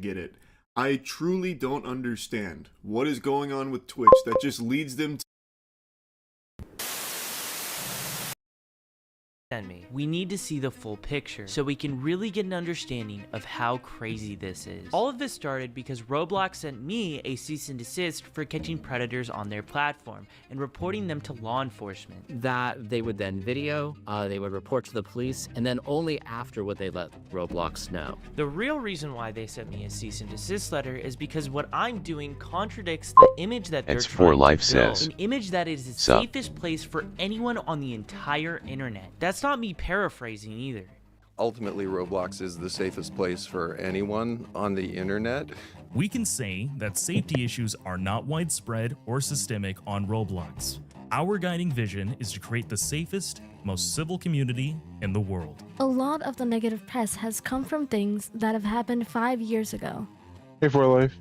get it. I truly don't understand what is going on with Twitch that just leads them to me. We need to see the full picture so we can really get an understanding of how crazy this is. All of this started because Roblox sent me a cease and desist for catching predators on their platform and reporting them to law enforcement. That they would then video, they would report to the police, and then only after would they let Roblox know. The real reason why they sent me a cease and desist letter is because what I'm doing contradicts the image that they're trying to build. says, an image that is the Sup. safest place for anyone on the entire internet. That's not me paraphrasing either. Ultimately, Roblox is the safest place for anyone on the internet. We can say that safety issues are not widespread or systemic on Roblox. Our guiding vision is to create the safest, most civil community in the world. A lot of the negative press has come from things that have happened 5 years ago. Hey, for life.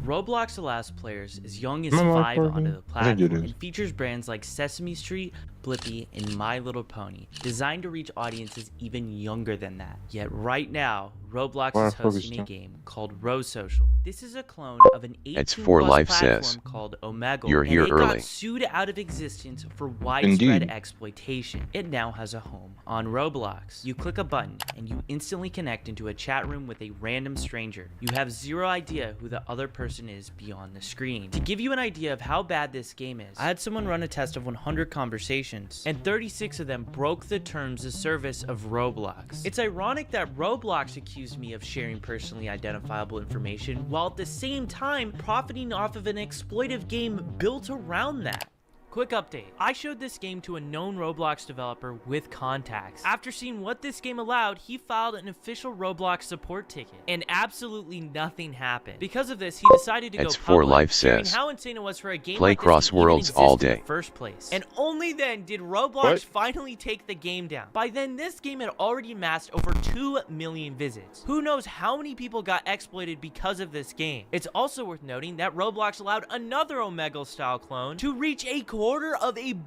Roblox allows players as young as Am I 5 recording? onto the I think it platform is. and features brands like Sesame Street, Blippi, and My Little Pony, designed to reach audiences even younger than that. Yet right now, Roblox Why is focus hosting a down? game called Rose Social. This is a clone of an 18+ It's for life platform says, called Omegle, "You're here and it early." got sued out of existence for widespread Indeed. exploitation. It now has a home on Roblox. You click a button and you instantly connect into a chat room with a random stranger. You have zero idea who the other person is beyond the screen. To give you an idea of how bad this game is, I had someone run a test of 100 conversations, and 36 of them broke the terms of service of Roblox. It's ironic that Roblox accused me of sharing personally identifiable information, while at the same time profiting off of an exploitive game built around that. Quick update. I showed this game to a known Roblox developer with contacts. After seeing what this game allowed, he filed an official Roblox support ticket, and absolutely nothing happened. Because of this, he decided to go It's for public, life sharing says, how insane it was for a game "Play like this to even Crossworlds exist all in the day." first place. And only then did Roblox What? finally take the game down. By then, this game had already amassed over 2 million visits. Who knows how many people got exploited because of this game. It's also worth noting that Roblox allowed another Omegle style clone to reach 250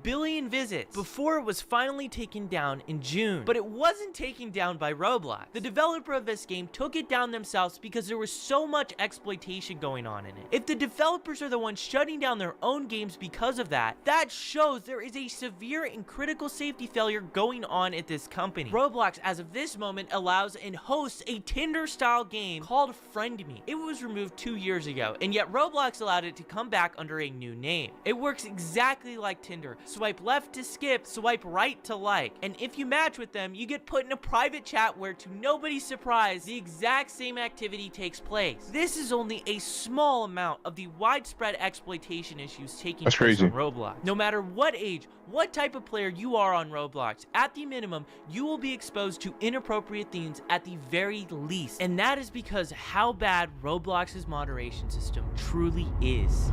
million visits before it was finally taken down in June. But it wasn't taken down by Roblox. The developer of this game took it down themselves because there was so much exploitation going on in it. If the developers are the ones shutting down their own games because of that, that shows there is a severe and critical safety failure going on at this company. Roblox, as of this moment, allows and hosts a Tinder-style game called Friend Me. It was removed 2 years ago, and yet Roblox allowed it to come back under a new name. It works exactly like Tinder. Swipe left to skip, swipe right to like. And if you match with them, you get put in a private chat where, to nobody's surprise, the exact same activity takes place. This is only a small amount of the widespread exploitation issues taking That's place crazy. on Roblox. No matter what age, what type of player you are on Roblox, at the minimum, you will be exposed to inappropriate themes at the very least. And that is because how bad Roblox's moderation system truly is.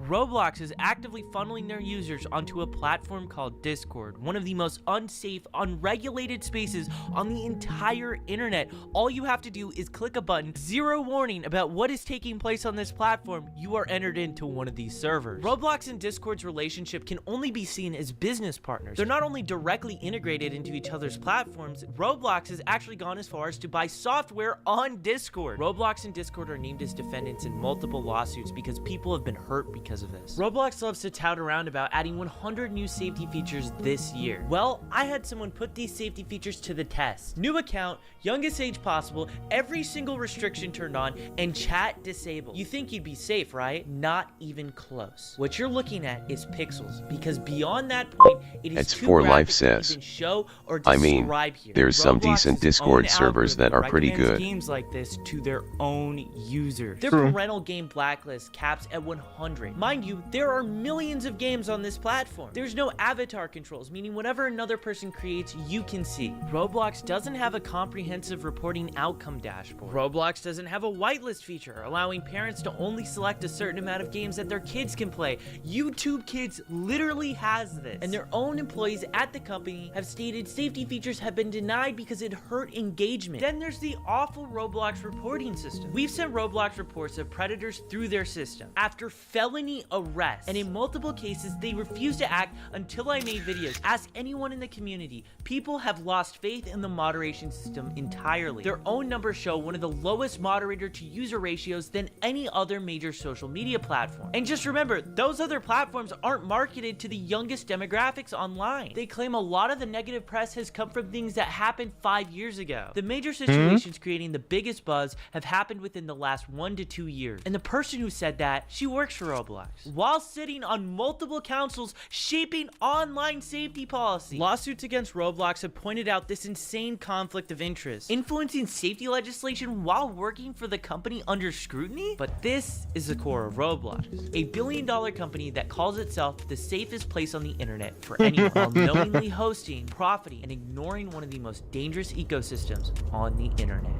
Roblox is actively funneling their users onto a platform called Discord, one of the most unsafe, unregulated spaces on the entire internet. All you have to do is click a button, zero warning about what is taking place on this platform, you are entered into one of these servers. Roblox and Discord's relationship can only be seen as business partners. They're not only directly integrated into each other's platforms, Roblox has actually gone as far as to buy software on Discord. Roblox and Discord are named as defendants in multiple lawsuits because people have been hurt because of this. Roblox loves to tout around about adding 100 new safety features this year. Well, I had someone put these safety features to the test. New account, youngest age possible, every single restriction turned on, and chat disabled. You think you'd be safe, right? Not even close. What you're looking at is pixels, because beyond that point, it is It's too for life graphic to says, even show or I mean, describe here. there's some Roblox's decent own Discord servers that algorithm are pretty recommends good. games like this to their own users. Their True. parental game blacklist caps at 100. Mind you, there are millions of games on this platform. There's no avatar controls, meaning whatever another person creates, you can see. Roblox doesn't have a comprehensive reporting outcome dashboard. Roblox doesn't have a whitelist feature, allowing parents to only select a certain amount of games that their kids can play. YouTube Kids literally has this, and their own employees at the company have stated safety features have been denied because it hurt engagement. Then there's the awful Roblox reporting system. We've sent Roblox reports of predators through their system. After felony me arrests. And in multiple cases, they refused to act until I made videos. Ask anyone in the community. People have lost faith in the moderation system entirely. Their own numbers show one of the lowest moderator to user ratios than any other major social media platform. And just remember, those other platforms aren't marketed to the youngest demographics online. They claim a lot of the negative press has come from things that happened 5 years ago. The major situations creating the biggest buzz have happened within the last 1 to 2 years. And the person who said that, she works for Roblox, while sitting on multiple councils shaping online safety policy. Lawsuits against Roblox have pointed out this insane conflict of interest, influencing safety legislation while working for the company under scrutiny. But this is the core of Roblox, a billion-dollar company that calls itself the safest place on the internet for anyone, while knowingly hosting, profiting, and ignoring one of the most dangerous ecosystems on the internet.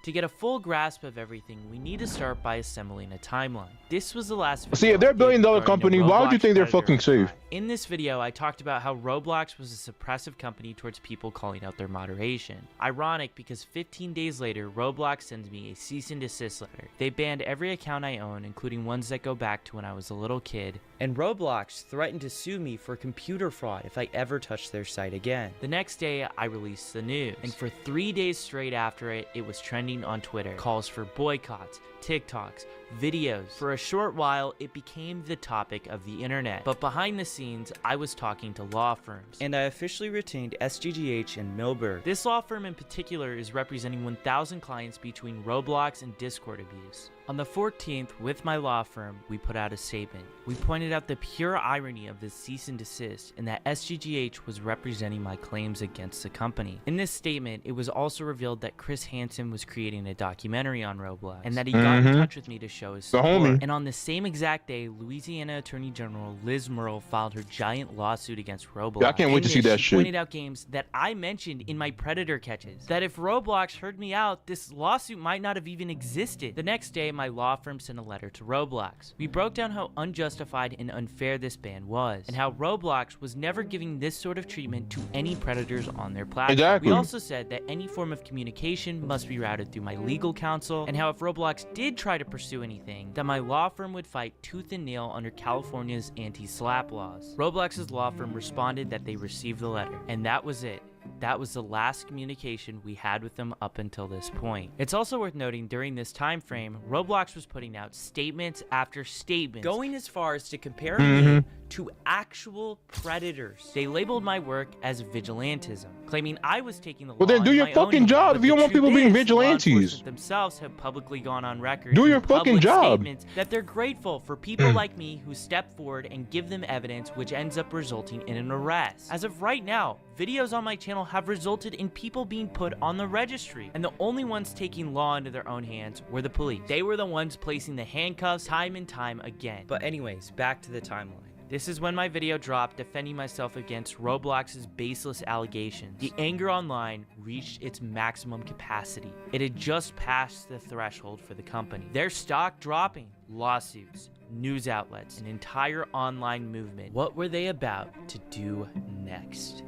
To get a full grasp of everything, we need to start by assembling a timeline. This was the last video. See, if they're a I did billion-dollar regarding company, the why would you Roblox think they're Predator fucking safe? crime. In this video, I talked about how Roblox was a suppressive company towards people calling out their moderation. Ironic because 15 days later, Roblox sends me a cease and desist letter. They banned every account I own, including ones that go back to when I was a little kid. And Roblox threatened to sue me for computer fraud if I ever touched their site again. The next day, I released the news. And for 3 days straight after it, it was trending on Twitter. Calls for boycotts, TikToks, videos. For a short while, it became the topic of the internet. But behind the scenes, I was talking to law firms. And I officially retained SGGH and Milberg. This law firm in particular is representing 1,000 clients between Roblox and Discord abuse. On the 14th, with my law firm, we put out a statement. We pointed out the pure irony of this cease and desist and that SGGH was representing my claims against the company. In this statement, it was also revealed that Chris Hansen was creating a documentary on Roblox and that he got in touch with me to show his support. homie. And on the same exact day, Louisiana Attorney General Liz Murrow filed her giant lawsuit against Roblox. Yeah, I can't wait to In see this, that she shit. pointed out games that I mentioned in my Predator catches. That if Roblox heard me out, this lawsuit might not have even existed. The next day, my law firm sent a letter to Roblox. We broke down how unjustified and unfair this ban was, and how Roblox was never giving this sort of treatment to any predators on their platform. Exactly. We also said that any form of communication must be routed through my legal counsel, and how if Roblox did try to pursue anything, that my law firm would fight tooth and nail under California's anti-SLAPP laws. Roblox's law firm responded that they received the letter, and that was it. That was the last communication we had with them up until this point. It's also worth noting during this time frame, Roblox was putting out statements after statements, going as far as to compare me to actual predators. They labeled my work as vigilantism, claiming I was taking the law Well, then do into your my own fucking hands. job But if you don't the want people truth being is, law vigilantes. enforcement themselves have publicly gone on record Do in your fucking public job. statements that they're grateful for people like me who step forward and give them evidence, which ends up resulting in an arrest. As of right now, videos on my channel have resulted in people being put on the registry, and the only ones taking law into their own hands were the police. They were the ones placing the handcuffs time and time again. But anyways, back to the timeline. This is when my video dropped defending myself against Roblox's baseless allegations. The anger online reached its maximum capacity. It had just passed the threshold for the company. Their stock dropping, lawsuits, news outlets, an entire online movement. What were they about to do next?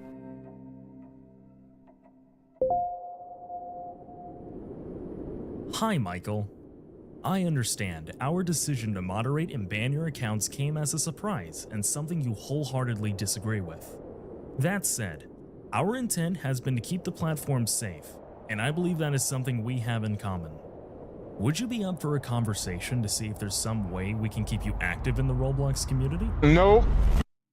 Hi, Michael. I understand our decision to moderate and ban your accounts came as a surprise and something you wholeheartedly disagree with. That said, our intent has been to keep the platform safe, and I believe that is something we have in common. Would you be up for a conversation to see if there's some way we can keep you active in the Roblox community? Nope.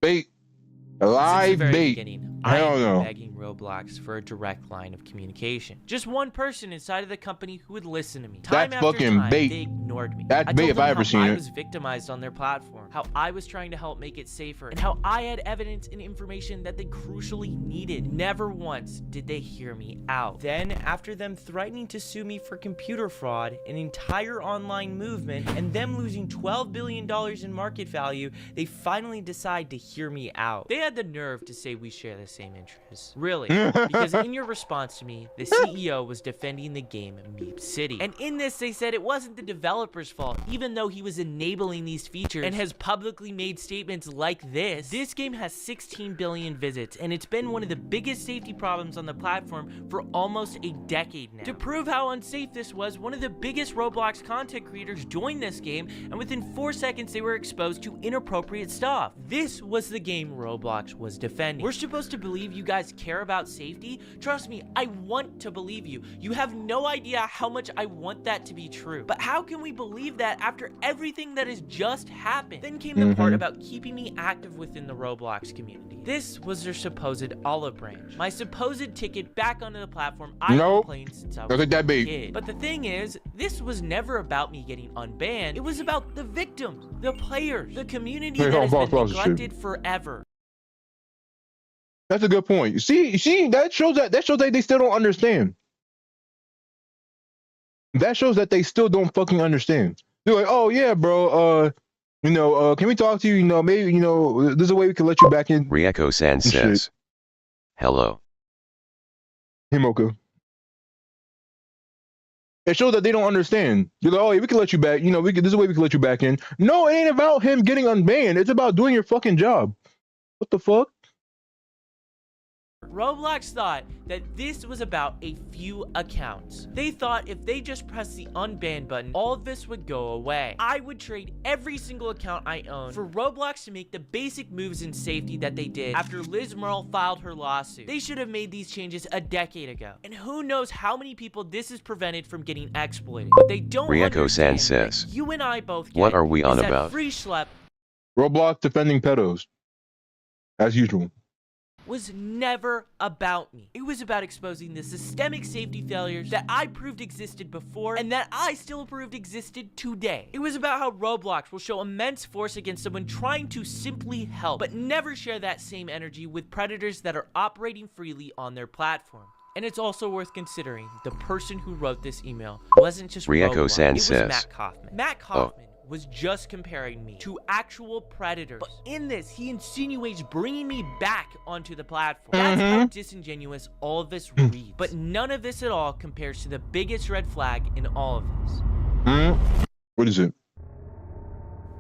Bait. Since the Live very bait. beginning, I Hell have been no. begging Roblox for a direct line of communication. Just one person inside of the company who would listen to me. Time That's after fucking time, bait. they ignored me. That's I bait told if them I ever how seen I it. was victimized on their platform, how I was trying to help make it safer, and how I had evidence and information that they crucially needed. Never once did they hear me out. Then, after them threatening to sue me for computer fraud, an entire online movement, and them losing $12 billion in market value, they finally decide to hear me out. They had the nerve to say we share the same interests. Really? Really? Because in your response to me, the CEO was defending the game Meep City. And in this, they said it wasn't the developer's fault, even though he was enabling these features and has publicly made statements like this. This game has 16 billion visits, and it's been one of the biggest safety problems on the platform for almost a decade now. To prove how unsafe this was, one of the biggest Roblox content creators joined this game, and within 4 seconds they were exposed to inappropriate stuff. This was the game Roblox was defending. We're supposed to believe you guys care about safety? Trust me, I want to believe you. You have no idea how much I want that to be true. But how can we believe that after everything that has just happened? Then came the part about keeping me active within the Roblox community. This was their supposed olive branch. My supposed ticket back onto the platform I've been playing since I was a kid. But the thing is, this was never about me getting unbanned. It was about the victims, the players, the community that has been neglected forever. That's a good point. You see, that shows that they still don't understand. That shows that they still don't fucking understand. They're like, oh yeah, bro, can we talk to you? Maybe, there's a way we can let you back in. Rieko-san says, hello. Hey, Mocha. It shows that they don't understand. You're like, oh, yeah, we can let you back. There's a way we can let you back in. No, it ain't about him getting unbanned. It's about doing your fucking job. What the fuck? Roblox thought that this was about a few accounts. They thought if they just pressed the unban button, all of this would go away. I would trade every single account I own for Roblox to make the basic moves in safety that they did after Liz Merle filed her lawsuit. They should have made these changes a decade ago. And who knows how many people this has prevented from getting exploited. But they don't Rieko-san understand says, that you and I both get. What are we on is that about? Free Schlep Roblox defending pedos. As usual. Was never about me. It was about exposing the systemic safety failures that I proved existed before and that I still proved existed today. It was about how Roblox will show immense force against someone trying to simply help, but never share that same energy with predators that are operating freely on their platform. And it's also worth considering the person who wrote this email wasn't just Rieko-san Roblox. It was says, Matt Kaufman. Matt Kaufman was just comparing me to actual predators. But in this, he insinuates bringing me back onto the platform. That's how disingenuous all of this reads. But none of this at all compares to the biggest red flag in all of this. What is it?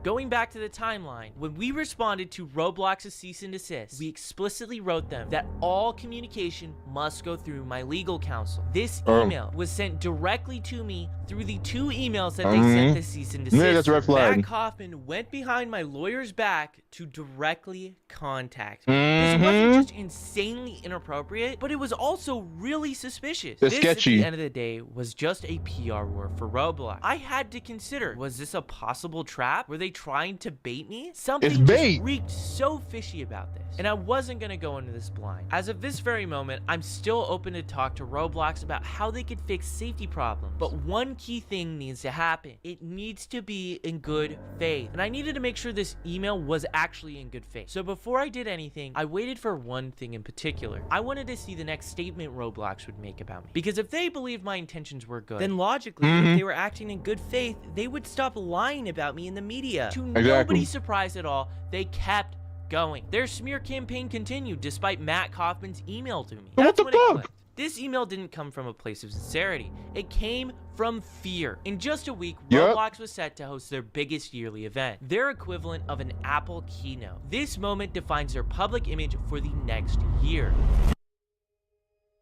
Going back to the timeline, when we responded to Roblox's cease and desist, we explicitly wrote them that all communication must go through my legal counsel. This email was sent directly to me through the 2 emails that they sent the cease and desist. Yeah, that's a red flag. Matt Kaufman went behind my lawyer's back to directly contact me. This wasn't just insanely inappropriate, but it was also really suspicious. It's This, sketchy. at the end of the day, was just a PR war for Roblox. I had to consider, was this a possible trap? Were they trying to bait me? Something just reeked so fishy about this, and I wasn't gonna go into this blind. As of this very moment, I'm still open to talk to Roblox about how they could fix safety problems, but one key thing needs to happen. It needs to be in good faith, and I needed to make sure this email was actually in good faith. So before I did anything, I waited for one thing in particular. I wanted to see the next statement Roblox would make about me, because if they believed my intentions were good, then logically, if they were acting in good faith, they would stop lying about me in the media. To nobody's surprise at all, they kept going. Their smear campaign continued despite Matt Kaufman's email to me. That's when it clicked. This email didn't come from a place of sincerity. It came from fear. In just a week, Roblox was set to host their biggest yearly event, their equivalent of an Apple keynote. This moment defines their public image for the next year.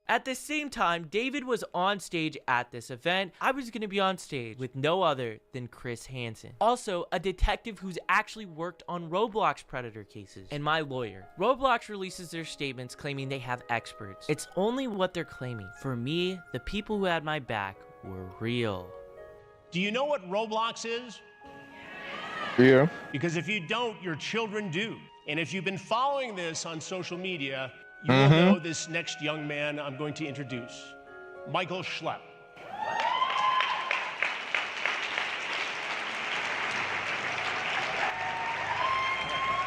At the same time, David was on stage at this event. I was going to be on stage with no other than Chris Hansen, also a detective who's actually worked on Roblox predator cases, and my lawyer. Roblox releases their statements claiming they have experts. It's only what they're claiming. For me, the people who had my back were real. Do you know what Roblox is? Yeah. Because if you don't, your children do. And if you've been following this on social media, you will know this next young man I'm going to introduce, Michael Schlep.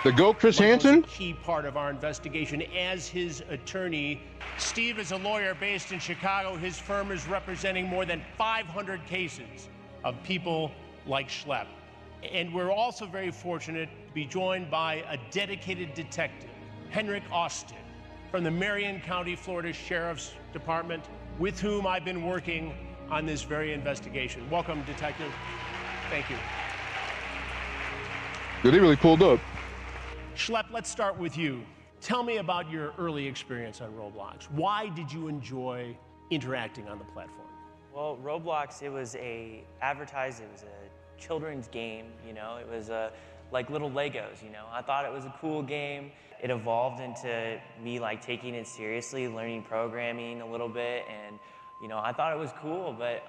The GOAT Chris Hansen? A key part of our investigation as his attorney. Steve is a lawyer based in Chicago. His firm is representing more than 500 cases of people like Schlep. And we're also very fortunate to be joined by a dedicated detective, Henrik Austin, from the Marion County, Florida Sheriff's Department, with whom I've been working on this very investigation. Welcome, Detective. Thank you. Yeah, they really pulled up. Schlepp, let's start with you. Tell me about your early experience on Roblox. Why did you enjoy interacting on the platform? Well, Roblox, it was a children's game, you know. It was like little Legos, you know. I thought it was a cool game. It evolved into me like taking it seriously, learning programming a little bit, and you know, I thought it was cool, but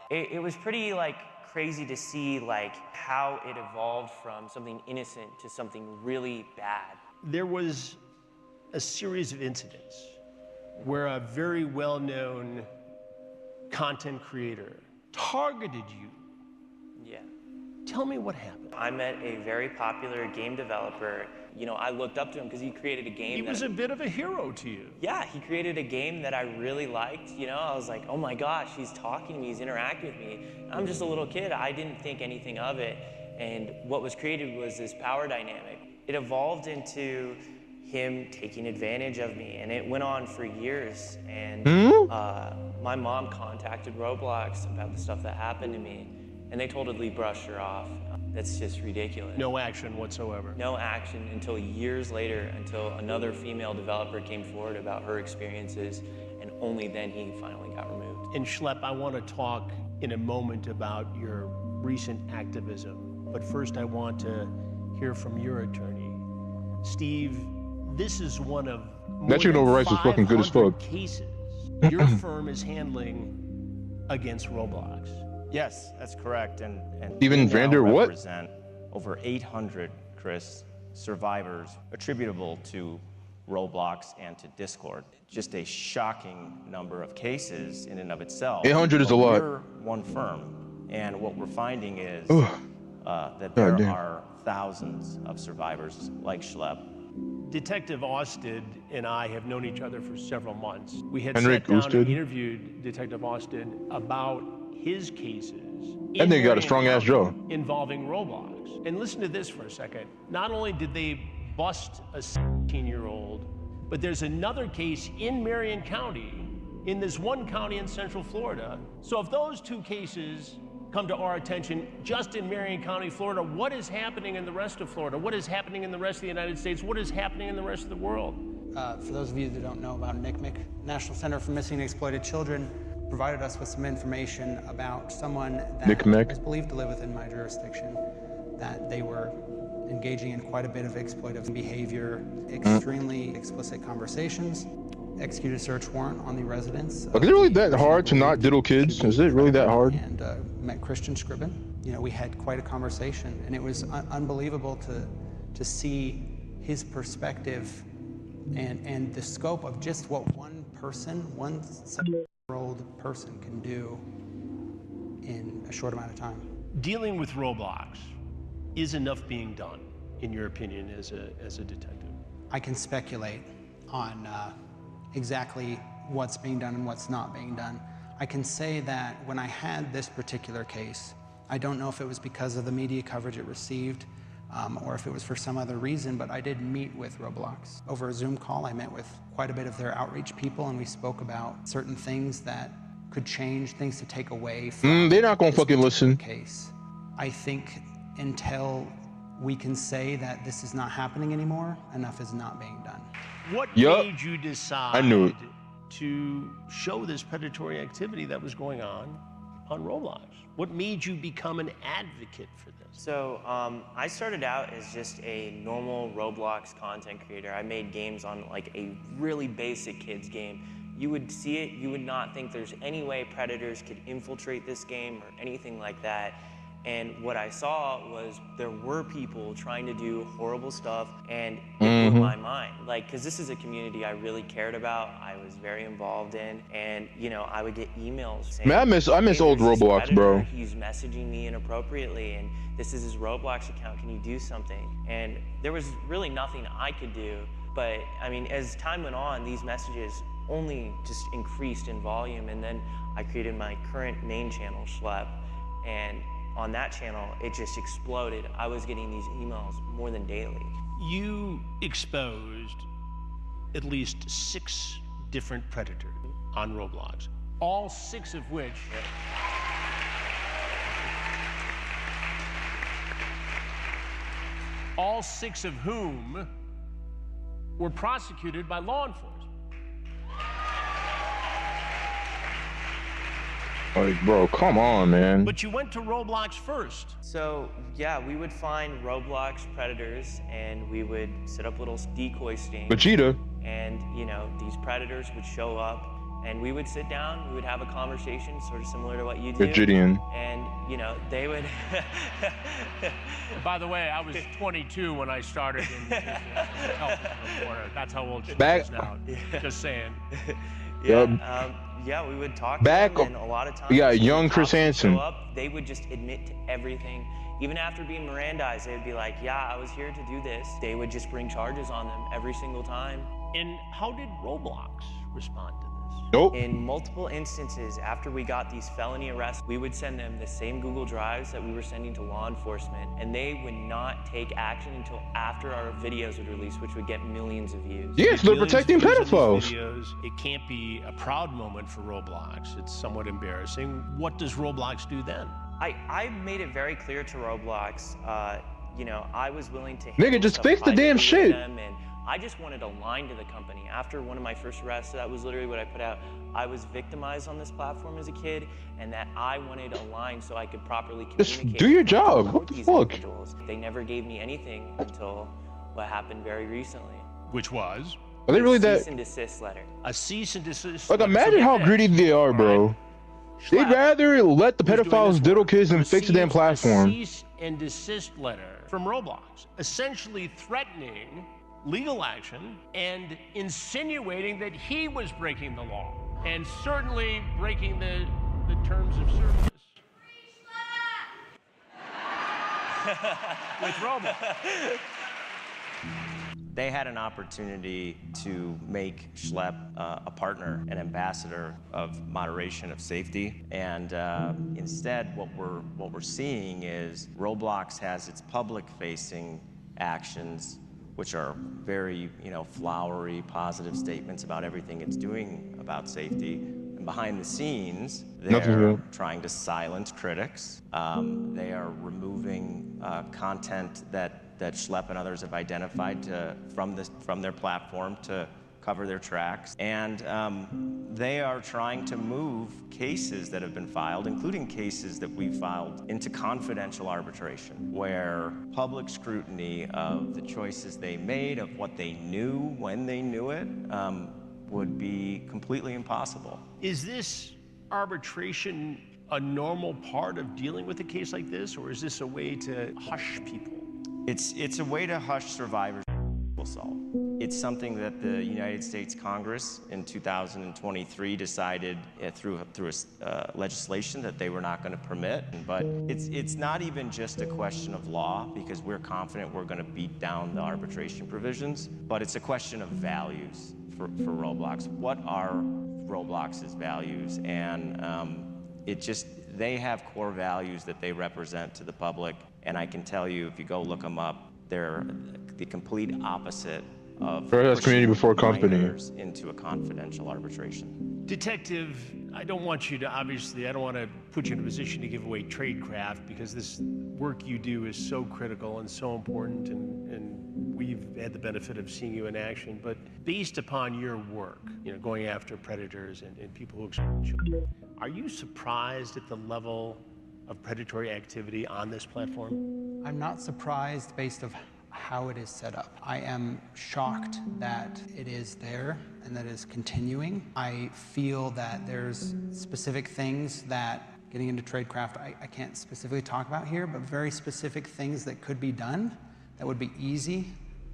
it was pretty like crazy to see like how it evolved from something innocent to something really bad. There was a series of incidents where a very well-known content creator targeted you. Yeah. Tell me what happened. I met a very popular game developer. You know, I looked up to him because he created a game. He was a bit of a hero to you. Yeah, he created a game that I really liked. You know, I was like, oh my gosh, he's talking to me, he's interacting with me. I'm just a little kid. I didn't think anything of it. And what was created was this power dynamic. It evolved into him taking advantage of me, and it went on for years. And my mom contacted Roblox about the stuff that happened to me, and they totally brushed her off. That's just ridiculous. No action whatsoever. No action until years later, until another female developer came forward about her experiences, and only then he finally got removed. And Schlepp, I want to talk in a moment about your recent activism, but first I want to hear from your attorney. Steve, this is one of That chicken over rice was fucking good as fuck. cases your firm is handling against Roblox. Yes, that's correct. And Steven we now Vander what? represent over 800, Chris, survivors attributable to Roblox and to Discord. Just a shocking number of cases in and of itself. 800 is a lot. We're one firm, and what we're finding is that there are thousands of survivors like Schlepp. Detective Austin and I have known each other for several months. We had Henrik sat down Oosted. and interviewed Detective Austin about his cases. That nigga got a strong-ass jaw. Involving Roblox. And listen to this for a second. Not only did they bust a 16-year-old, but there's another case in Marion County, in this one county in Central Florida. So if those two cases come to our attention just in Marion County, Florida, what is happening in the rest of Florida? What is happening in the rest of the United States? What is happening in the rest of the world? For those of you that don't know about NCMEC, National Center for Missing and Exploited Children provided us with some information about someone that is believed to live within my jurisdiction, that they were engaging in quite a bit of exploitive behavior, extremely explicit conversations, executed a search warrant on the residence. Is it really that hard to not diddle kids? Is it really that hard? And met Christian Scribbin. You know, we had quite a conversation, and it was unbelievable to see his perspective and the scope of just what one person, one 7-year-old person can do in a short amount of time. Dealing with Roblox, is enough being done, in your opinion, as a detective? I can speculate on exactly what's being done and what's not being done. I can say that when I had this particular case, I don't know if it was because of the media coverage it received or if it was for some other reason, but I did meet with Roblox. Over a Zoom call, I met with quite a bit of their outreach people, and we spoke about certain things that could change, things to take away from they're not gonna fucking listen. Case. I think until we can say that this is not happening anymore, enough is not being done. What made you decide I knew it. to show this predatory activity that was going on Roblox? What made you become an advocate for this? So I started out as just a normal Roblox content creator. I made games on like a really basic kids game. You would see it, you would not think there's any way predators could infiltrate this game or anything like that. And what I saw was there were people trying to do horrible stuff, and it blew my mind. Like, because this is a community I really cared about, I was very involved in, and you know, I would get emails saying, Man, I miss old "There's this Roblox, predator, bro. He's messaging me inappropriately, and this is his Roblox account. Can you do something?" And there was really nothing I could do. But I mean, as time went on, these messages only just increased in volume, and then I created my current main channel, Schlepp, and on that channel, it just exploded. I was getting these emails more than daily. You exposed at least 6 different predators on Roblox, all 6 of which all 6 of whom were prosecuted by law enforcement. Like, bro, come on, man. But you went to Roblox first. So, yeah, we would find Roblox predators and we would set up little decoy stings. Vegeta. And, you know, these predators would show up and we would sit down, we would have a conversation sort of similar to what you do. Vegetian. And, you know, they would... By the way, I was 22 when I started in health reporter. That's how old she is now. Just saying. Yeah, we would talk Back, to them, and a lot of times, we got young Chris Hansen. Show up, they would just admit to everything. Even after being Mirandized, they would be like, yeah, I was here to do this. They would just bring charges on them every single time. And how did Roblox respond to this? Nope. In multiple instances, after we got these felony arrests, we would send them the same Google Drives that we were sending to law enforcement, and they would not take action until after our videos would release, which would get millions of views. Yes, they're protecting pedophiles. It can't be a proud moment for Roblox. It's somewhat embarrassing. What does Roblox do then? I made it very clear to Roblox, you know, I was willing to Nigga, just fix the damn shit. And I just wanted a line to the company. After one of my first arrests, that was literally what I put out. I was victimized on this platform as a kid, and that I wanted a line so I could properly communicate. Just do your job. What the fuck? They never gave me anything until what happened very recently. Which was? Are they really that? Cease and desist letter. A cease and desist. Like, imagine how greedy they are, bro. They'd rather let the pedophiles diddle kids than fix the damn platform. A cease and desist letter from Roblox, essentially threatening legal action and insinuating that he was breaking the law and certainly breaking the terms of service. With Roblox. They had an opportunity to make Schlepp a partner, an ambassador of moderation of safety, and instead, what we're seeing is Roblox has its public-facing actions, which are very, you know, flowery, positive statements about everything it's doing about safety. And behind the scenes, they're trying to silence critics. They are removing content that Schlepp and others have identified from their platform to cover their tracks. And they are trying to move cases that have been filed, including cases that we filed, into confidential arbitration, where public scrutiny of the choices they made, of what they knew when they knew it, would be completely impossible. Is this arbitration a normal part of dealing with a case like this, or is this a way to hush people? It's a way to hush survivors assault. It's something that the United States Congress in 2023 decided through legislation that they were not going to permit. But it's not even just a question of law, because we're confident we're going to beat down the arbitration provisions, but it's a question of values for Roblox. What are Roblox's values? And they have core values that they represent to the public, and I can tell you, if you go look them up, they're the complete opposite of community before company into a confidential arbitration. Detective, I don't want to put you in a position to give away tradecraft, because this work you do is so critical and so important, and we've had the benefit of seeing you in action. But based upon your work, you know, going after predators and people who exploit children, are you surprised at the level of predatory activity on this platform? I'm not surprised based on how it is set up. I am shocked that it is there and that it is continuing. I feel that there's specific things that, getting into tradecraft, I can't specifically talk about here, but very specific things that could be done that would be easy,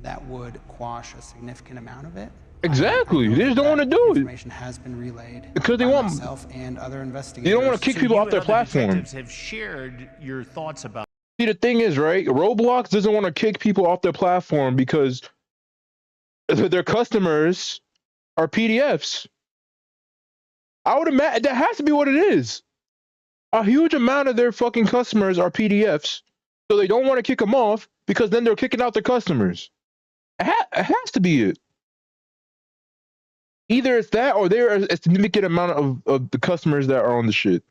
that would quash a significant amount of it. Exactly. They just don't want to do it. Information has been relayed because they want myself and other investigators. They don't want to kick people off their platform. Detectives have shared your thoughts about. See, the thing is, right? Roblox doesn't want to kick people off their platform because their customers are PDFs. I would imagine that has to be what it is. A huge amount of their fucking customers are PDFs, so they don't want to kick them off because then they're kicking out their customers. It has to be it. Either it's that or there are a significant amount of the customers that are on the shit.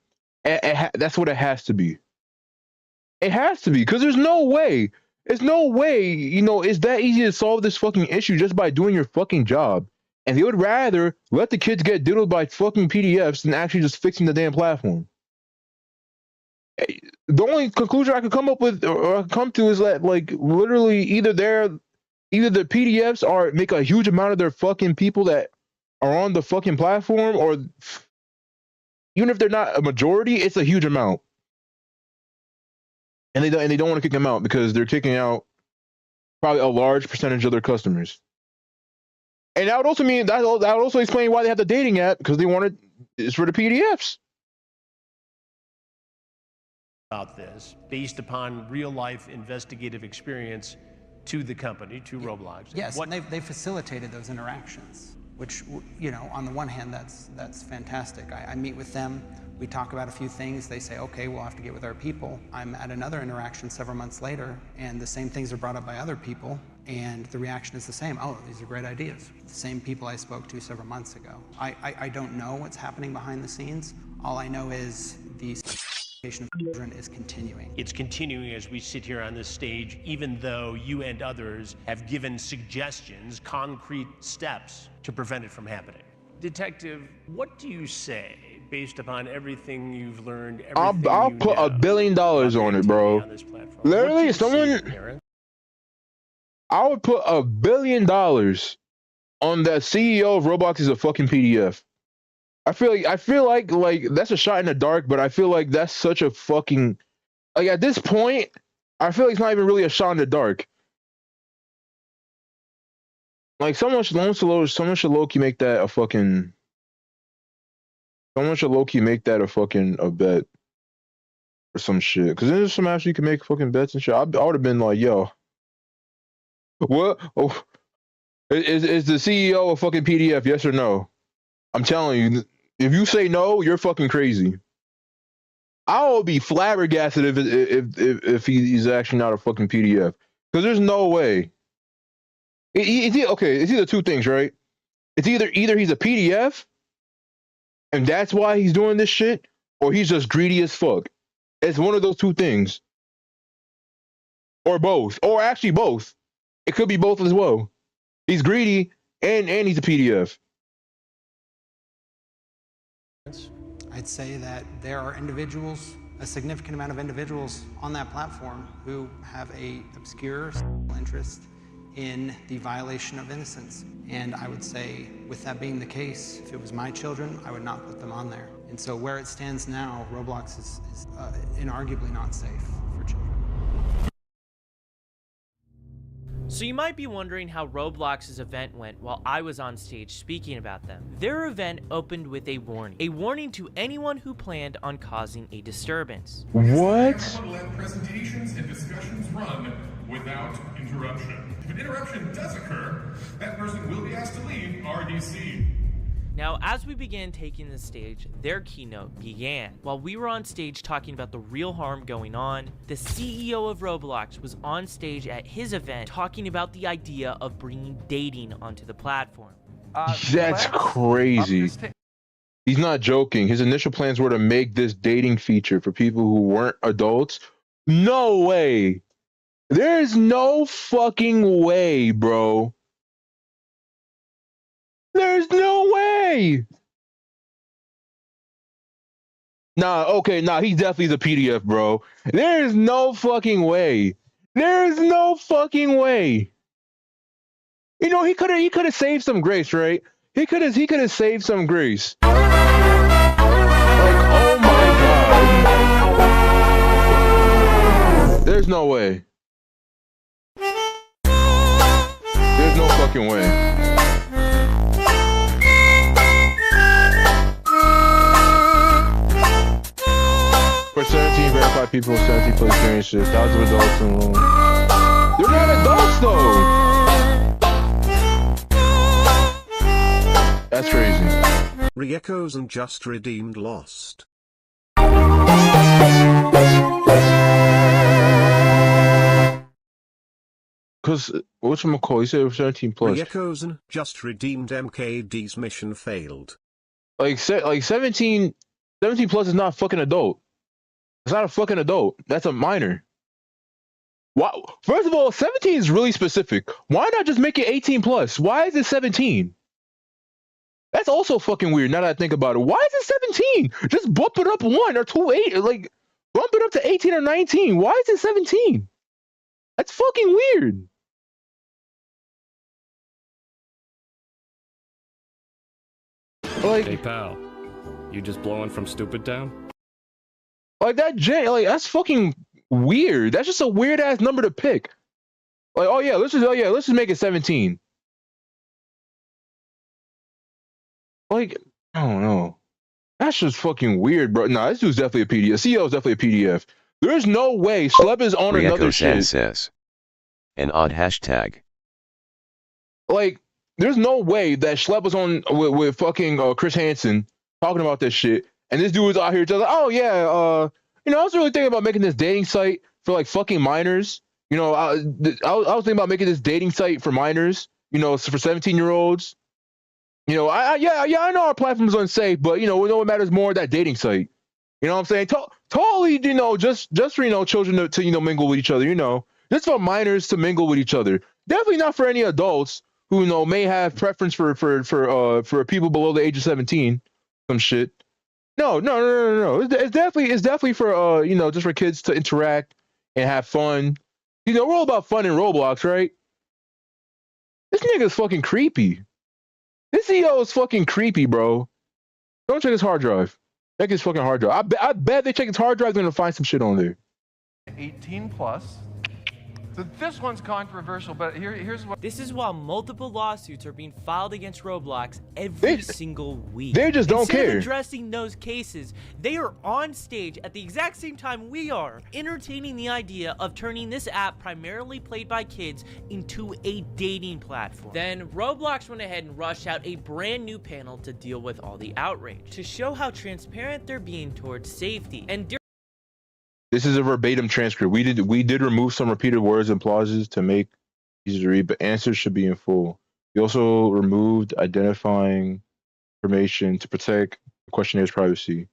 That's what it has to be. It has to be, because there's no way. It's no way, it's that easy to solve this fucking issue just by doing your fucking job. And they would rather let the kids get diddled by fucking PDFs than actually just fixing the damn platform. The only conclusion I could come up with or come to is that, like, literally either the PDFs are make a huge amount of their fucking people that are on the fucking platform, or even if they're not a majority, it's a huge amount. And they don't want to kick them out because they're kicking out probably a large percentage of their customers. And that would also mean that would also explain why they have the dating app, because they wanted it's for the PDFs. About this, based upon real life investigative experience to the company, to Roblox. Yes, and they facilitated those interactions, which, on the one hand, that's fantastic. I meet with them, we talk about a few things, they say, okay, we'll have to get with our people. I'm at another interaction several months later, and the same things are brought up by other people, and the reaction is the same. Oh, these are great ideas. The same people I spoke to several months ago. I don't know what's happening behind the scenes. All I know is the of children is continuing. It's continuing as we sit here on this stage, even though you and others have given suggestions, concrete steps to prevent it from happening. Detective, what do you say based upon everything you've learned? I'll put $1 billion on it, bro. Literally, I would put $1 billion on that CEO of Roblox is a fucking PDF. I feel like that's a shot in the dark, but I feel like that's such a fucking, like, at this point, I feel like it's not even really a shot in the dark. Like, someone should low-key make that a fucking, a bet or some shit. Because there's some apps you can make fucking bets and shit. I would have been like, yo, what? Oh, is the CEO a fucking PDF? Yes or no? I'm telling you, if you say no, you're fucking crazy. I will be flabbergasted if he's actually not a fucking PDF, because there's no way. It's either two things, right? It's either he's a PDF, and that's why he's doing this shit, or he's just greedy as fuck. It's one of those two things, or both, or actually both. It could be both as well. He's greedy and he's a PDF. I'd say that there are individuals, a significant amount of individuals on that platform who have a obscure interest in the violation of innocence. And I would say, with that being the case, if it was my children, I would not put them on there. And so where it stands now, Roblox is inarguably not safe for children. So you might be wondering how Roblox's event went while I was on stage speaking about them. Their event opened with a warning to anyone who planned on causing a disturbance. What? Everyone let presentations and discussions run without interruption. If an interruption does occur, that person will be asked to leave RDC. Now, as we began taking the stage, their keynote began. While we were on stage talking about the real harm going on, the CEO of Roblox was on stage at his event talking about the idea of bringing dating onto the platform. That's crazy. He's not joking. His initial plans were to make this dating feature for people who weren't adults. No way. There's no fucking way, bro. There's no way. He definitely is a PDF, bro. There's no fucking way. There's no fucking way. You know, he could have saved some grace, right? He could have saved some grace. Like, oh my god. There's no way. There's no fucking way. For 17 verified people, 17 plus experiences, thousands of adults alone. They're not adults though! That's crazy. Re-echoes and just redeemed Lost. Because whatchamacallit, you said 17 plus. Ryekozen just redeemed MKD's mission failed. Like 17 plus is not a fucking adult. It's not a fucking adult. That's a minor. Why? First of all, 17 is really specific. Why not just make it 18 plus? Why is it 17? That's also fucking weird now that I think about it. Why is it 17? Just bump it up 1 or 2, 8. Like, bump it up to 18 or 19. Why is it 17? That's fucking weird. Like, hey pal, you just blowing from Stupid Town? Like that's fucking weird. That's just a weird ass number to pick. Like, let's just make it 17. Like, I don't know. That's just fucking weird, bro. Nah, this dude's definitely a PDF. CEO is definitely a PDF. There's no way Schlep is on another shit. Says, an odd hashtag. Like, there's no way that Schlep was on with fucking Chris Hansen talking about this shit, and this dude was out here just like, oh yeah, I was really thinking about making this dating site for like fucking minors. I was thinking about making this dating site for minors. For 17-year-olds. I know our platform's unsafe, but we know what matters more, that dating site. You know what I'm saying? Totally, just for children to mingle with each other. Just for minors to mingle with each other. Definitely not for any adults who may have preference for people below the age of 17. Some shit. No. It's definitely for just for kids to interact and have fun. We're all about fun in Roblox, right? This nigga's fucking creepy. This CEO is fucking creepy, bro. Don't check his hard drive. Check his fucking hard drive. I bet they check his hard drive, they're gonna find some shit on there. 18 plus. So this one's controversial, but here's what. This is while multiple lawsuits are being filed against Roblox every single week. They just don't Instead care. of addressing those cases, they are on stage at the exact same time we are, entertaining the idea of turning this app primarily played by kids into a dating platform. Then Roblox went ahead and rushed out a brand new panel to deal with all the outrage, to show how transparent they're being towards safety. And This is a verbatim transcript. We did remove some repeated words and clauses to make it easy to read, but answers should be in full. We also removed identifying information to protect the questionnaires' privacy.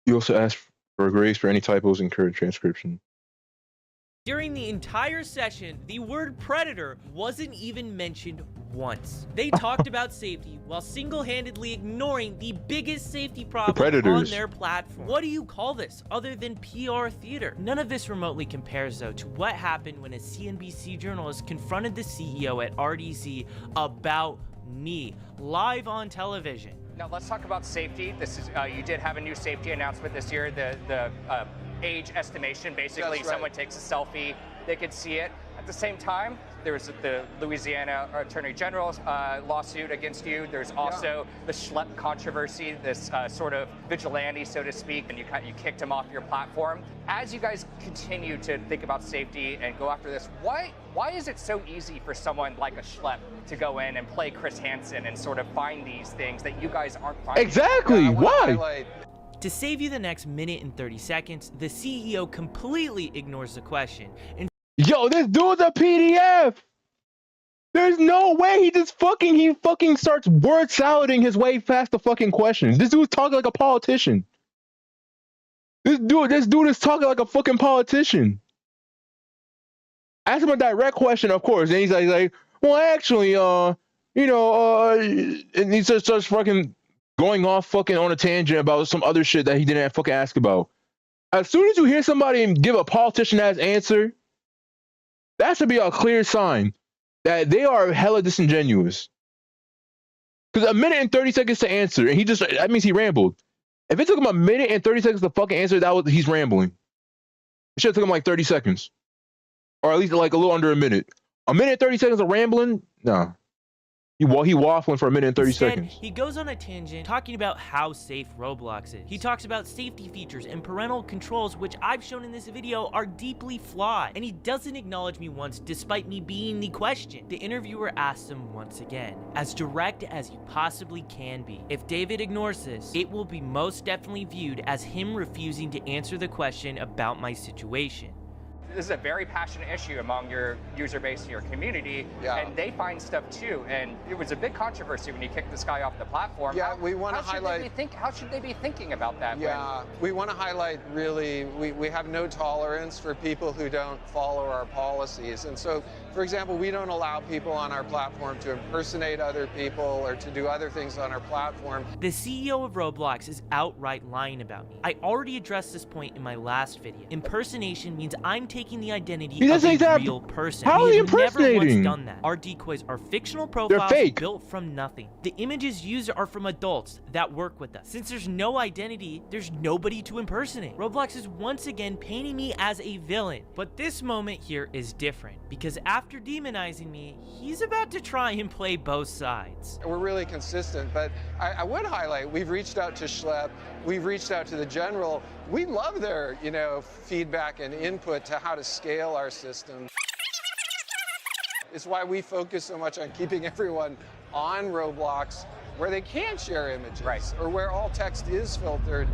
You also asked for grace for any typos in current transcription. during the entire session, the word predator wasn't even mentioned once. They talked about safety while single-handedly ignoring the biggest safety problem on their platform. What do you call this other than PR theater? None of this remotely compares, though, to what happened when a CNBC journalist confronted the CEO at RDC about me, live on television. Now let's talk about safety. This is you did have a new safety announcement this year. The age estimation, basically, someone takes a selfie, they could see it. At the same time, there was the Louisiana Attorney General's lawsuit against you. There's also the Schlep controversy, this sort of vigilante, so to speak, and you kicked him off your platform. As you guys continue to think about safety and go after this, why is it so easy for someone like a Schlep to go in and play Chris Hansen and sort of find these things that you guys aren't finding? Exactly. Why? To save you the next minute and 30 seconds, the CEO completely ignores the question. Yo, this dude's a PDF! There's no way he fucking starts word salading his way past the fucking questions. This dude's talking like a politician. This dude is talking like a fucking politician. Ask him a direct question, of course, and he's like, well, actually, and he just starts fucking going off fucking on a tangent about some other shit that he didn't fucking ask about. As soon as you hear somebody give a politician-ass answer, that should be a clear sign that they are hella disingenuous. Because a minute and 30 seconds to answer, and that means he rambled. If it took him a minute and 30 seconds to fucking answer, he's rambling. It should have took him like 30 seconds. Or at least like a little under a minute. A minute and 30 seconds of rambling? Nah. He waffling for a minute and 30 seconds. He goes on a tangent talking about how safe Roblox is. He talks about safety features and parental controls, which I've shown in this video are deeply flawed. And he doesn't acknowledge me once, despite me being the question. The interviewer asks him once again, as direct as you possibly can be. If David ignores this, it will be most definitely viewed as him refusing to answer the question about my situation. this is a very passionate issue among your user base and your community, and they find stuff too. And it was a big controversy when you kicked this guy off the platform. Yeah, we want to highlight. How should they be thinking about that? Yeah, we want to highlight really, we have no tolerance for people who don't follow our policies. And so, for example, we don't allow people on our platform to impersonate other people or to do other things on our platform. The CEO of Roblox is outright lying about me. I already addressed this point in my last video. Impersonation means I'm taking the identity of a real person. How are We you have never once impersonating? done that. Our decoys are fictional profiles built from nothing. The images used are from adults that work with us. Since there's no identity, there's nobody to impersonate. Roblox is once again painting me as a villain. But this moment here is different, because after demonizing me, he's about to try and play both sides. We're really consistent, but I would highlight, we've reached out to Schlepp, we've reached out to the General. We love their, feedback and input to how to scale our system. It's why we focus so much on keeping everyone on Roblox where they can share images, or where all text is filtered.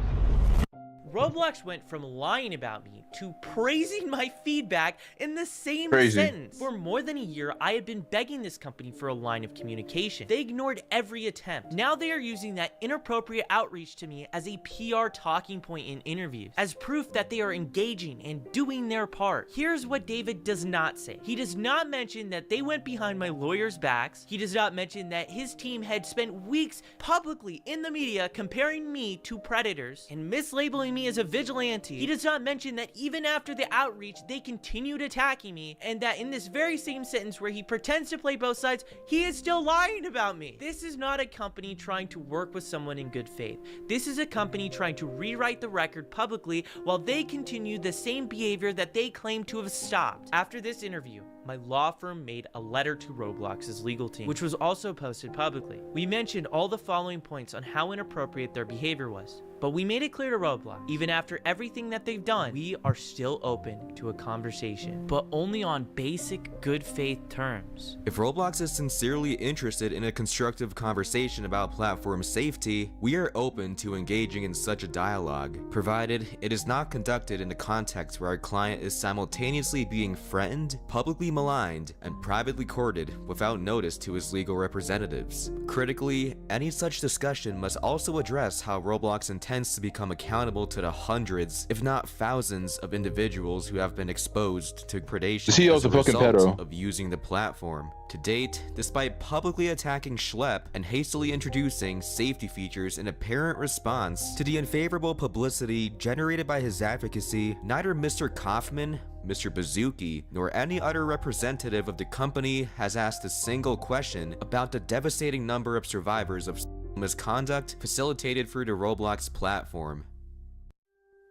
Roblox went from lying about me to praising my feedback in the same sentence. For more than a year, I had been begging this company for a line of communication. They ignored every attempt. Now they are using that inappropriate outreach to me as a PR talking point in interviews, as proof that they are engaging and doing their part. Here's what David does not say. He does not mention that they went behind my lawyers' backs. He does not mention that his team had spent weeks publicly in the media comparing me to predators and mislabeling me as a vigilante. He does not mention that even after the outreach, they continued attacking me, and that in this very same sentence where he pretends to play both sides, he is still lying about me. This is not a company trying to work with someone in good faith. This is a company trying to rewrite the record publicly while they continue the same behavior that they claim to have stopped. After this interview, my law firm made a letter to Roblox's legal team, which was also posted publicly. We mentioned all the following points on how inappropriate their behavior was. But we made it clear to Roblox, even after everything that they've done, we are still open to a conversation, but only on basic good faith terms. If Roblox is sincerely interested in a constructive conversation about platform safety, we are open to engaging in such a dialogue, provided it is not conducted in a context where our client is simultaneously being threatened, publicly maligned, and privately courted without notice to his legal representatives. Critically, any such discussion must also address how Roblox intends to become accountable to the hundreds, if not thousands, of individuals who have been exposed to predation CEO's as a a fucking result pedo. of using the platform. To date, despite publicly attacking Schlepp and hastily introducing safety features in apparent response to the unfavorable publicity generated by his advocacy, neither Mr. Kaufman, Mr. Bazuki, nor any other representative of the company has asked a single question about the devastating number of survivors of misconduct facilitated through the Roblox platform.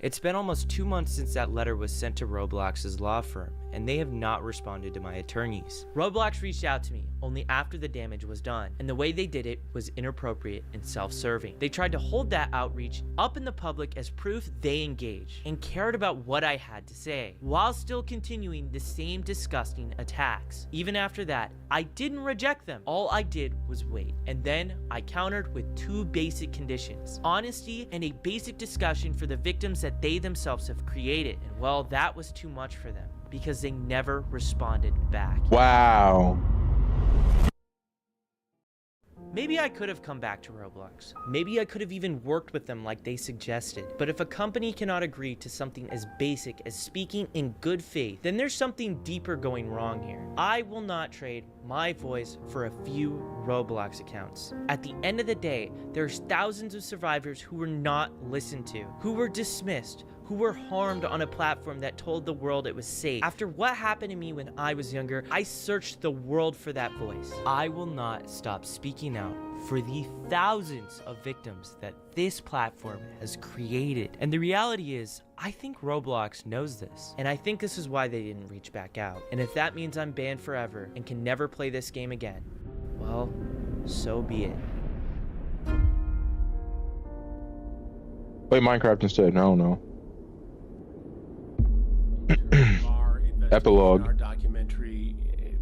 It's been almost 2 months since that letter was sent to Roblox's law firm, and they have not responded to my attorneys. Roblox reached out to me only after the damage was done, and the way they did it was inappropriate and self-serving. They tried to hold that outreach up in the public as proof they engaged and cared about what I had to say, while still continuing the same disgusting attacks. Even after that, I didn't reject them. All I did was wait, and then I countered with 2 basic conditions: honesty and a basic discussion for the victims that they themselves have created. And well, that was too much for them, because they never responded back. Wow. Maybe I could have come back to Roblox. Maybe I could have even worked with them like they suggested. But if a company cannot agree to something as basic as speaking in good faith, then there's something deeper going wrong here. I will not trade my voice for a few Roblox accounts. At the end of the day, there's thousands of survivors who were not listened to, who were dismissed, who were harmed on a platform that told the world it was safe. After what happened to me when I was younger, I searched the world for that voice. I will not stop speaking out for the thousands of victims that this platform has created. And the reality is, I think Roblox knows this. And I think this is why they didn't reach back out. And if that means I'm banned forever and can never play this game again, well, so be it. Play Minecraft instead. I don't know. Epilogue. Our documentary,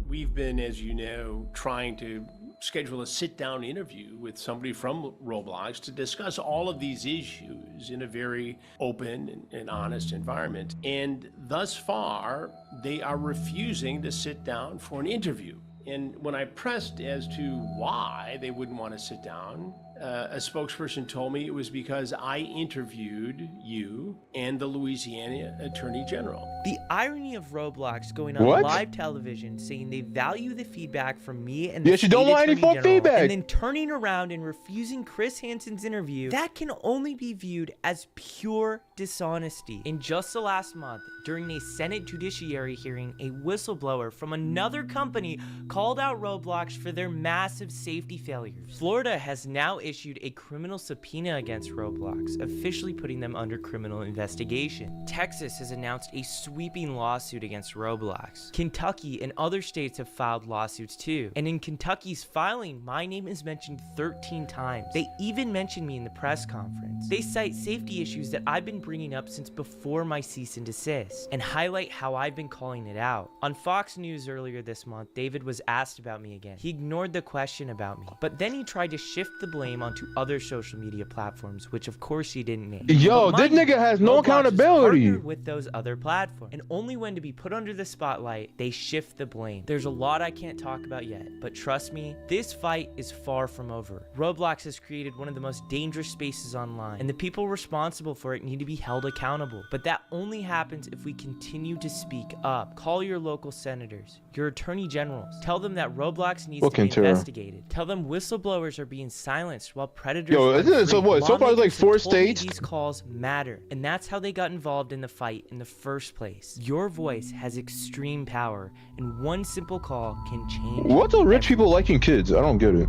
we've been, as you know, trying to schedule a sit-down interview with somebody from Roblox to discuss all of these issues. issues in a very open and honest environment. And thus far, they are refusing to sit down for an interview. And when I pressed as to why they wouldn't want to sit down, a spokesperson told me it was because I interviewed you and the Louisiana Attorney General. The irony of Roblox going on live television saying they value the feedback from me and the you don't want any more feedback, and then turning around and refusing Chris Hansen's interview, that can only be viewed as pure dishonesty. In just the last month, during a Senate Judiciary hearing, a whistleblower from another company called out Roblox for their massive safety failures. Florida has now issued a criminal subpoena against Roblox, officially putting them under criminal investigation. Texas has announced a sweeping lawsuit against Roblox. Kentucky and other states have filed lawsuits too. And in Kentucky's filing, my name is mentioned 13 times. They even mentioned me in the press conference. They cite safety issues that I've been bringing up since before my cease and desist, and highlight how I've been calling it out. On Fox News earlier this month, David was asked about me again. He ignored the question about me, but then he tried to shift the blame onto other social media platforms, which of course he didn't name. Yo, this nigga has no accountability with those other platforms, and only when to be put under the spotlight, they shift the blame. There's a lot I can't talk about yet, but trust me, this fight is far from over. Roblox has created one of the most dangerous spaces online, and the people responsible for it need to be held accountable. But that only happens if we continue to speak up. Call your local senators, your attorney generals. Tell them that Roblox needs to be investigated. Tell them whistleblowers are being silenced while predators. Yo, isn't it so what? So far, like 4 states. These calls matter, and that's how they got involved in the fight in the first place. Your voice has extreme power, and one simple call can change. What's the rich people liking kids? I don't get it.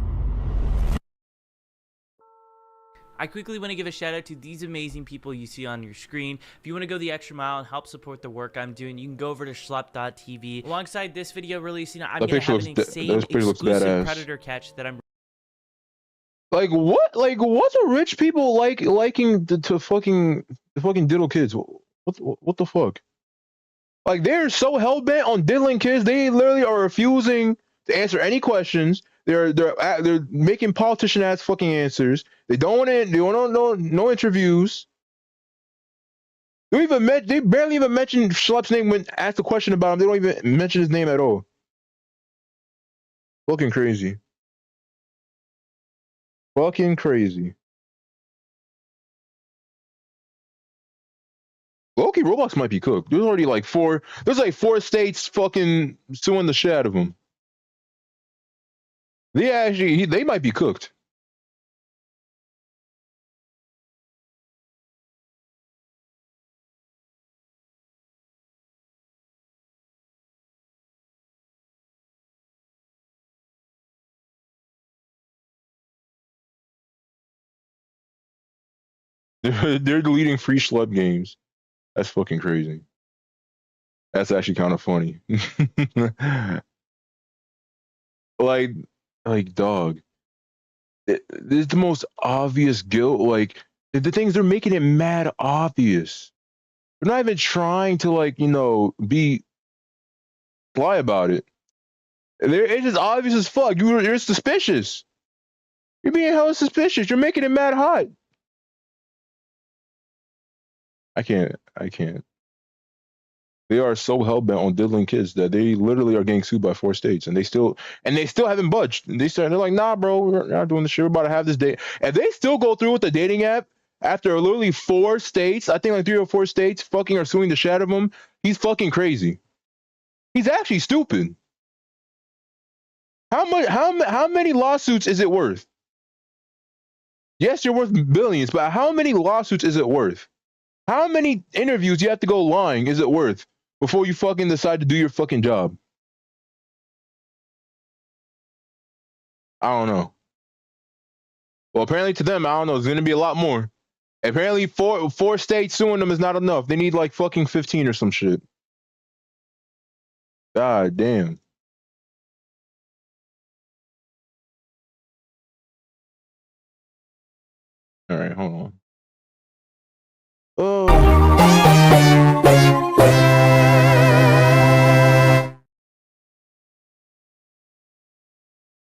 I quickly want to give a shout out to these amazing people you see on your screen. If you want to go the extra mile and help support the work I'm doing, you can go over to schlepp.tv. Alongside this video releasing, I'm going to have an insane exclusive predator catch that I'm... Like what? Like what's the rich people liking to fucking diddle kids? What the fuck? Like they're so hell bent on diddling kids, they literally are refusing to answer any questions. They're making politician ass fucking answers. They don't want no interviews. They barely even mention Schlepp's name when asked a question about him. They don't even mention his name at all. Fucking crazy. Fucking crazy. Loki, Roblox might be cooked. There's already like 4 states fucking suing the shit out of them. They might be cooked. They're deleting free Schlepp games. That's fucking crazy. That's actually kind of funny. Like dog. This is the most obvious guilt. Like the things they're making it mad obvious. They're not even trying to be sly about it. It's just obvious as fuck. You're suspicious. You're being hella suspicious. You're making it mad hot. I can't. They are so hell-bent on diddling kids that they literally are getting sued by 4 states, and they still haven't budged. They're like, nah, bro, we're not doing this shit. We're about to have this date. And they still go through with the dating app after literally 4 states. I think like 3 or 4 states fucking are suing the shit out of him. He's fucking crazy. He's actually stupid. How many lawsuits is it worth? Yes, you're worth billions, but how many lawsuits is it worth? How many interviews you have to go lying is it worth before you fucking decide to do your fucking job? I don't know. Well, apparently to them, I don't know, there's going to be a lot more. Apparently 4 states suing them is not enough. They need like fucking 15 or some shit. God damn. All right, hold on. Oh.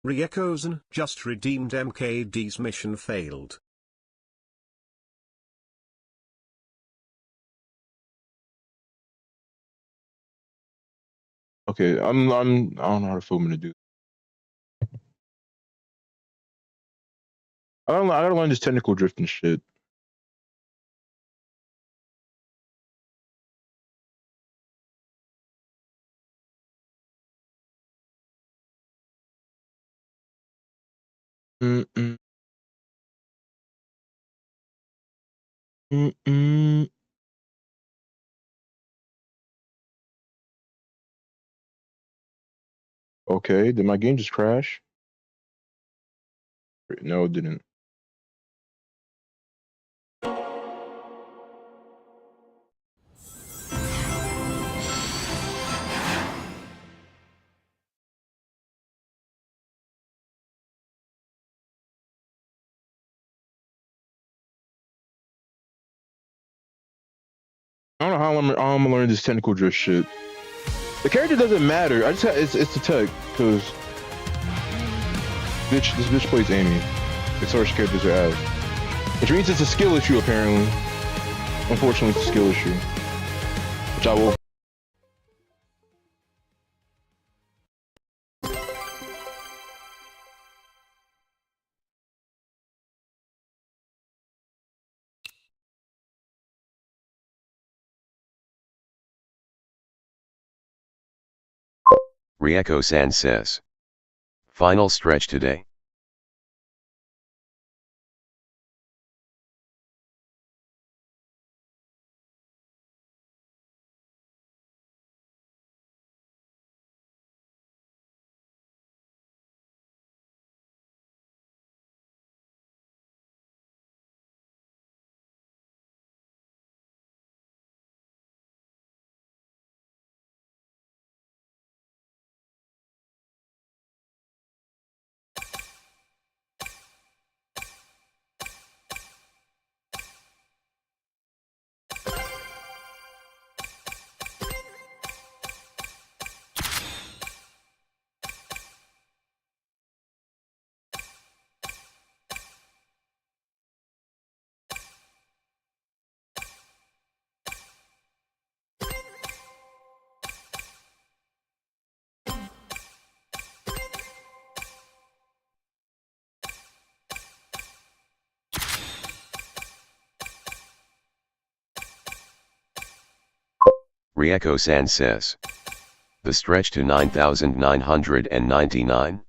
Riekozen just redeemed MKD's mission failed. Okay, I don't know how to film him to do. I gotta learn this technical drift and shit. Mm-mm. Mm-mm. Okay, did my game just crash? No, it didn't. I don't know how I'm gonna learn this technical drift shit. The character doesn't matter. I just it's the tech because this bitch plays Amy. It's our characters are ass, which means it's a skill issue apparently. Unfortunately, it's a skill issue, which I will. Rieko-san says. Final stretch today. Rieko-san says. The stretch to 9,999.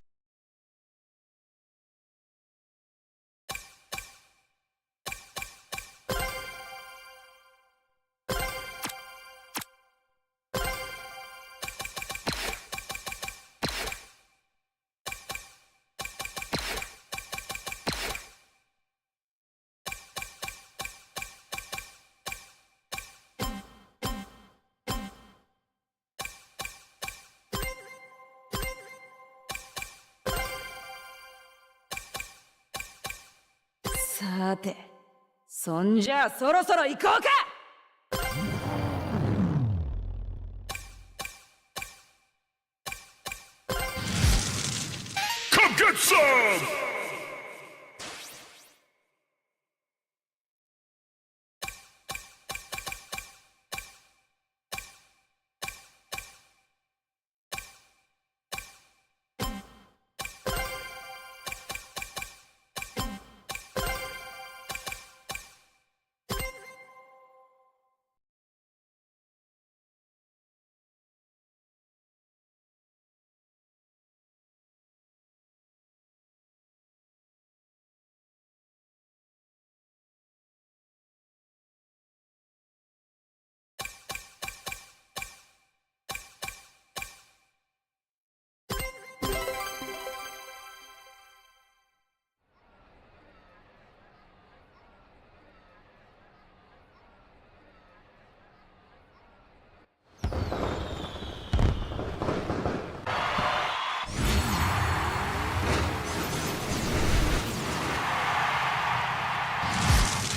Come get some!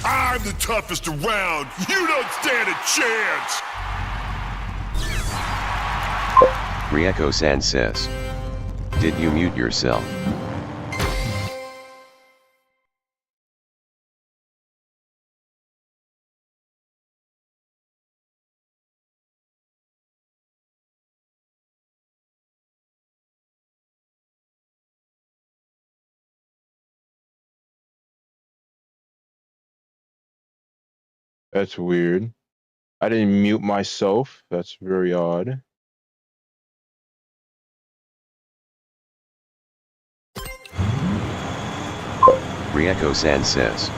I'm the toughest around. You don't stand a chance. Rieko-san says. Did you mute yourself? That's weird. I didn't mute myself. That's very odd. Rieko-san says,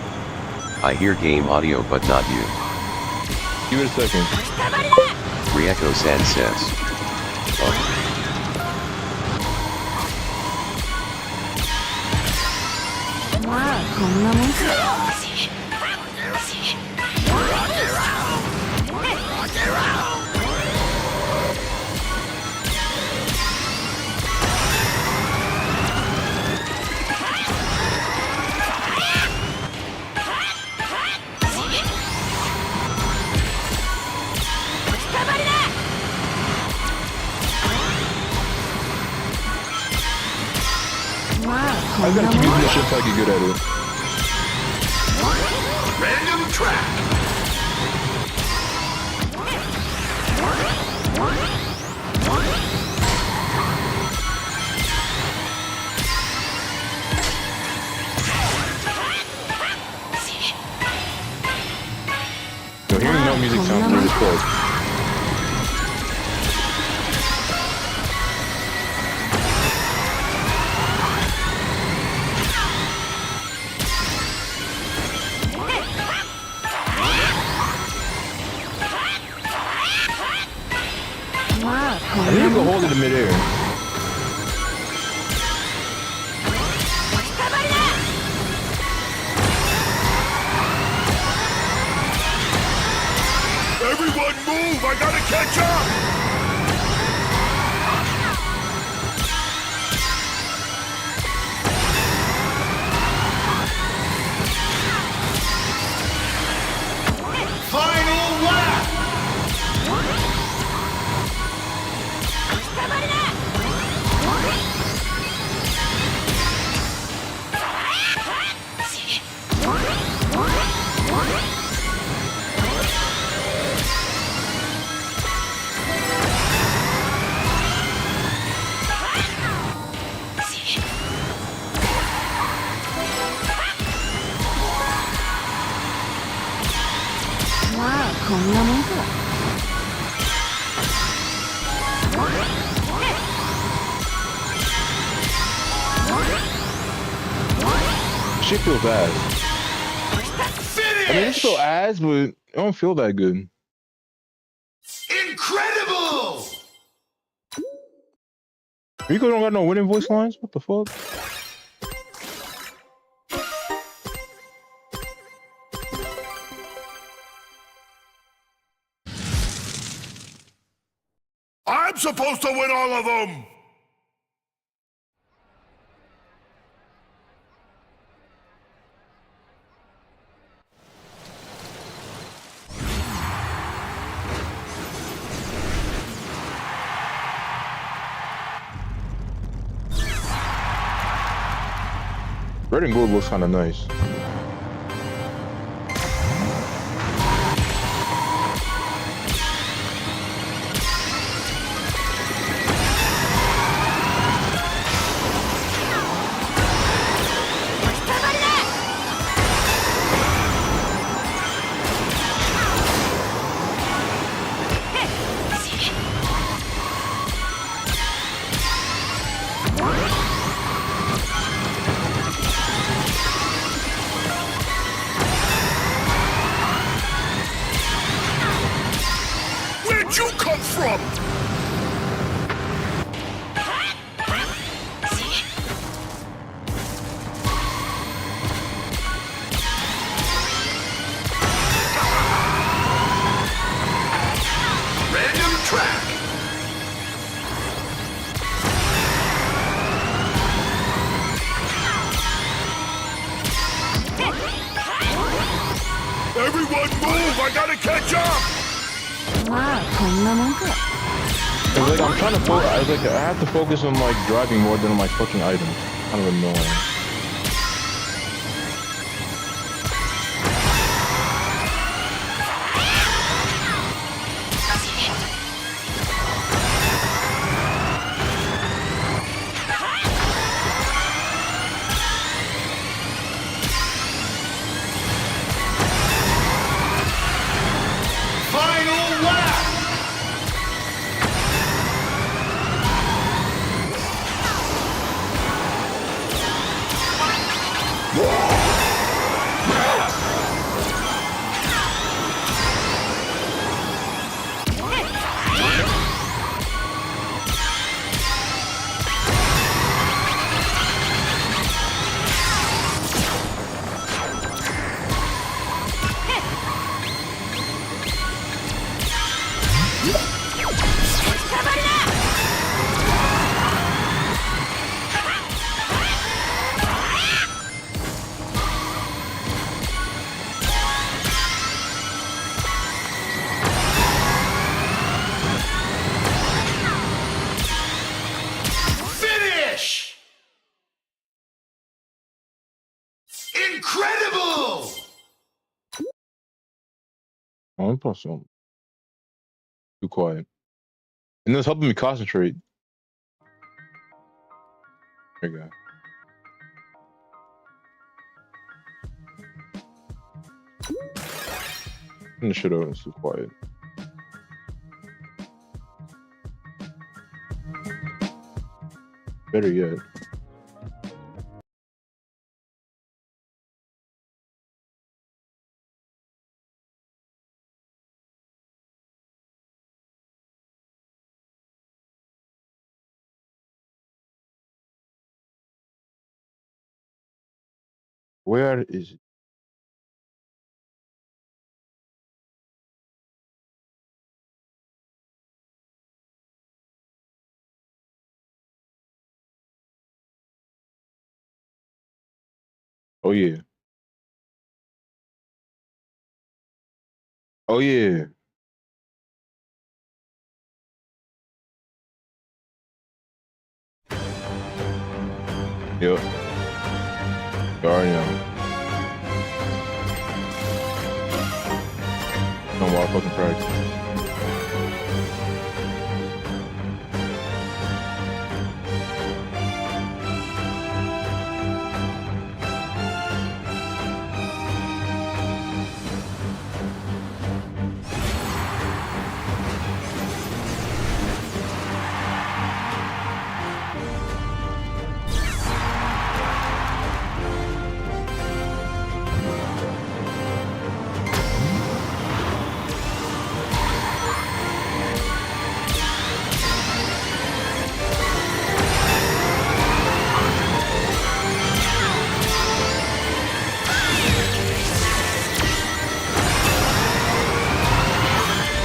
I hear game audio but not you. Give it a second. Rieko-san says, oh. I gotta keep using this shit so I get good at it. Random track. Yo, hearing no music sounds weird as fuck. I think you can hold it in midair. Everyone move! I gotta catch up! Final lap! Shit feels ass. I mean, it's still ass, but it don't feel that good. Incredible! Rico don't got no winning voice lines? What the fuck? I'm supposed to win all of them! Red and gold looks kind of nice. Where'd you come from? Random track. Everyone move! I gotta catch up! It's like I'm trying to focus. I have to focus on like driving more than on my fucking items. Kind of annoying. I'm possible. Too quiet. And it's helping me concentrate. There you go. Turn the shit out. It's too quiet. Better yet. Where is it? Oh yeah. Oh yeah. Yep. You already know. No more fucking practice.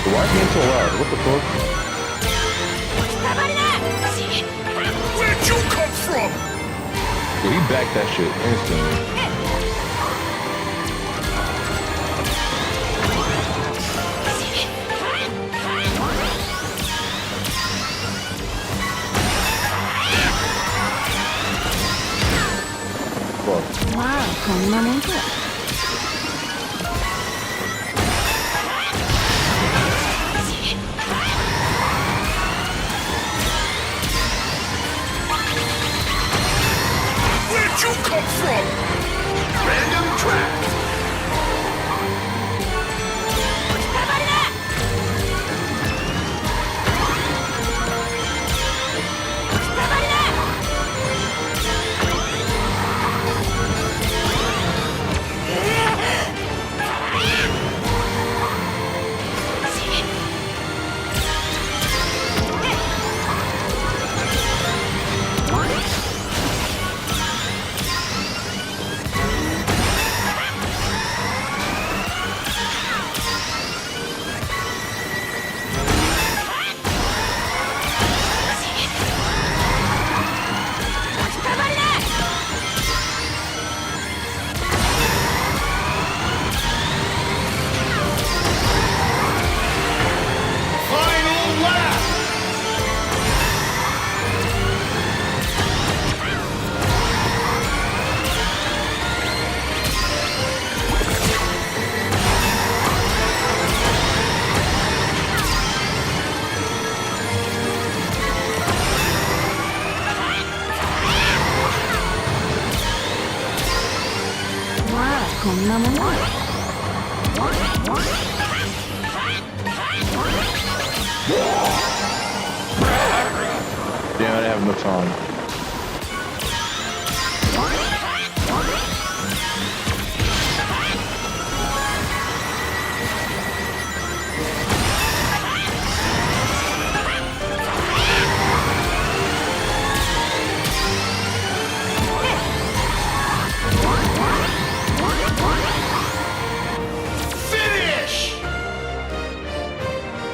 Why is it so loud? What the fuck? Where'd you come from? Yo, he backed that shit instantly. Fuck. Wow, こんなもんか。Where'd you come from? Random track. Wow, こんなもんか。Damn, I didn't have enough time. Finish!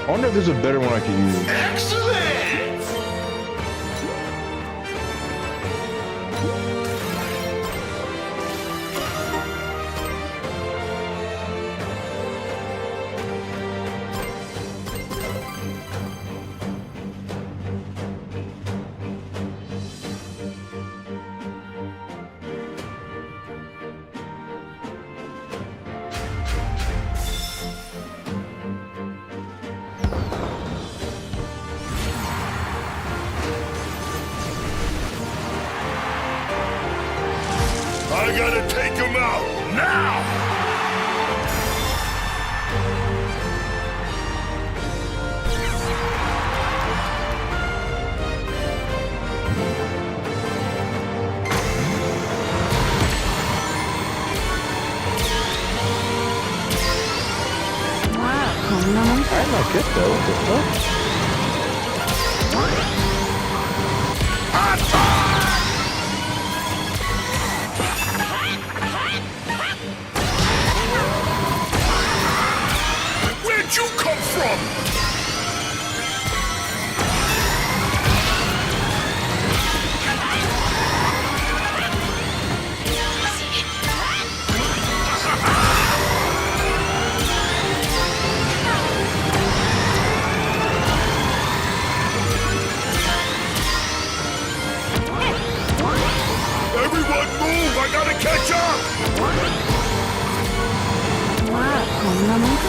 I wonder if there's a better one I could use. Excellent! I not get that. What the fuck? Where'd you come from? Everyone move! I gotta catch up! まあこんなもんか。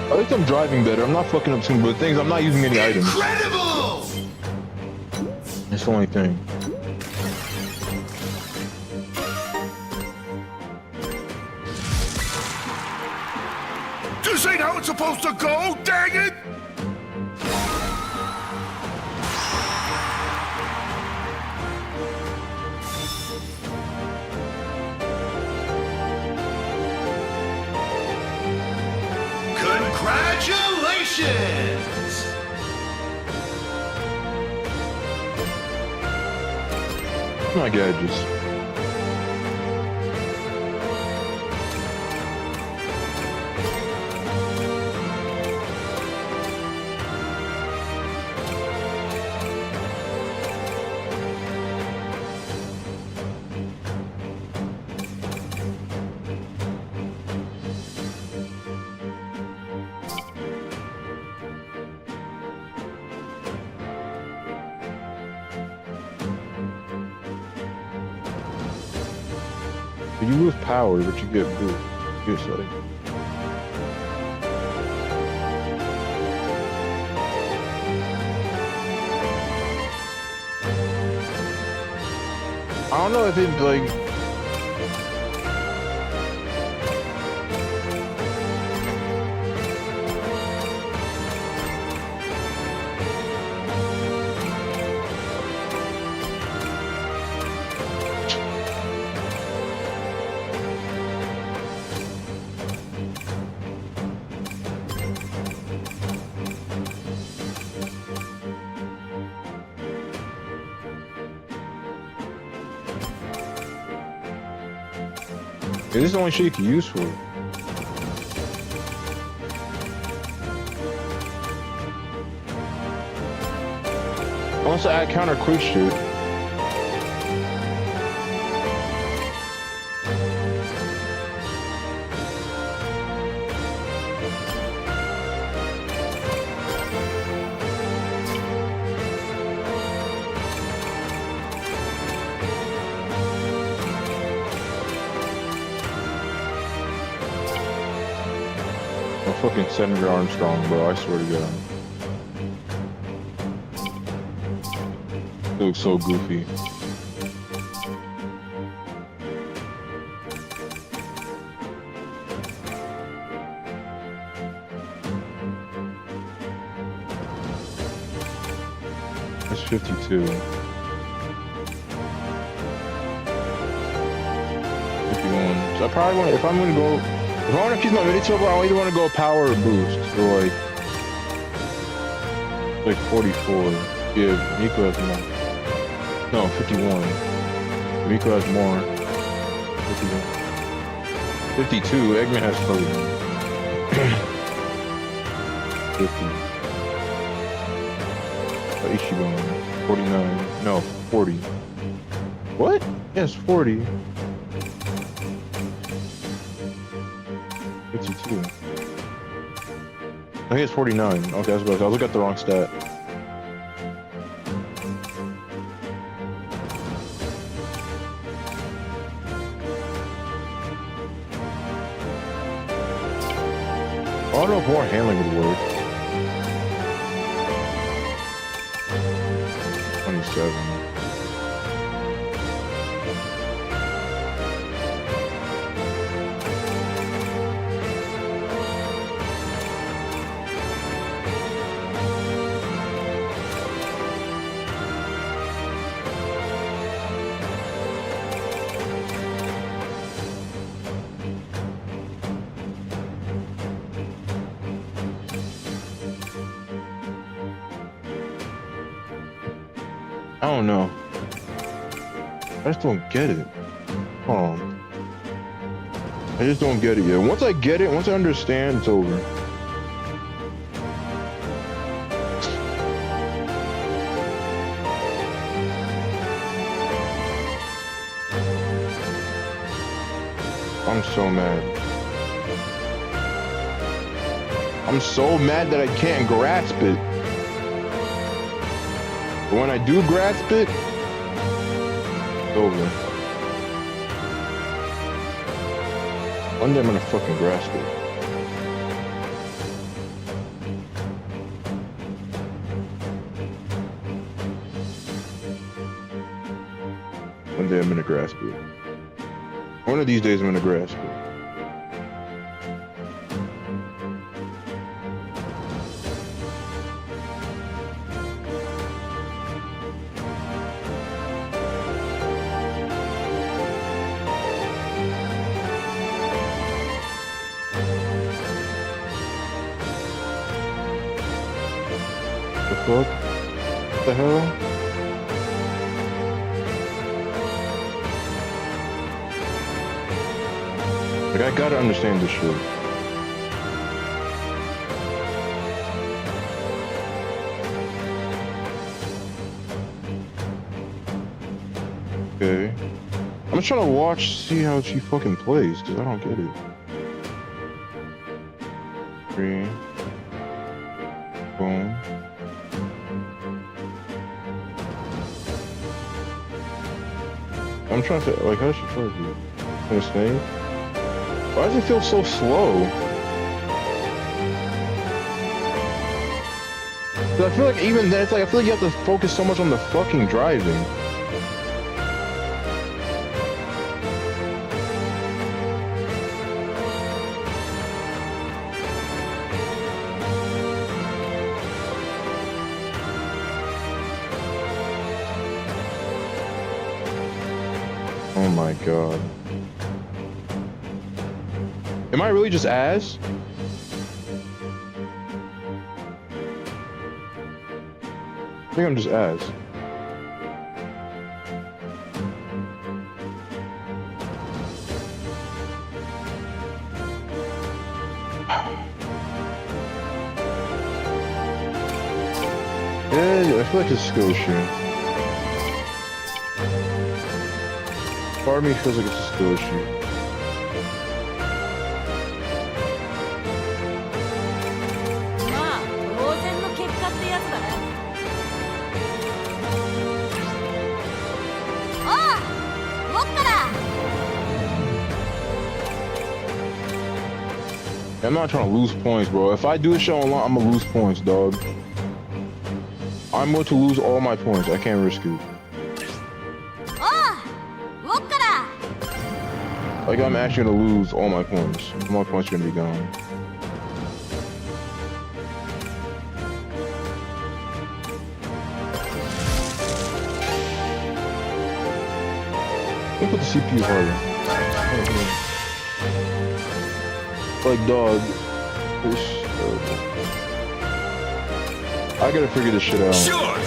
At least I'm driving better. I'm not fucking up some good things. I'm not using any items. Incredible! That's the only thing. This ain't how it's supposed to go, dang it! Congratulations! My gadgets. You lose power, but you get boost. Just like. I don't know if it like. This is the only shit you can use for it. Unless I add counter quick shoot. fucking Senator Armstrong, bro. I swear to God. He looks so goofy. That's 52. 51. So I probably want, if I'm gonna go, if I want to keep my video turbo, I either want to go power or boost. So like 44. Yeah, Nico has more. No, 51. Nico has more. 51. 52. Eggman has 30. 50. Ichiban. 49. No, 40. What? Yes, 40. 52. I think it's 49. Okay, I was looking at the wrong stat. I don't know if more handling would work. 27. I don't know. I just don't get it. Hold on. I just don't get it yet. Once I get it, once I understand, it's over. I'm so mad. I'm so mad that I can't grasp it. But when I do grasp it, it's over. One day I'm gonna fucking grasp it. One day I'm gonna grasp it. One of these days I'm gonna grasp it. What the hell? Like, I gotta understand this shit. Okay. I'm just trying to watch, see how she fucking plays, because I don't get it. 3. Boom. I'm trying to, like, how does she try to do? Understand? Why does it feel so slow? 'Cause I feel like even then, it's like, I feel like you have to focus so much on the fucking driving. Oh my god. Am I really just ass? I think I'm just ass. Yeah, I feel like it's a skill issue. Part of me feels like it's a skill issue. I'm not trying to lose points, bro. If I do this shit online, I'm gonna lose points, dog. I'm going to lose all my points. I can't risk it. Like, I'm actually gonna lose all my points. All my points are gonna be gone. Let me put the CPU harder. Like, dog. I gotta figure this shit out. Sure.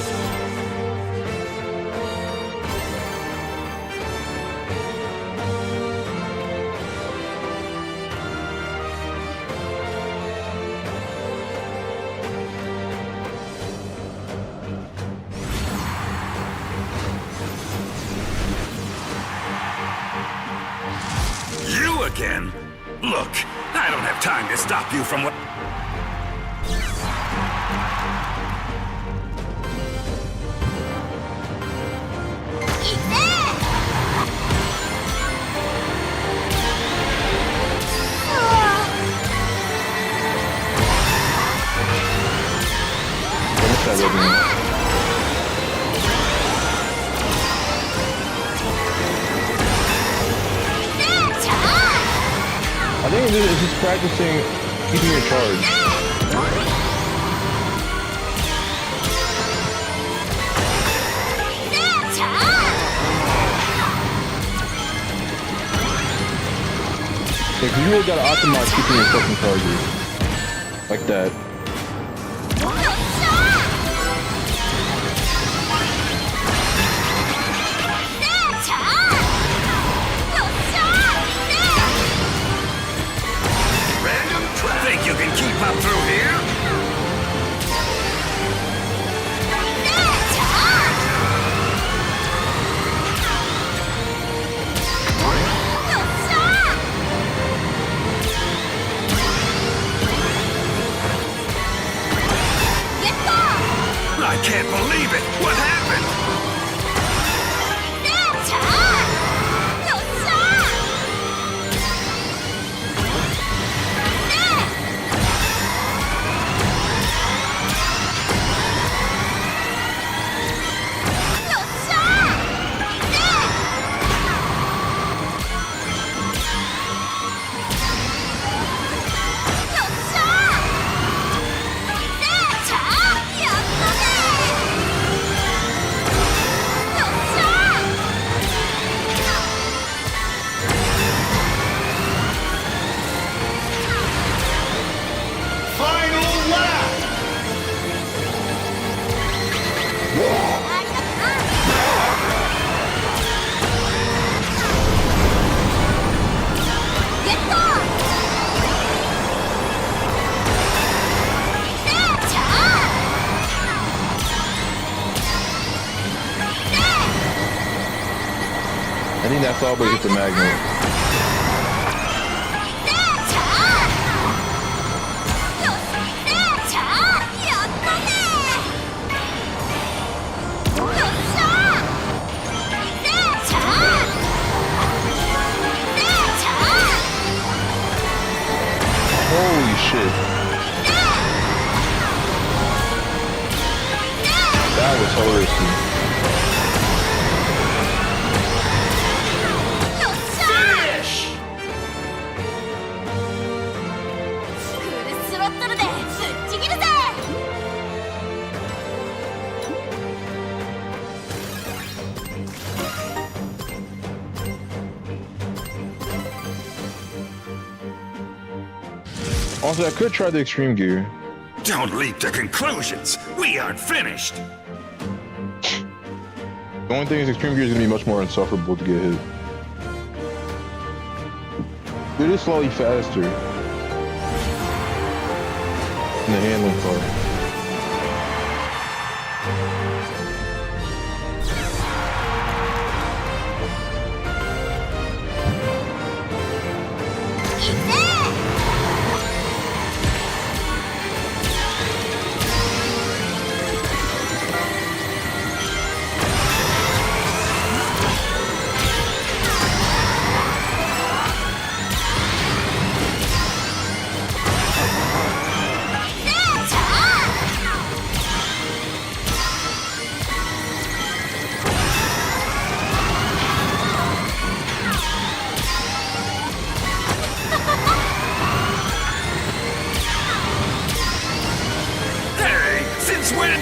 You again? Look, I don't have time to stop you from what... I think it's just practicing keeping your charge. Like, you really gotta optimize keeping your fucking charges. Like that. Think you can keep up through here? I can't believe it! What happened? I think that's all, but hit the magnet. Holy shit. That was hilarious. Also, I could try the extreme gear. Don't leap to conclusions. We aren't finished. The only thing is extreme gear is gonna be much more insufferable to get hit. It is slightly faster in the handling part. Since when?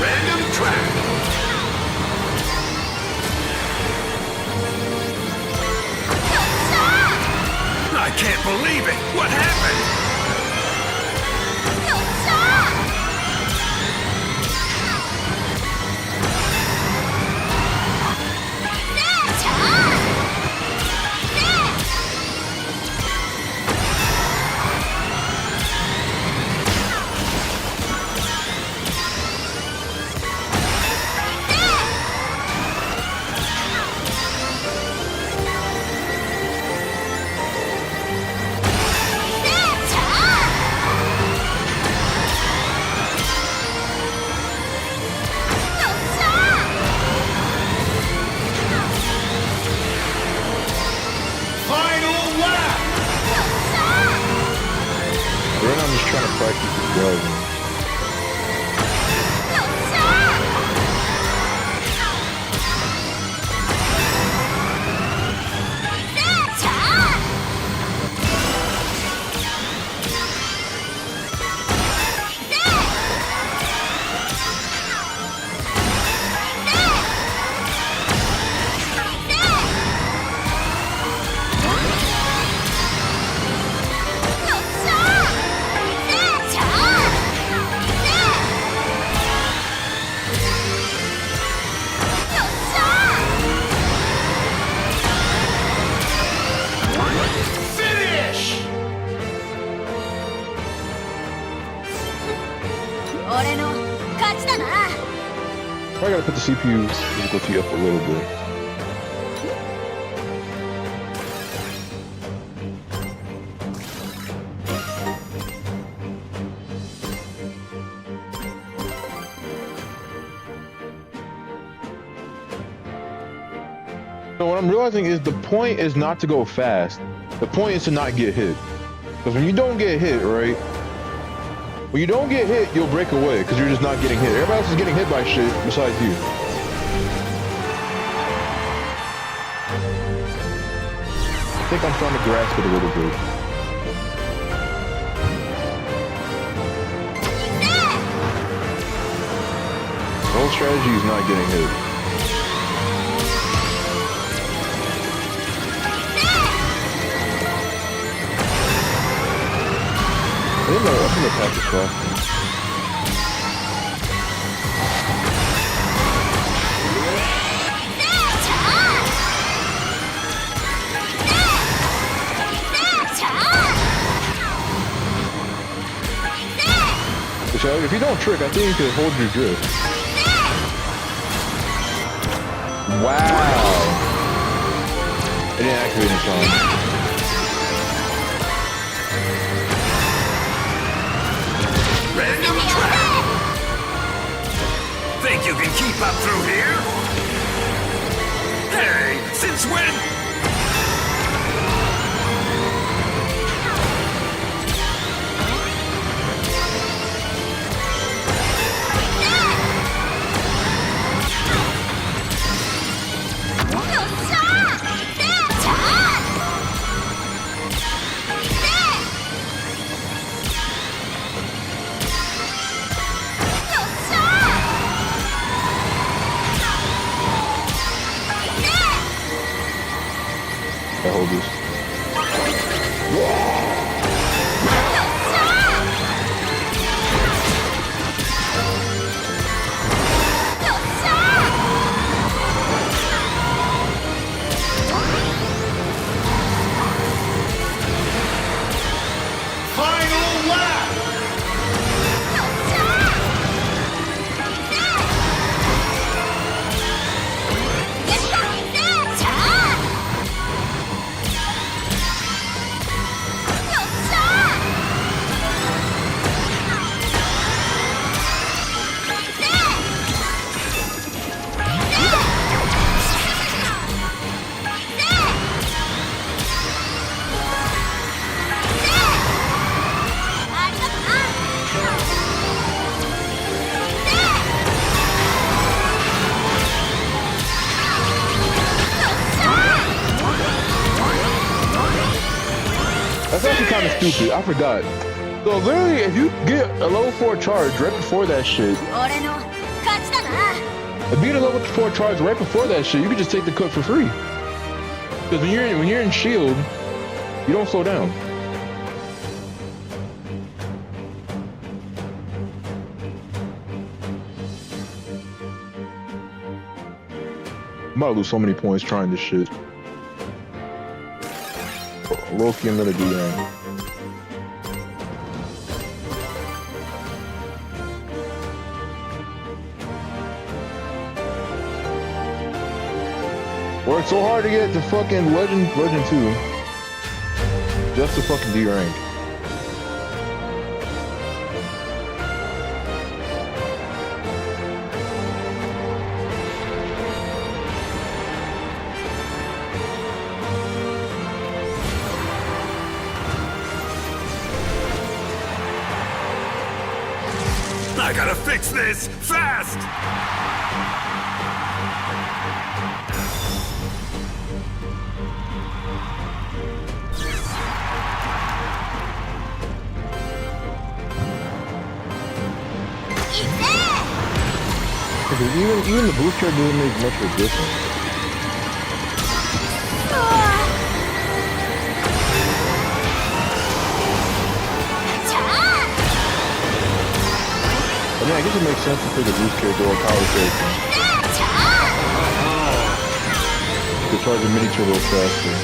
Random track. I can't believe it! What happened? Right now I'm just trying to practice the driving. I gotta put the CPU difficulty up a little bit. So what I'm realizing is the point is not to go fast. The point is to not get hit. Because when you don't get hit, right? When you don't get hit, you'll break away because you're just not getting hit. Everybody else is getting hit by shit besides you. I think I'm starting to grasp it a little bit. The whole strategy is not getting hit. I think the attack is faster. If you don't trick, I think you could hold your drift. Wow! I didn't activate in time. Random track. Think you can keep up through here? Hey, since when? stupid. I forgot. So literally, if you get a level 4 charge right before that shit, if you get a level 4 charge right before that shit, you can just take the cook for free. Because when you're in shield, you don't slow down. I'm about to lose so many points trying this shit. Loki, I'm gonna do that. Worked so hard to get to fucking Legend 2. Just to fucking D rank. I gotta fix this fast! Even the booster didn't make much of a difference. I mean, I guess it makes sense to play the boost character or power character. To charge the mini turbo faster.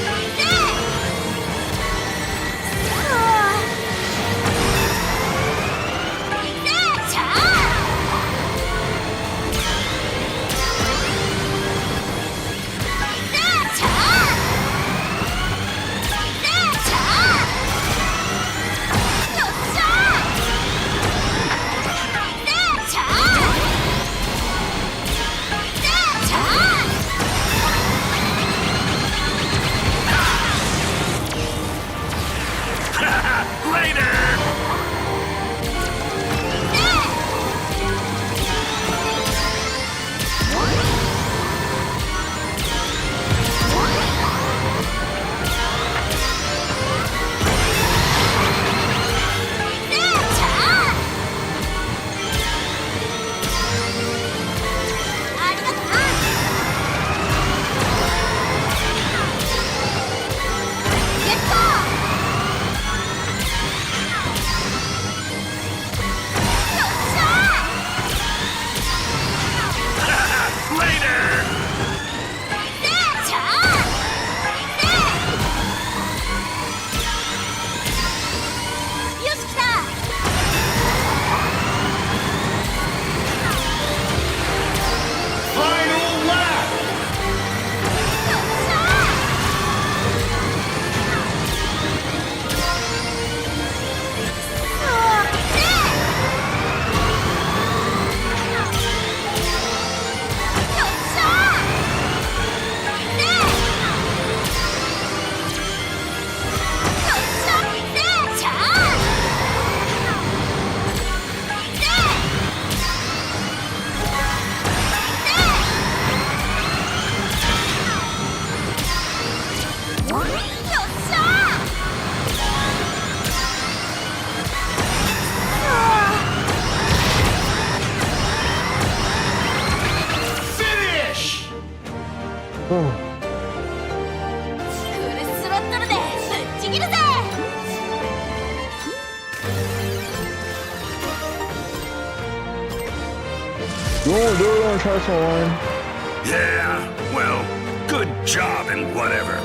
Yeah, well, good job and whatever.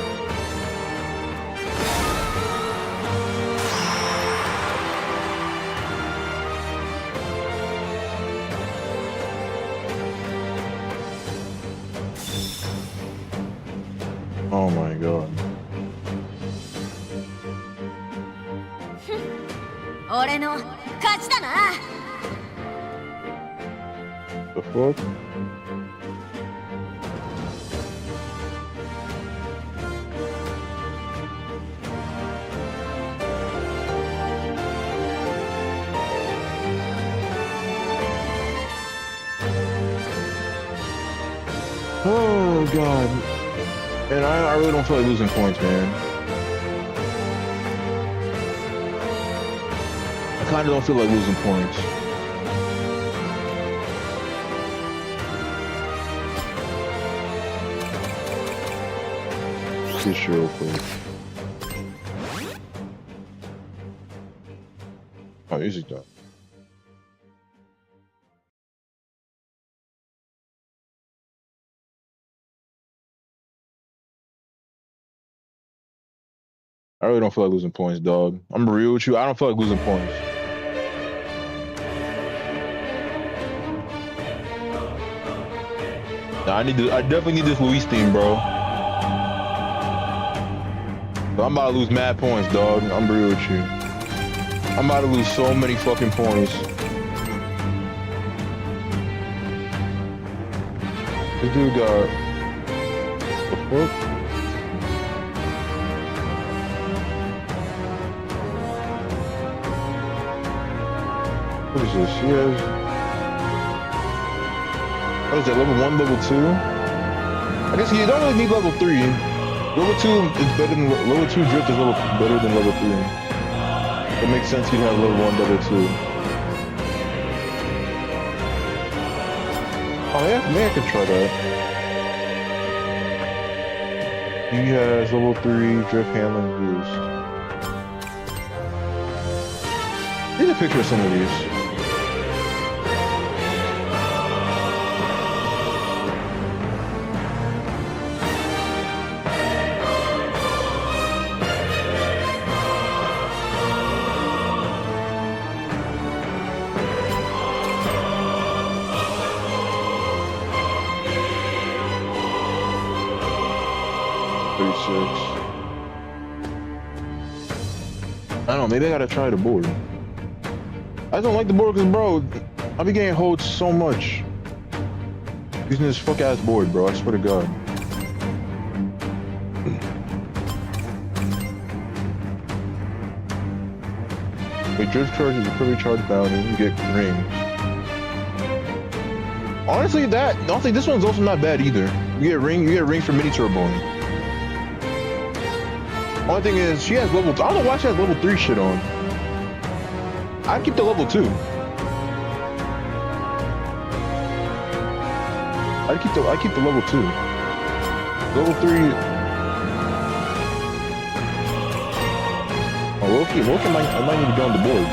Oh my god. 俺の勝ちだな。 The fuck? Oh god. And I really don't feel like losing points, man. kind of don't feel like losing points. Just real quick. Oh, music done. I really don't feel like losing points, dog. I'm real with you. I don't feel like losing points. Nah, I definitely need this Luis theme, bro. But I'm about to lose mad points, dog. I'm real with you. I'm about to lose so many fucking points. This dude got... the fuck? What is this? He has... what is that, level 1, level 2? I guess you don't really need level 3. Level 2 is better than... level 2 drift is better than level 3. It makes sense you'd have level 1, level 2. Oh yeah, maybe I could try that. He has level 3 drift handling boost. Need a picture of some of these. I don't know, maybe I gotta try the board. I don't like the board because, bro, I be getting hold so much using this fuck ass board, bro. I swear to God. Wait, drift charge is a pretty charge bounty. You get rings. Honestly, this one's also not bad either. You get rings for mini turboing. Only thing is, she has level 2. I don't know why she has level 3 shit on. I'd keep the level 2. I'd keep the level 2. Level 3. Oh, Loki I might need to go on the board.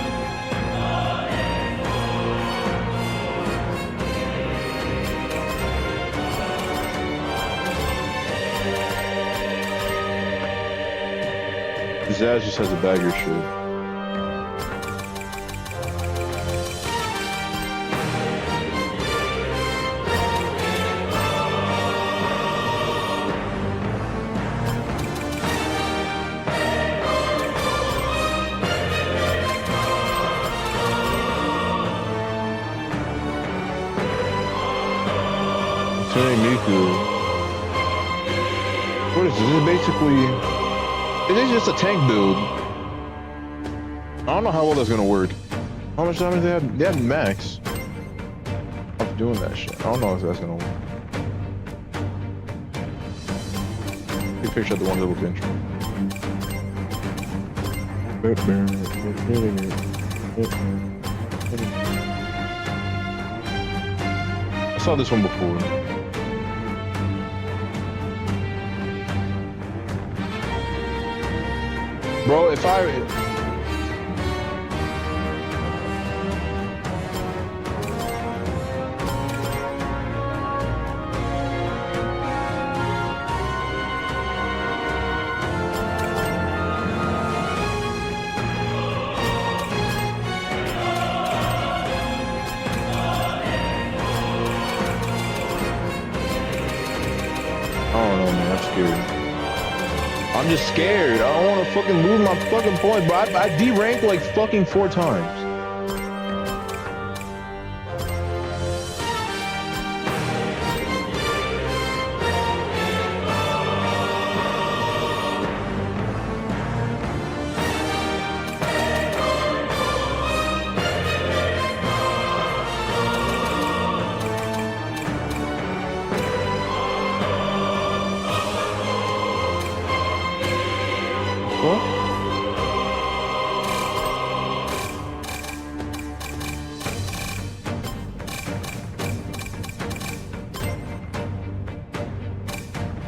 Zaz just has a bagger shit. Miku. What is this? This is basically... it is just a tank build. I don't know how well that's gonna work. How much damage they had? They had max. I'm doing that shit. I don't know if that's gonna work. You picture the one level pinch. I saw this one before. Bro, if I... I'm just scared. I don't want to fucking lose my fucking point, bro. I D-ranked like fucking 4 times.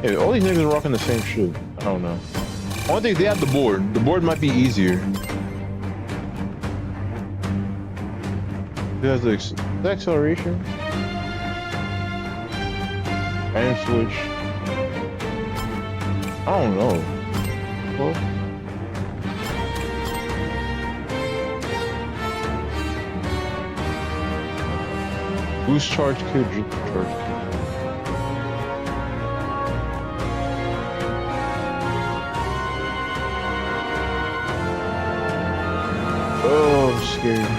Hey, all these niggas are rocking the same shit. I don't know. Only thing, they have the board. The board might be easier. It has the acceleration. And switch. I don't know. Well, boost charge kit, charge kit. Oh, I'm scared.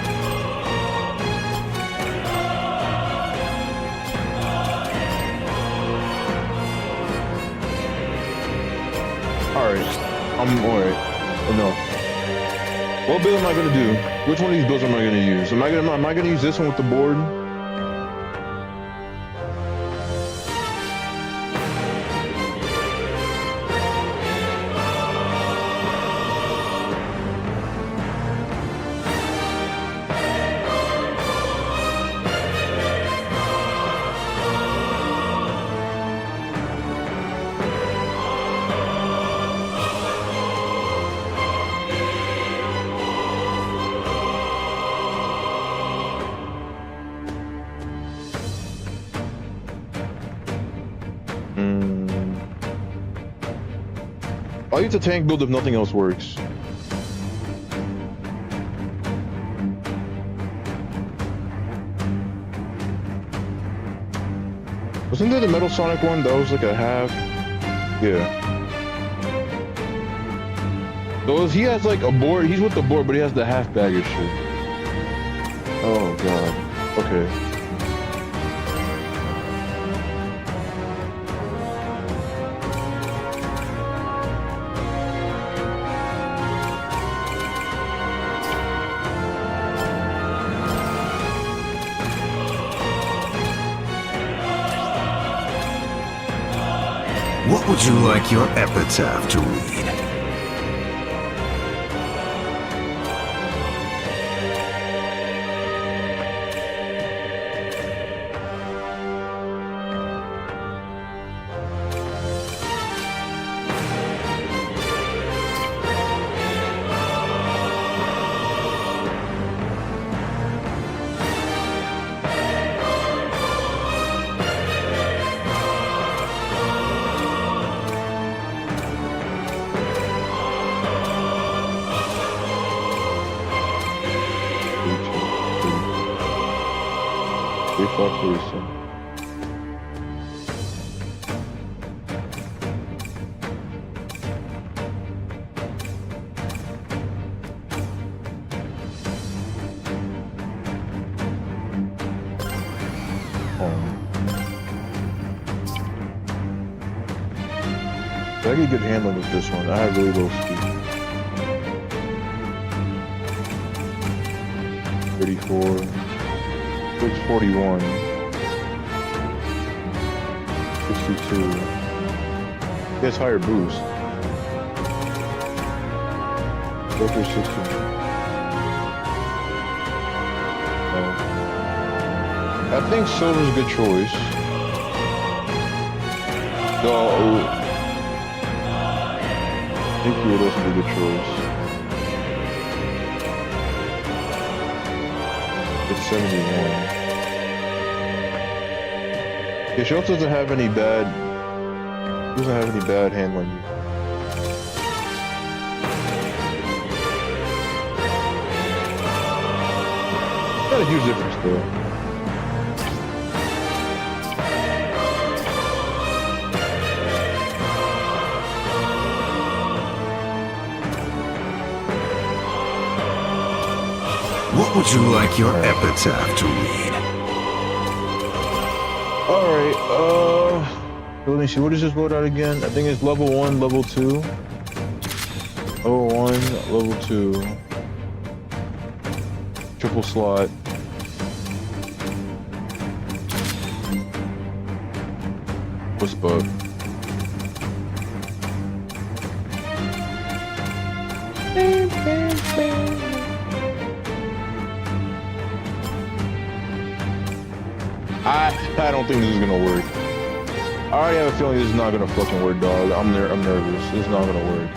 Alright. I'm alright. Enough. What build am I gonna do? Which one of these builds am I gonna use? Am I gonna use this one with the board? I'll use a tank build if nothing else works. Wasn't there the Metal Sonic one that was like a half? Yeah. So he has like a board, he's with the board, but he has the half baggage shit. Oh god. Okay. What would you like your epitaph to read? I get good handling with this one. I have really low speed. 34, 641, 62. He has higher boost. Filter 60. I think silver's a good choice. No. I think you would also be a good choice. It's 71. Yeah, she also doesn't have any bad handling. Not a huge difference though. What would you like your epitaph to read? Alright, let me see, what is this loadout again? I think it's level 1, level 2. Level 1, level 2. Triple slot. What's bug? I don't think this is gonna work. I already have a feeling this is not gonna fucking work, dog. I'm nervous. This is not gonna work.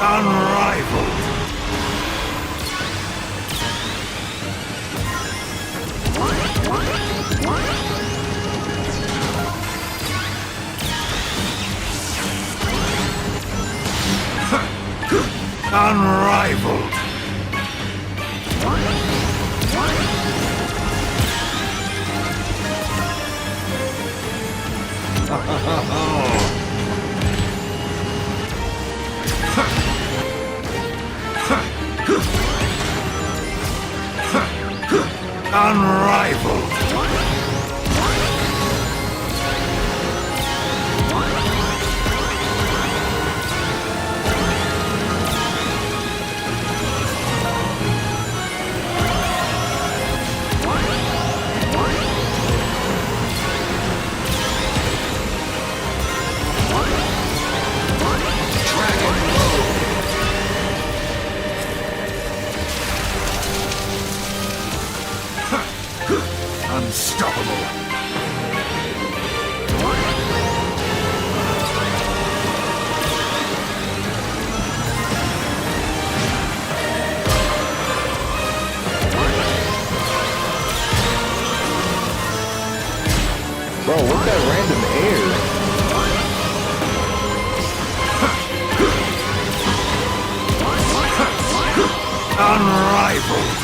Unrivaled. Unrivaled. Unrivaled. Unstoppable. Bro, what's that random air? Unrivaled.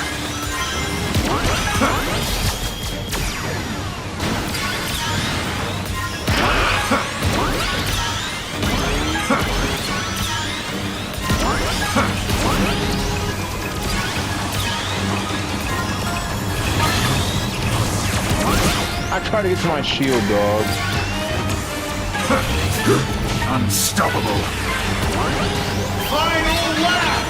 I try to get to my shield, dog. Unstoppable. Final lap.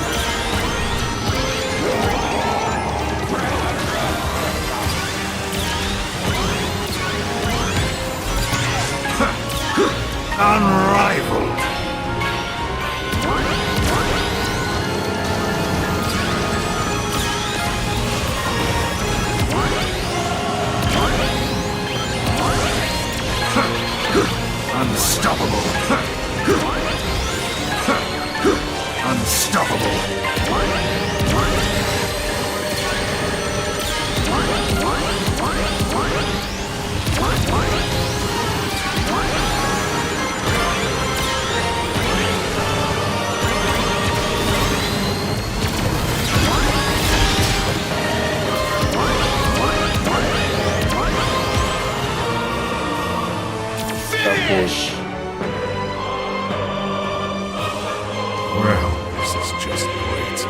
Unrivaled. Unstoppable. fish. Well, this is just great.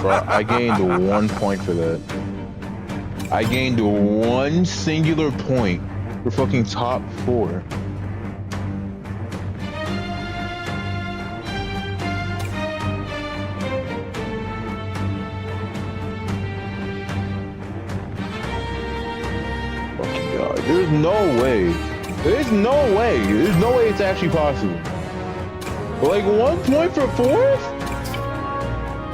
Bro, I gained 1 point for that. I gained 1 singular point for fucking top 4. Fucking God. There's no way. There's no way. There's no way it's actually possible. Like 1 point for 4th?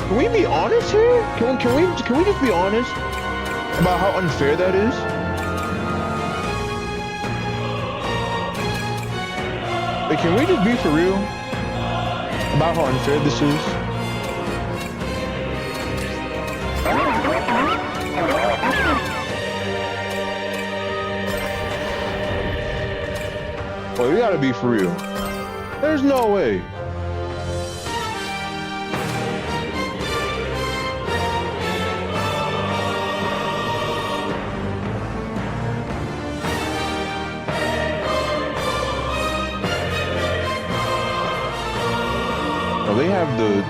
Can we be honest here? Can we just be honest about how unfair that is? Like, can we just be for real about how unfair this is? Well, we gotta be for real. There's no way. Oh, they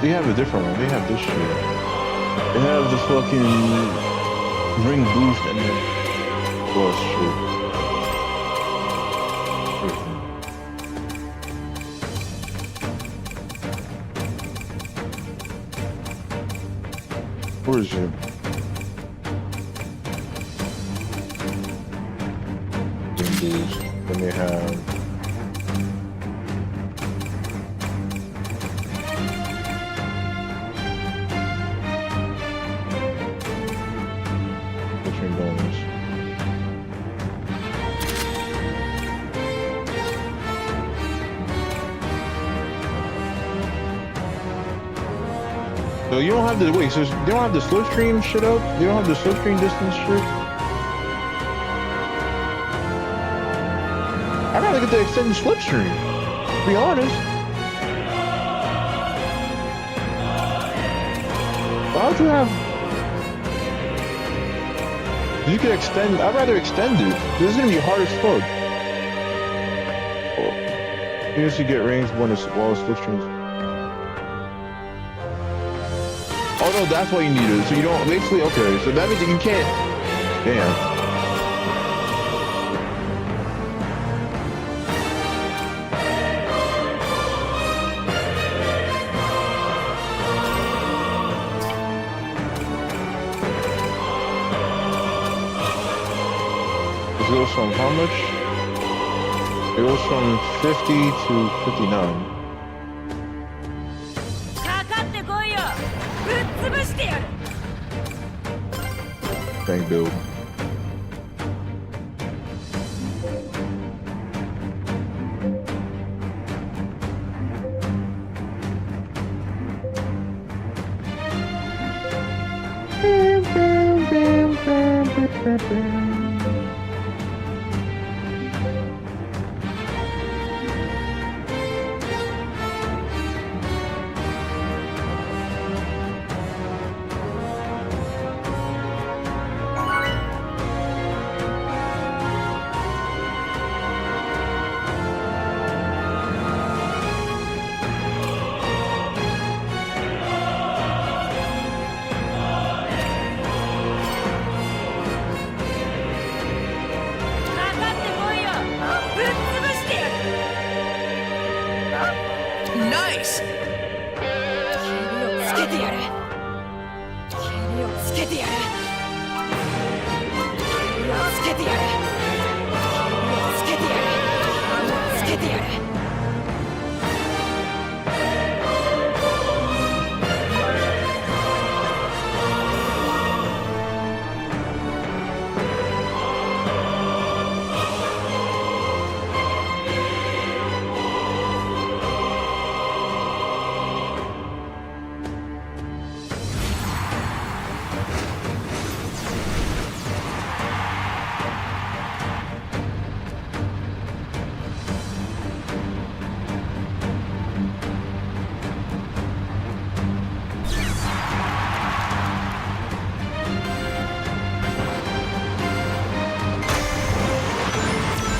have a different one. They have this shit. They have the fucking ring boost and then plus shit. Where is it? Ring boost. Then they have. So you don't have the wait. So you don't have the slipstream shit up. You don't have the slipstream distance shit. I gotta get the extended slipstream. To be honest. Why would you have? You could extend. I'd rather extend it. This is gonna be hard as fuck. You just get rings when it's while it's slipstreams. Oh no, that's why you need it. So you don't basically okay. So that means that you can't. Damn. This goes from how much? It goes from 50 to 59. Thank build.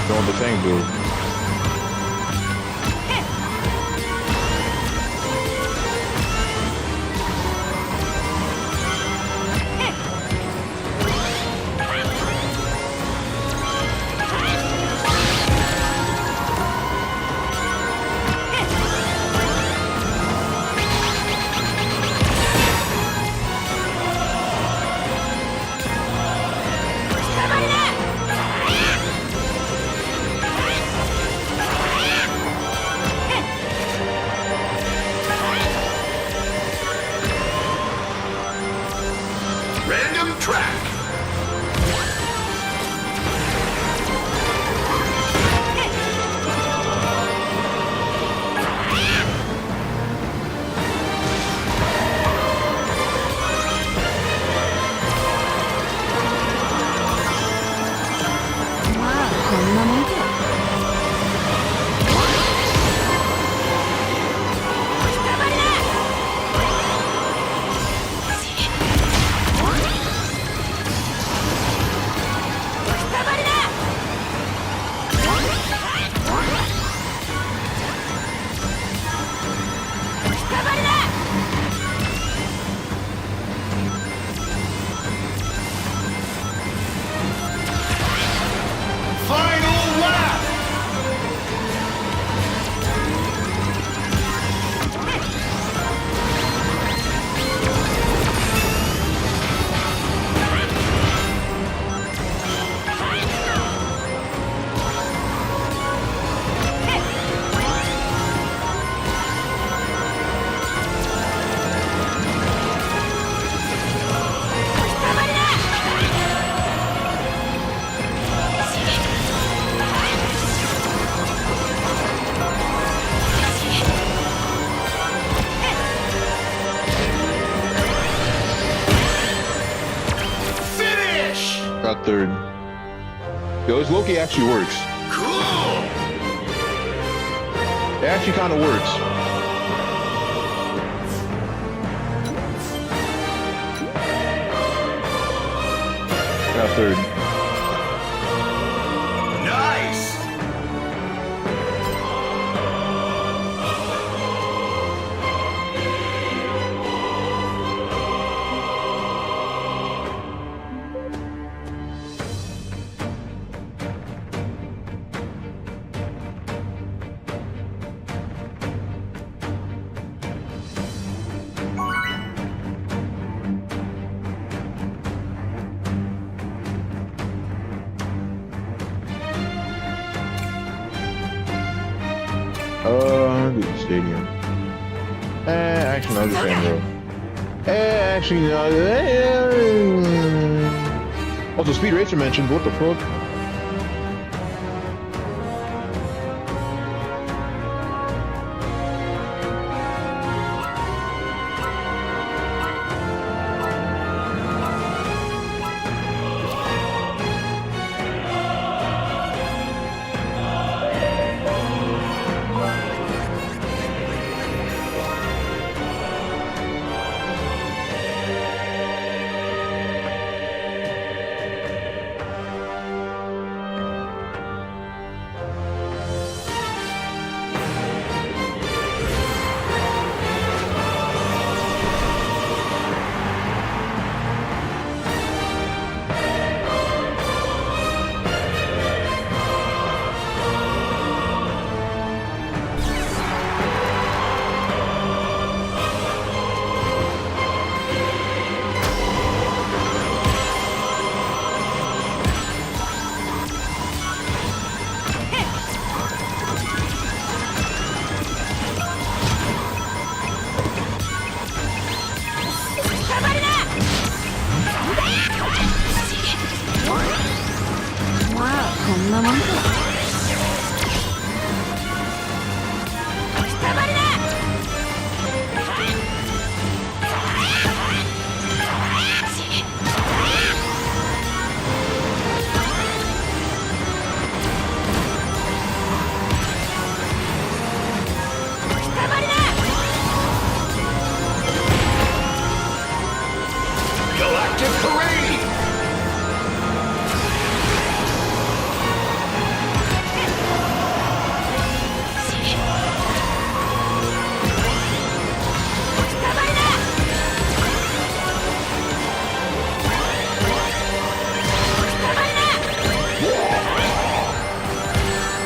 Throwing the tank dude. Random track. Final lap. Finish. Got third. Yo, this Loki actually works. Cool. It actually kind of works. Got third. Nice. Do the stadium. Actually, no, the fan row. Actually, no. Also, Speed Racer mentioned. What the fuck?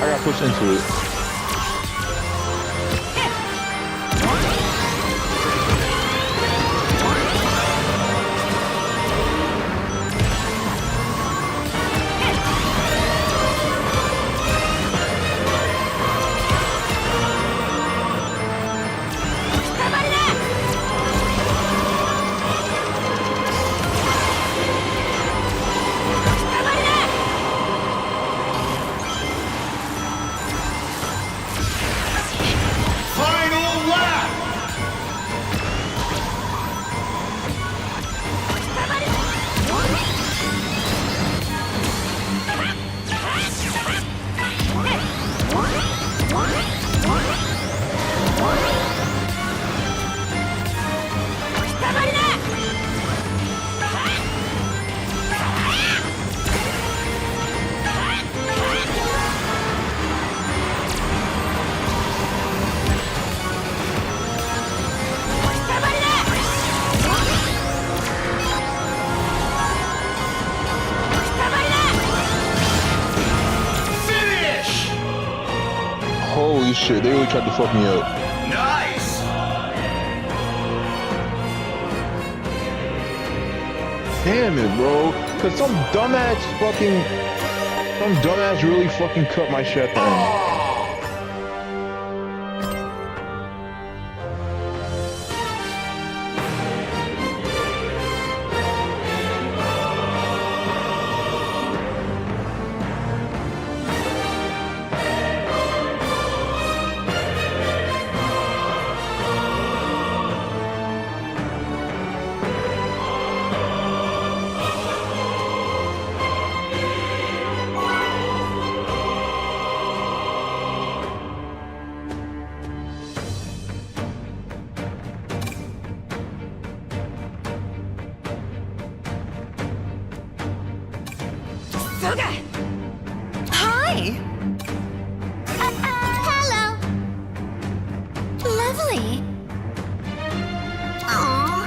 I got pushed into it. Holy shit, they really tried to fuck me up. Nice! Damn it, bro. Cause some dumbass really fucking cut my shit at the end. Hi! Hello! Lovely! Aww!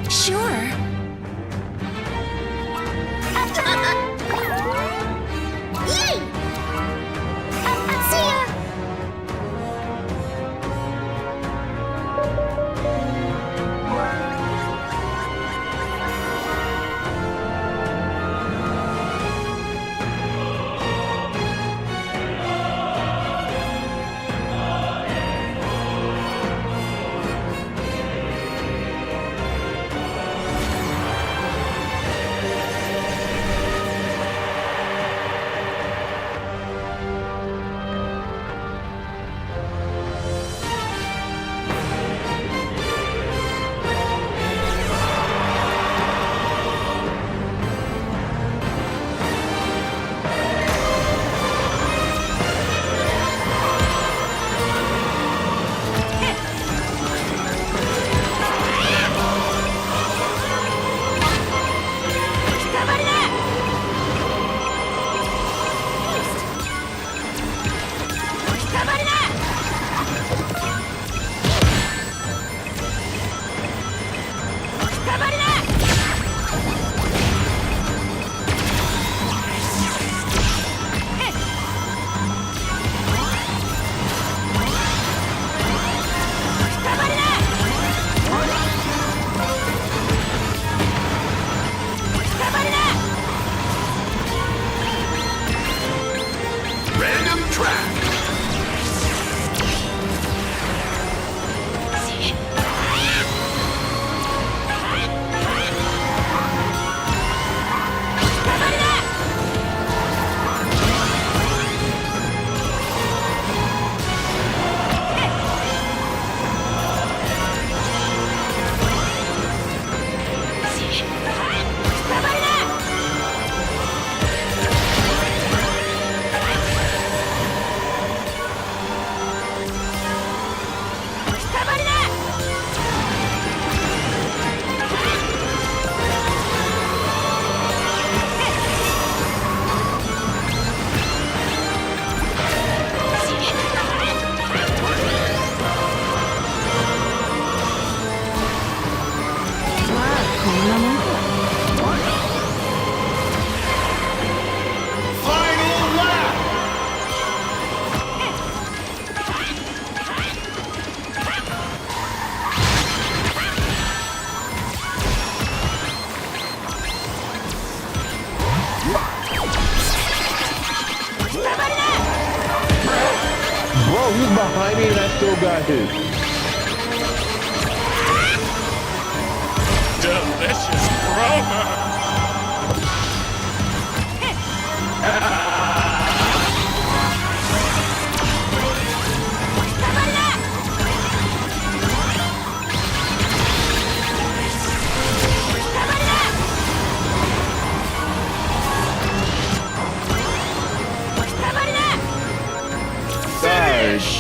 Sure. Yay! See ya! he was behind me and I still got hit. Delicious promo.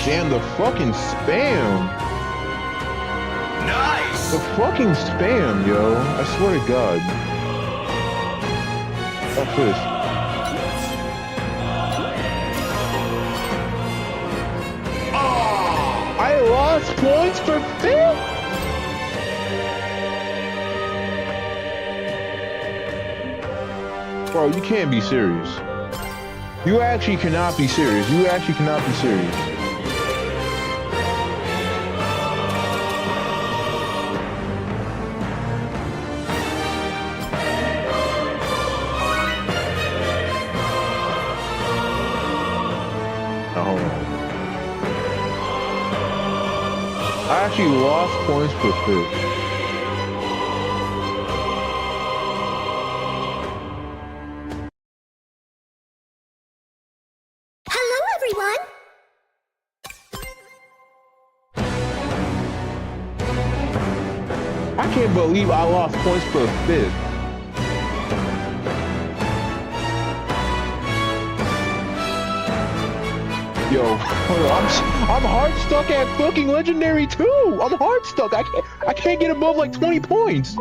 Damn, the fucking spam. Nice. The fucking spam, yo. I swear to God. Watch this. Oh. I lost points for fifth? Bro, you can't be serious. You actually cannot be serious. You actually cannot be serious. I actually lost points for fifth. Hello, everyone. I can't believe I lost points for fifth. Yo, I'm hard stuck at fucking legendary too. I'm hard stuck. I can't get above like 20 points.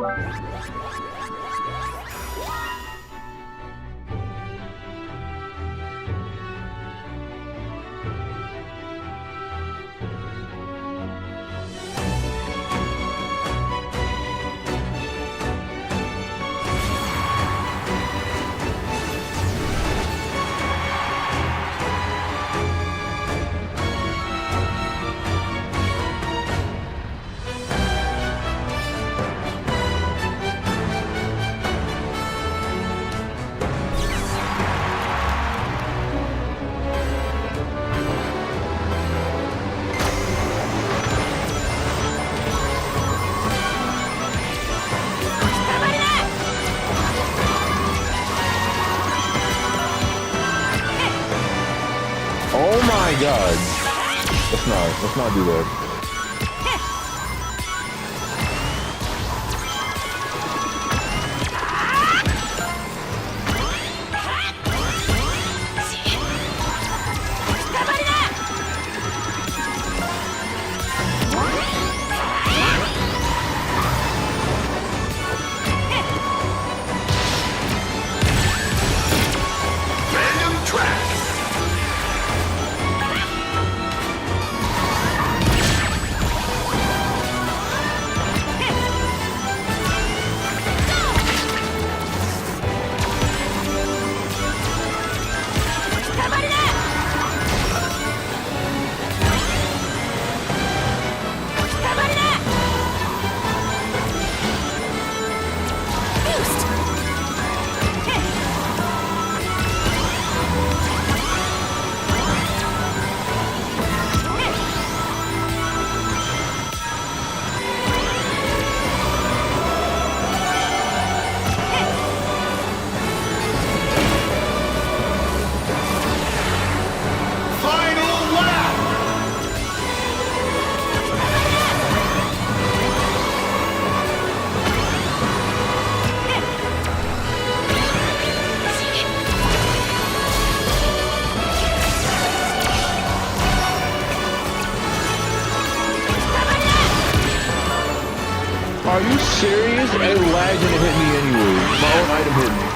Oh my God. Let's not do that. Random track. Are you serious? A lag didn't hit me anyway. My own item hit me.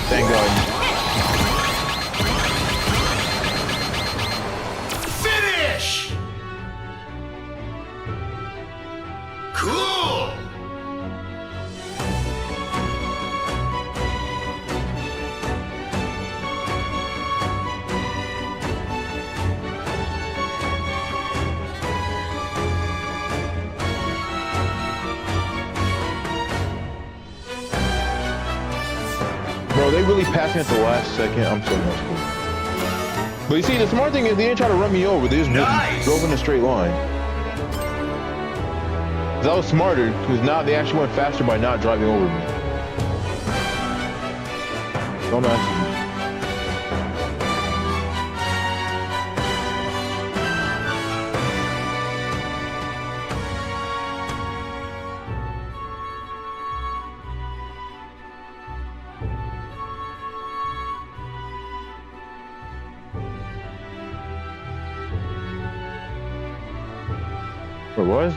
Thank God. Finish! Cool! literally passing at the last second. I'm so much cool. But you see, the smart thing is they didn't try to run me over. They just drove in a straight line. That was smarter, because now they actually went faster by not driving over me. Don't ask me. Wait, what?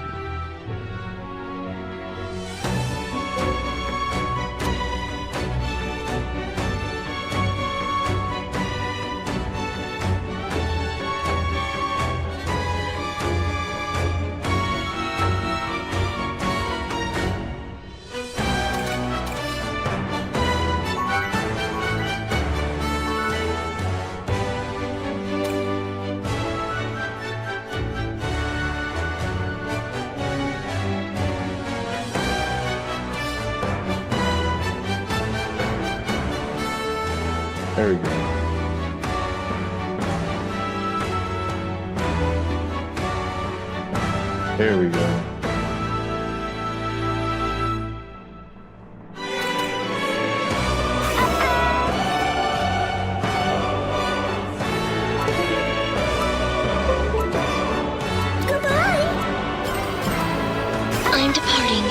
There we go. There we go. Goodbye. I'm departing.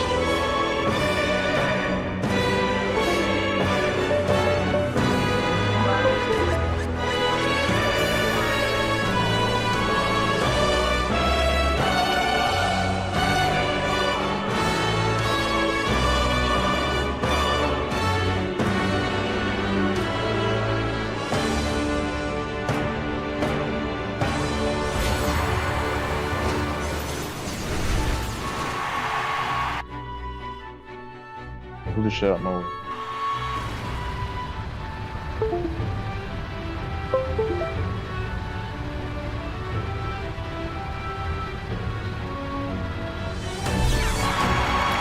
Who the shit out my way?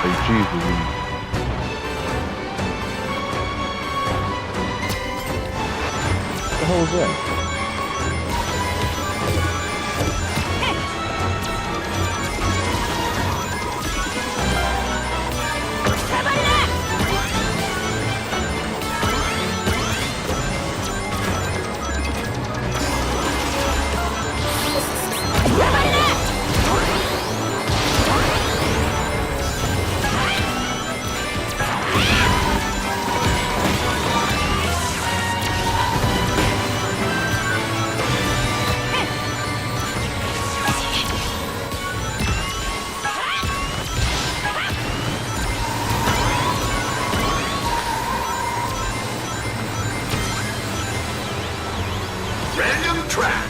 Hey, Jesus. What the hell was that? Random track.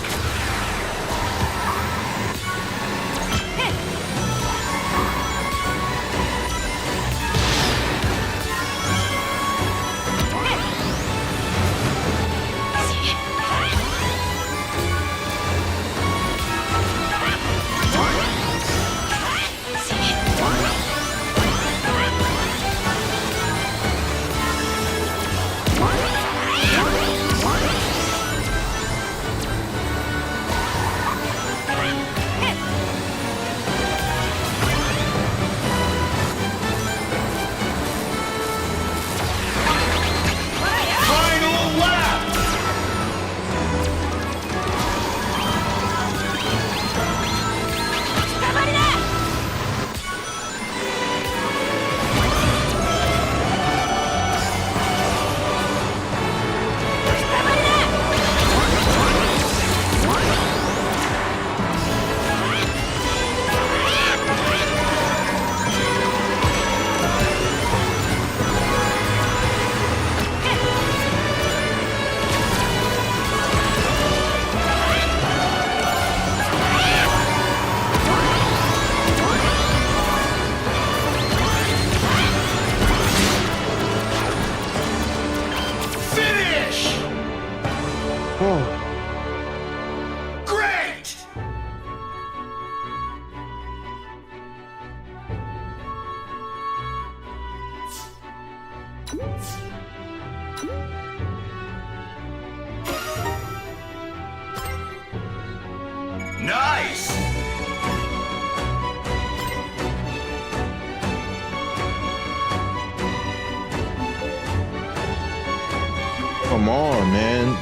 Nice! Come on, man.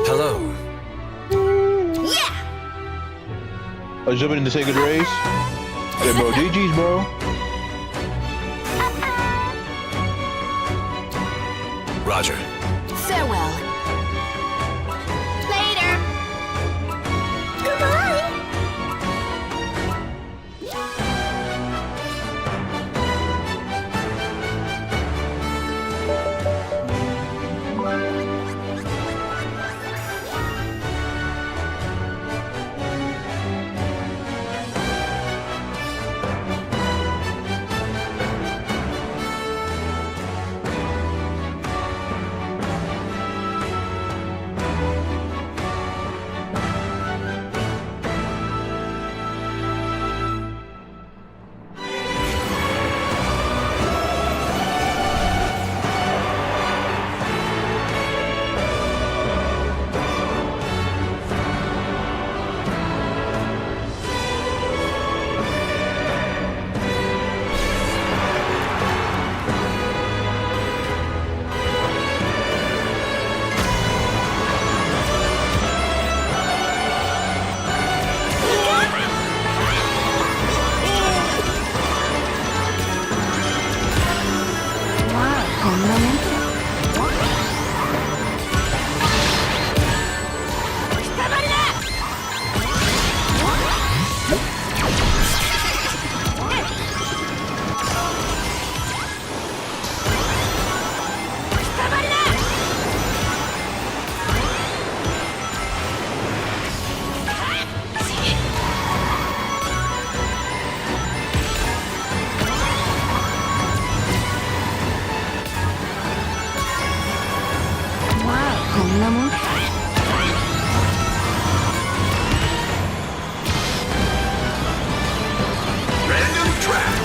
Hello. I was jumping in the second race. Hey, bro, GG's, bro. Roger. Farewell. Later. Goodbye. Random track.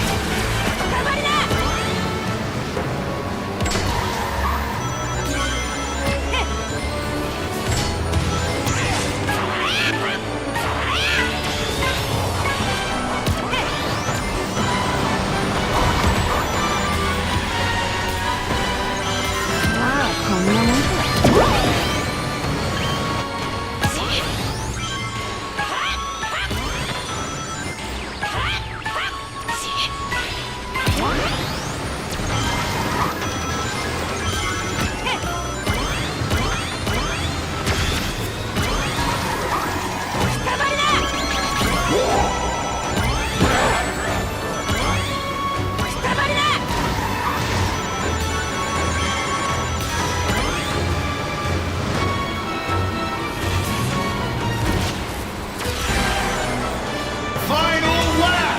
Final lap.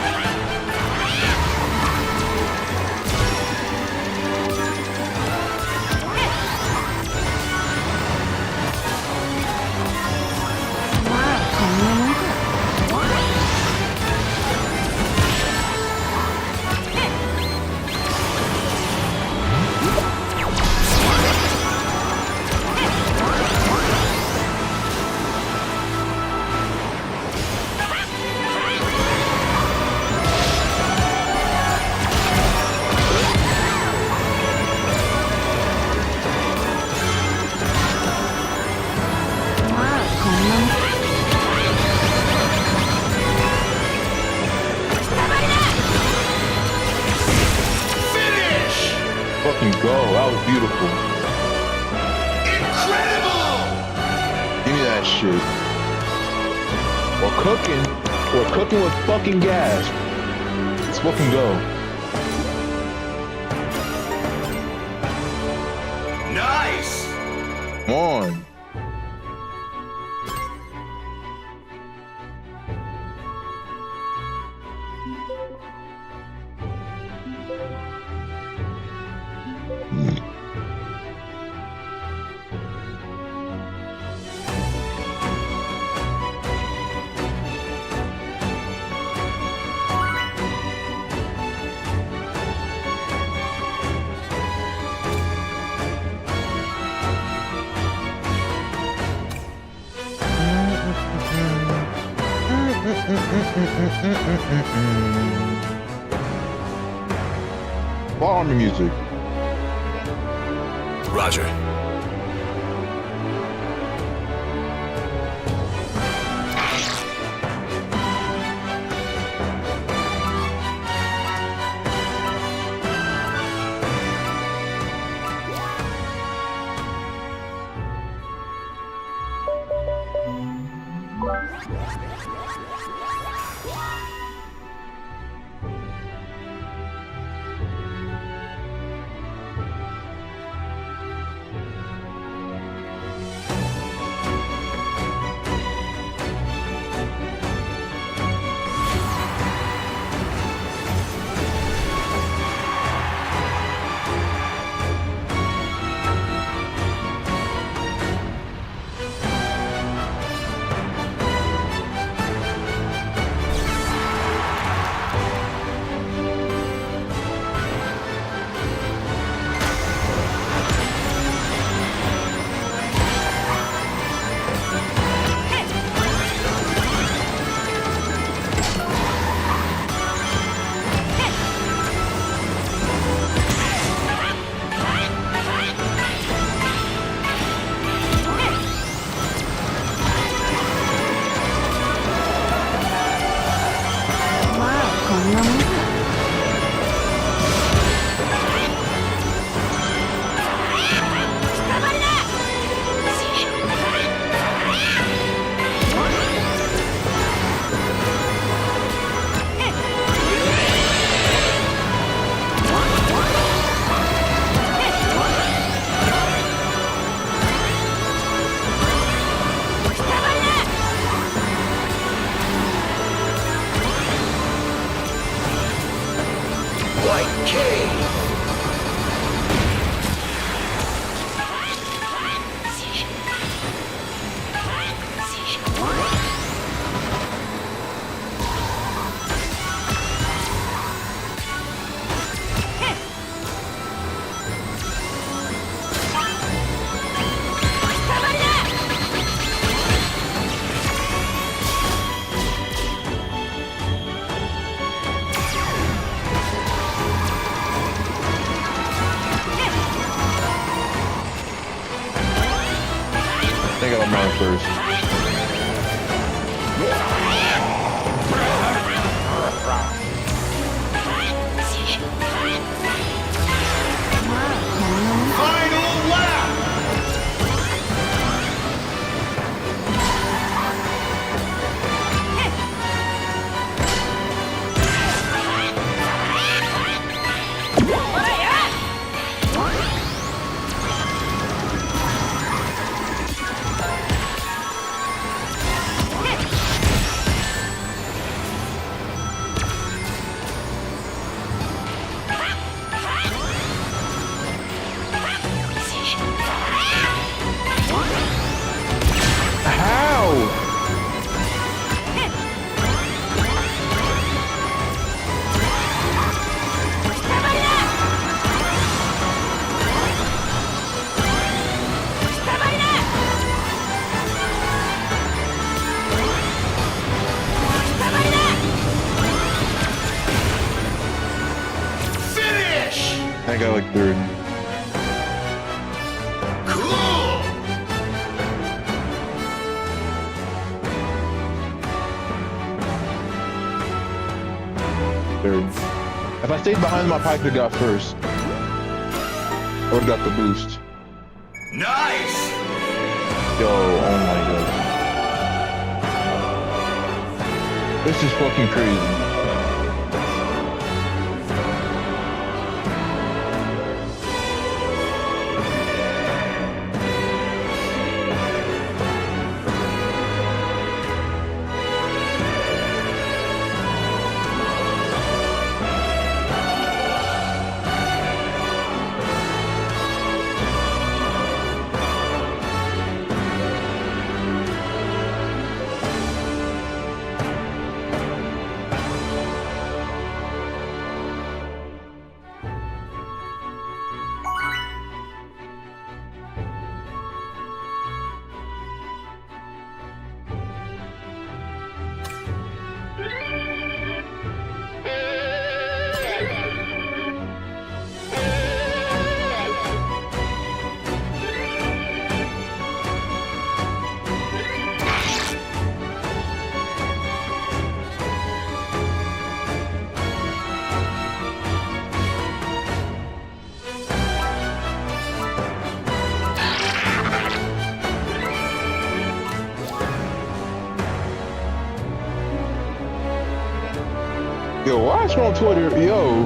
Fucking go. That was beautiful. Incredible! Give me that shit. We're cooking. We're cooking with fucking gas. Let's fucking go. Nice! Come on. Farm music. Roger. I got mine first. Final lap! I got like third. Cool! Third. If I stayed behind, my Piper got first. I would've got the boost. Nice! Yo, oh my god. This is fucking crazy. Yo, why is on Twitter? Yo,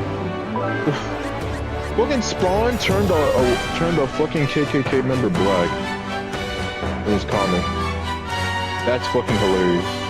fucking Spawn turned a fucking KKK member black in his comment. That's fucking hilarious.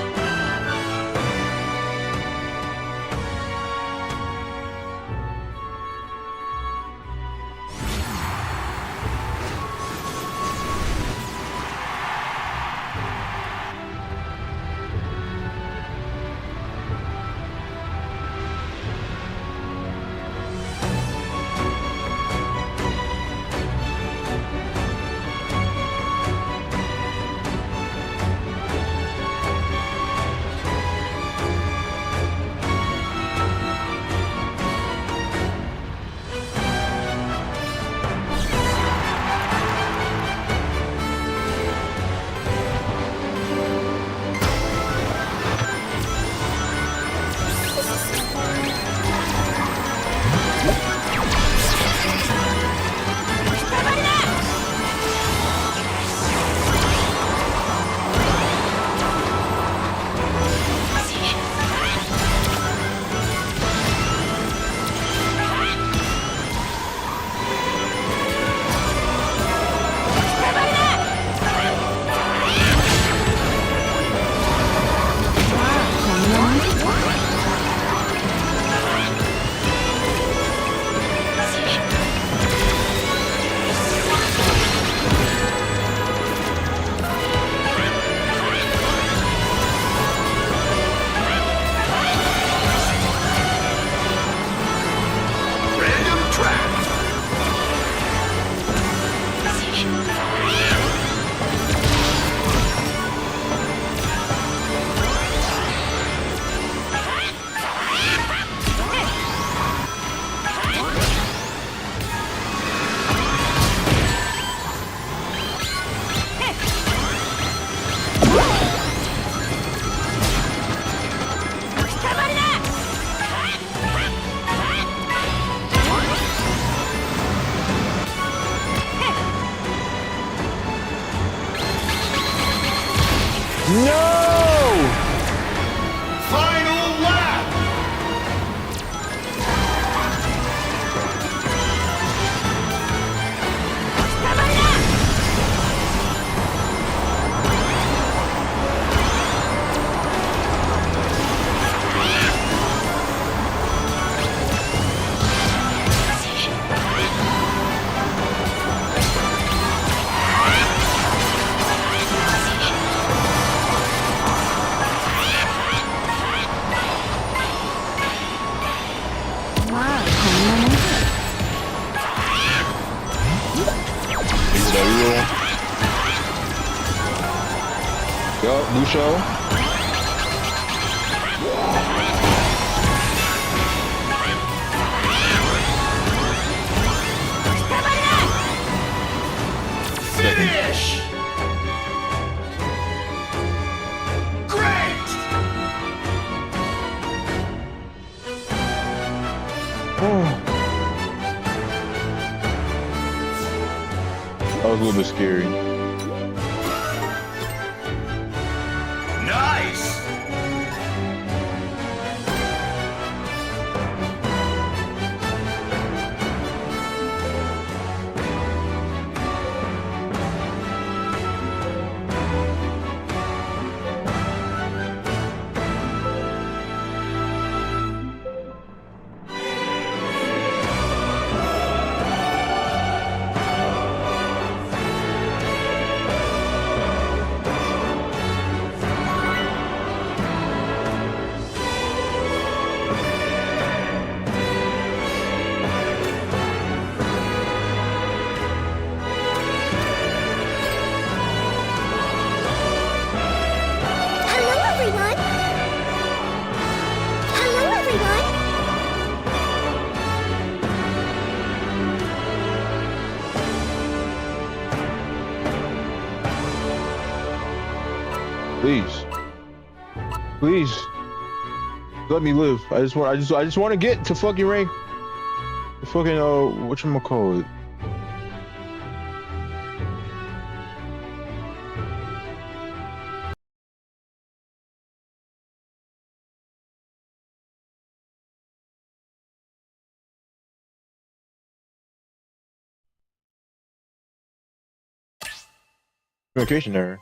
Yo, new show. Finish! Great! That was a little bit scary. Nice! Please. Please. Let me live. I just want to get to fucking rank. Fucking whatchamacallit. Communication error.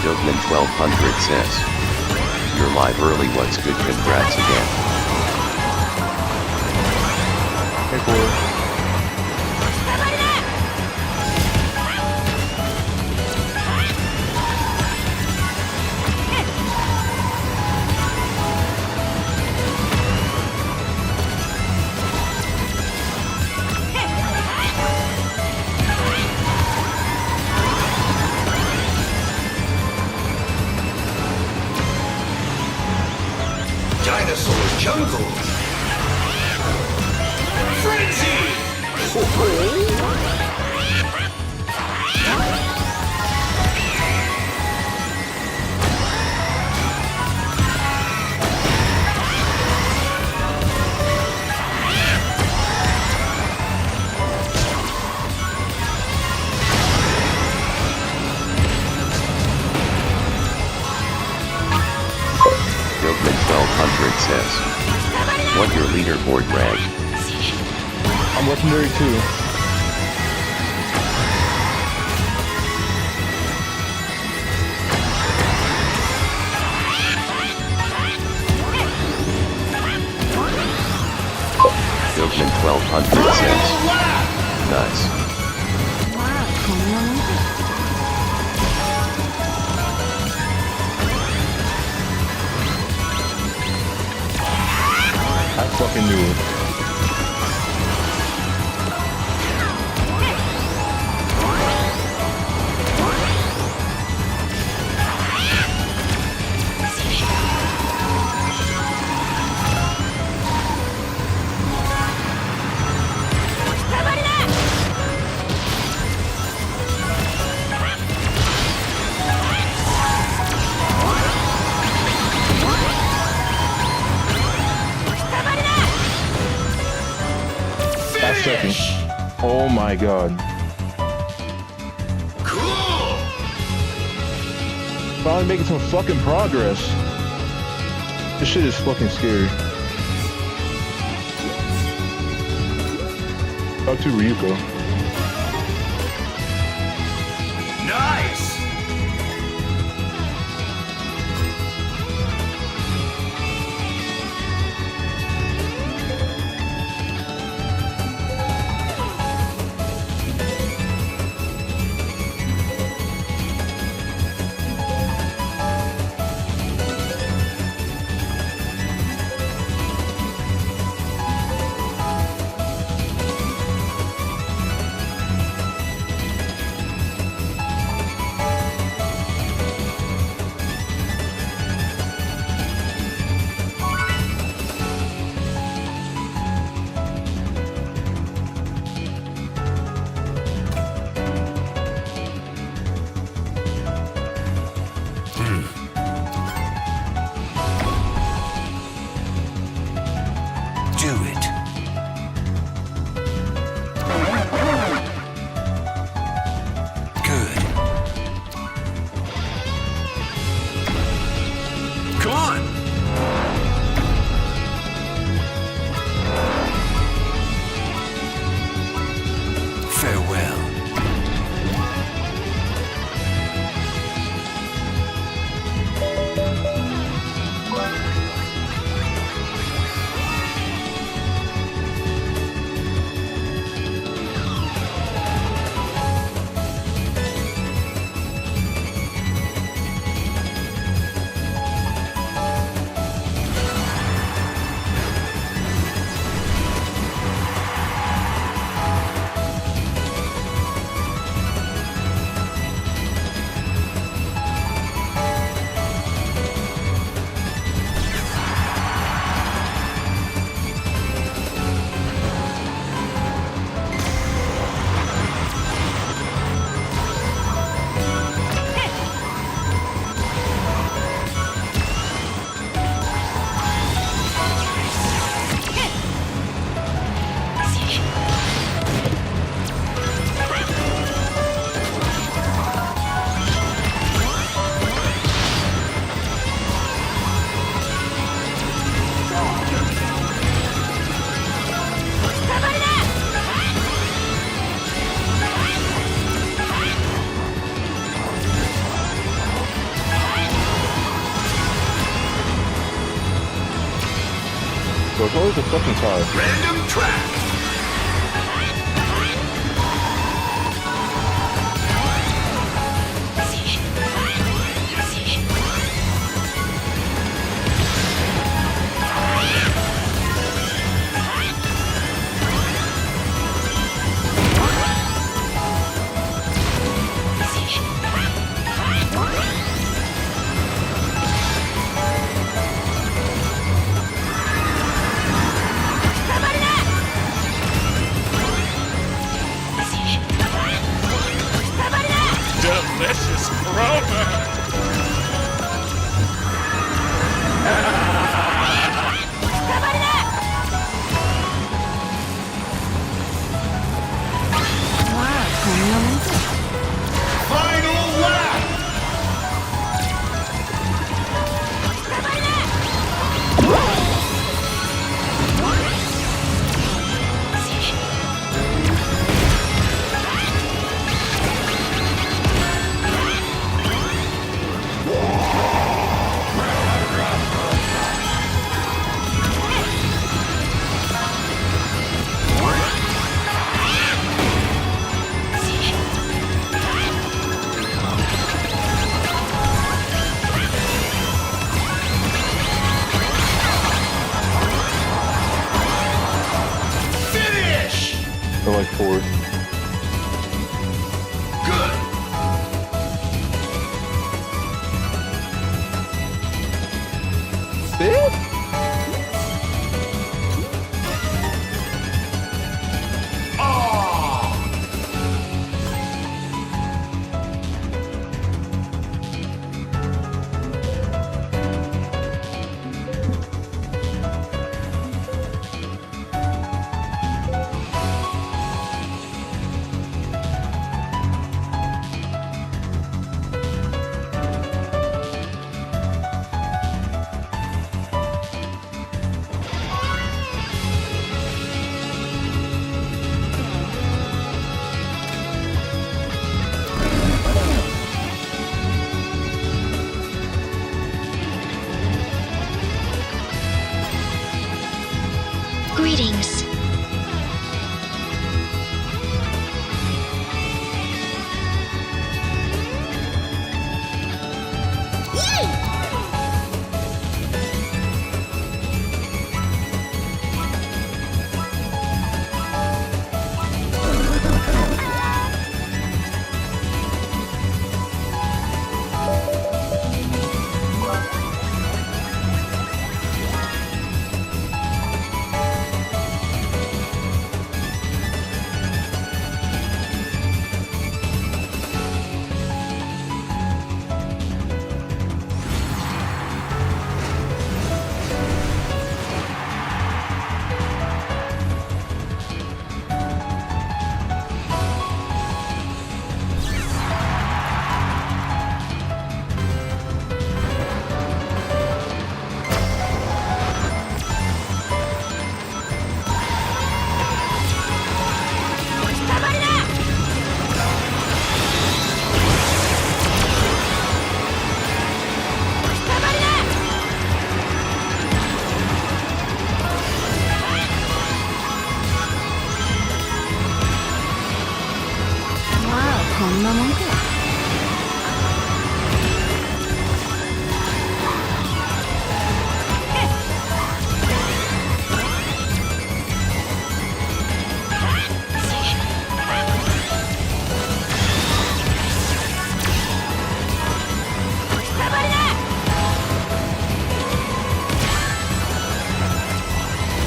Dogman 1200 says, "You're live early, what's good, congrats again." Hey, boy. Dinosaur jungle. Frenzy. Dogman 1200 says, "What your leaderboard rank?" I'm legendary too. Dogman 1200 says, "Nice." fucking knew it. Second. Oh my god. Cool. Finally making some fucking progress. This shit is fucking scary. Up to Ryuko. Nice. So it's always a fucking tie. Random track. like fourth. Fifth? Greetings.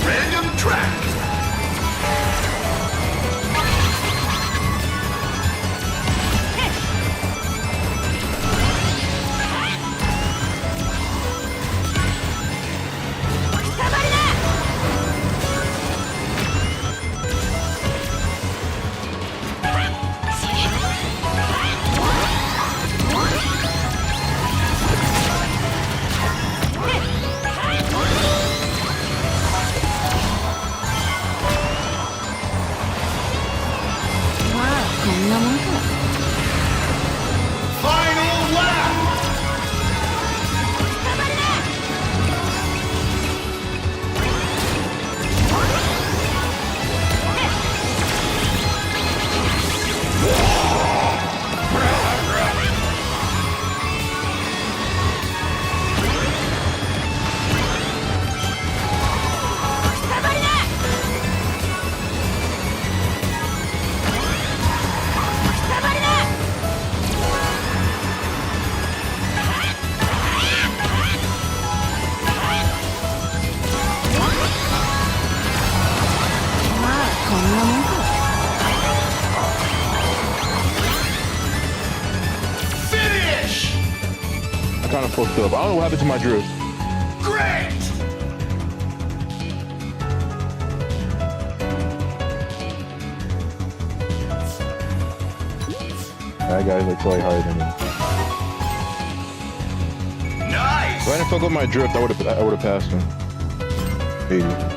Random track. Final lap. Finish. I kind of fucked up. I don't know what happened to my drift. Great. That guy's like slightly higher than me. Nice. If I didn't fuck up my drift, I would have passed him. 80.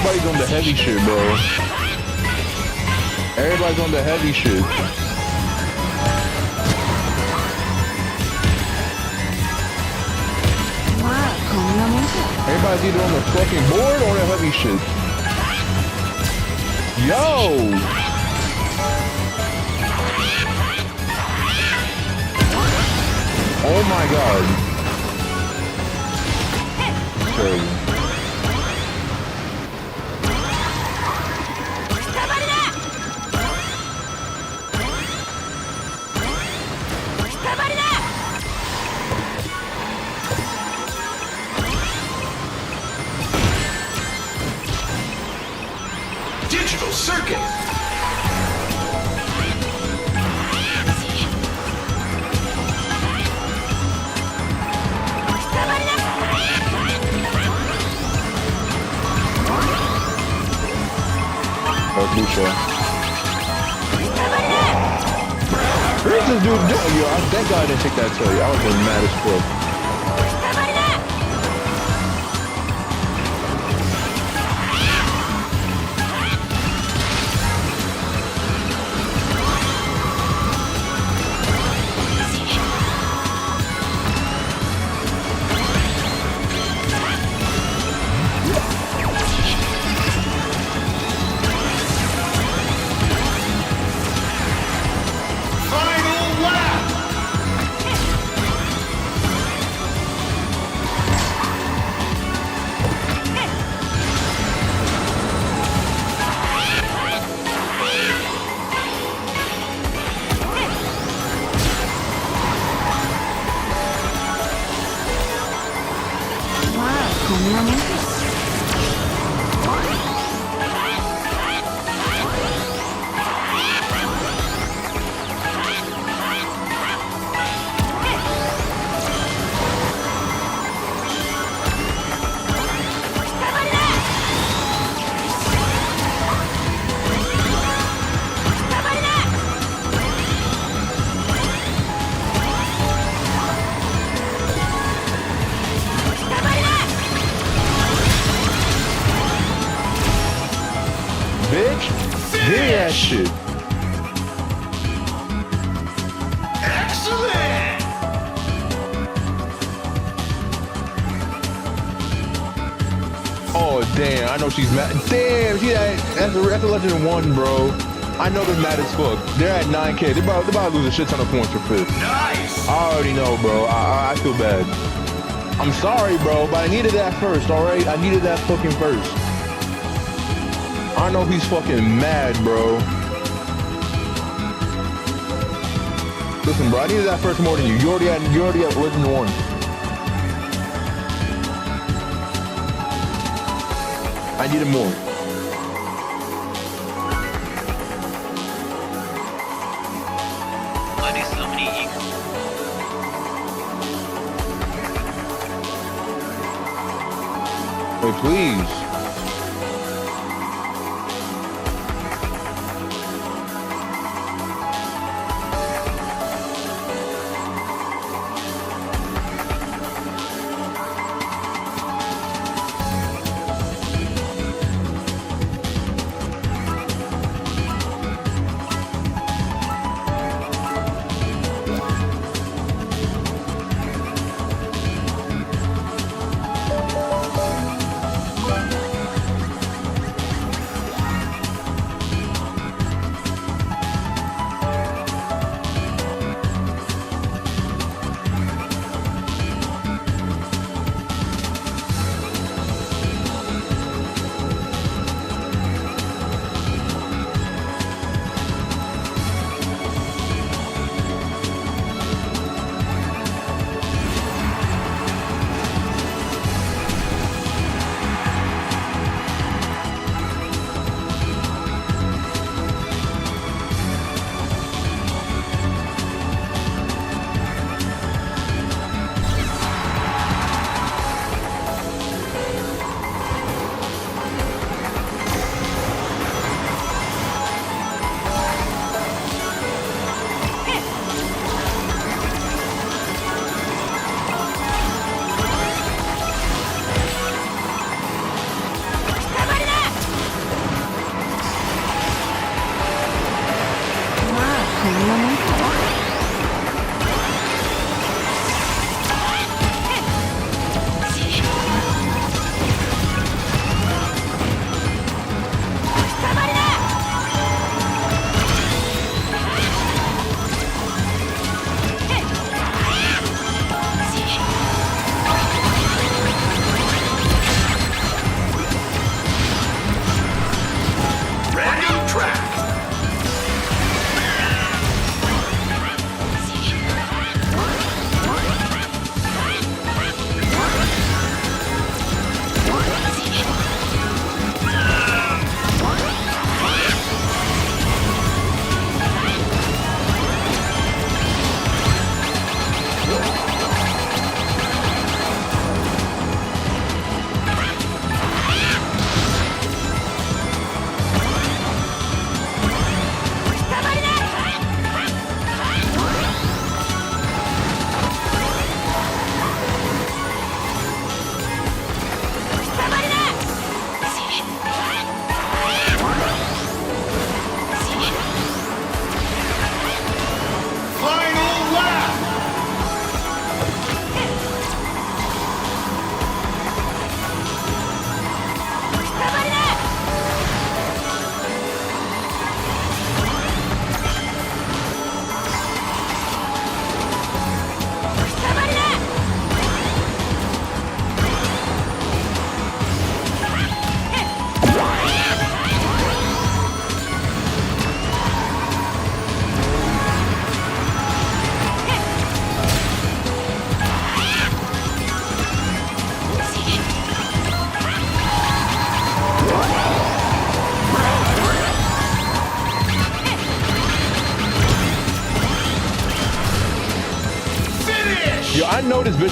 Everybody's on the heavy shit, bro. Everybody's on the heavy shit. Everybody's either on the fucking board or on the heavy shit. Yo! Oh my god. Crazy. Digital circuit. Lucha. Where's this dude? Yo, that guy didn't take that tail. I would have been mad as fuck. Bitch, give me that shit. Excellent! Oh damn, I know she's mad. Damn, that's a legend 1, bro. I know they're mad as fuck. They're at 9K. They're about to lose a shit ton of points for 5th. Nice! I already know, bro. I feel bad. I'm sorry, bro, but I needed that first, alright? I needed that fucking first. I know he's fucking mad, bro. Listen, bro, I needed that first more than you. You already had Legend 1. I needed more. Why do so many eagles? Wait, please.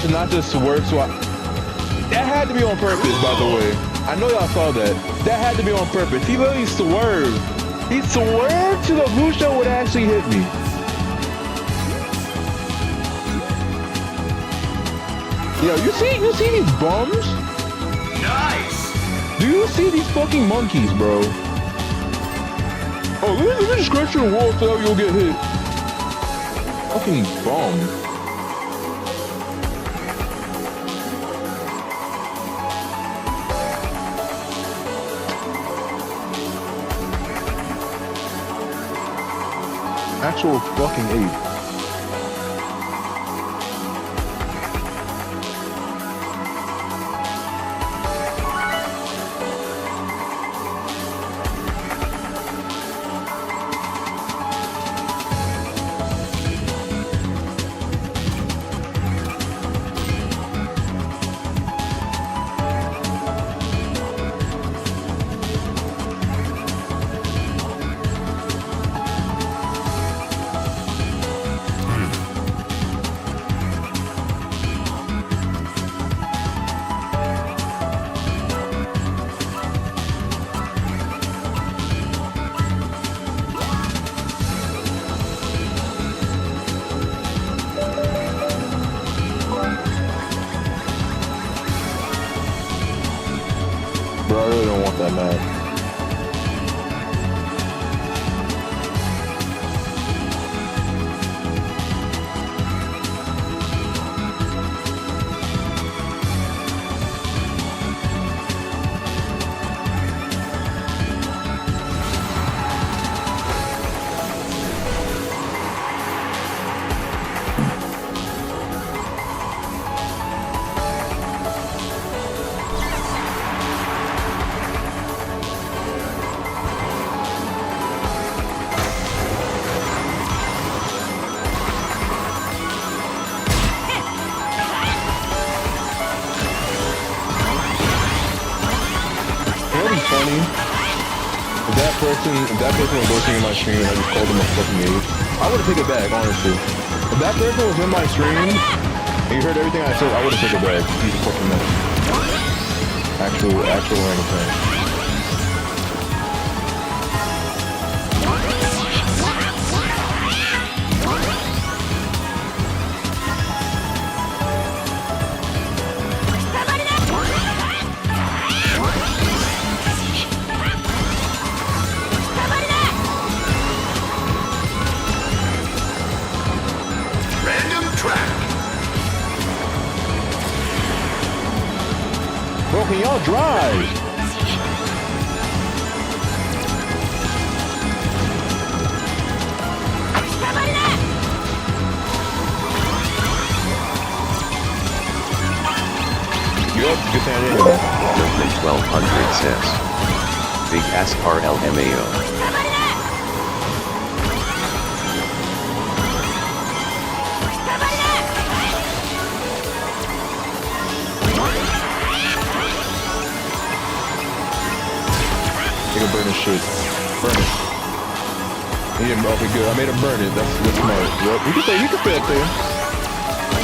person not just swerve swap. That had to be on purpose, by the way. I know y'all saw that. That had to be on purpose. He literally swerved. He swerved to the Busho would actually hit me. Yo, you see these bums? Nice! Do you see these fucking monkeys, bro? Oh, let me just scratch your wall so you'll get hit. Fucking bums. Actual fucking ape. Bro, I really don't want that map. If that person was watching in my stream and I just called him a fucking ape, I would have taken it back, honestly. If that person was in my stream and you heard everything I said, I would have taken it back. He's a fucking mess. Actual orangutan. Bro, can y'all drive? Yup, get that in. Movement 1200 says. Big ass RLMAO. Burn this shit. Burn it. Yeah, okay, good. I made him burn it. That's smart. Yep. He can stay up there.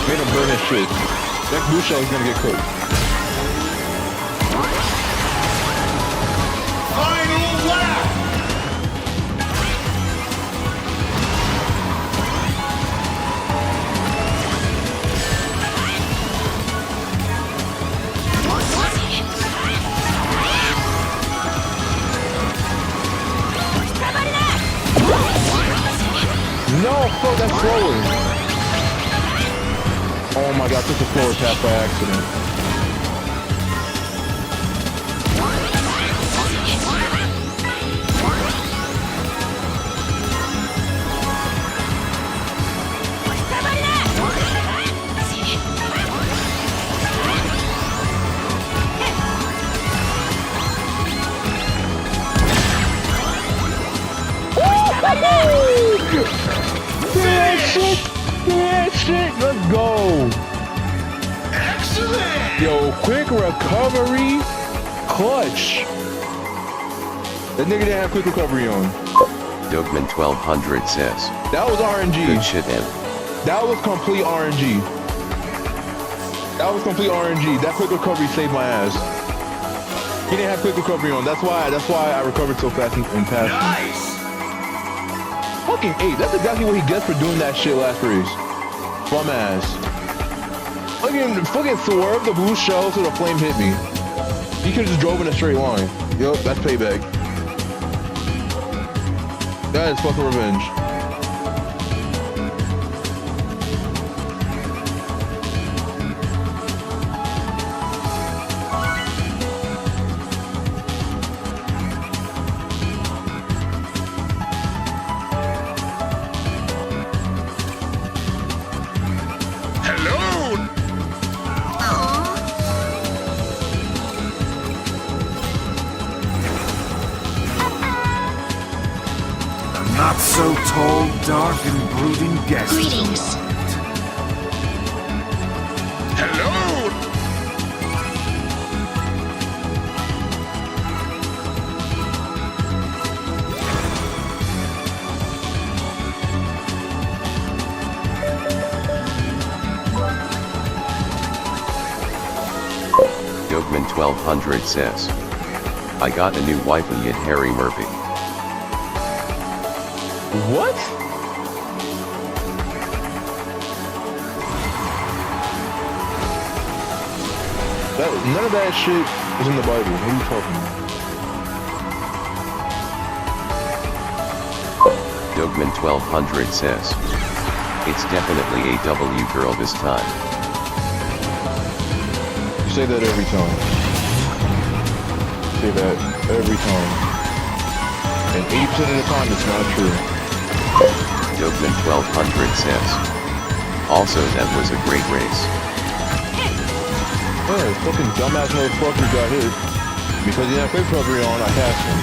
Made him burn his shit. That blue shell is gonna get cooked. Final lap! No, fuck, that's slower. Oh my god, took the floor tap by accident. Shit, let's go. Excellent. Yo, quick recovery, clutch. That nigga didn't have quick recovery on. Dogman 1200 says. That was RNG. Good shit, man. That was complete RNG. That was complete RNG. That quick recovery saved my ass. He didn't have quick recovery on. That's why I recovered so fast and passed. Nice! Fucking 8. That's exactly what he gets for doing that shit last race. Bum ass. Fucking swerve the blue shell so the flame hit me. He could have just drove in a straight line. Yup, that's payback. That is fucking revenge. Not so tall, dark, and brooding guest. Greetings. Hello! Dogman 1200 says, I got a new wifey at Harry Murphy. What? None of that shit is in the Bible. What are you talking about? Dogman 1200 says, it's definitely a W girl this time. You say that every time. You say that every time. And 80% of the time it's not true. Dogman 1200 says, also that was a great race. Yeah, fucking dumbass motherfucker got hit. Because he had quick recovery on, I passed him.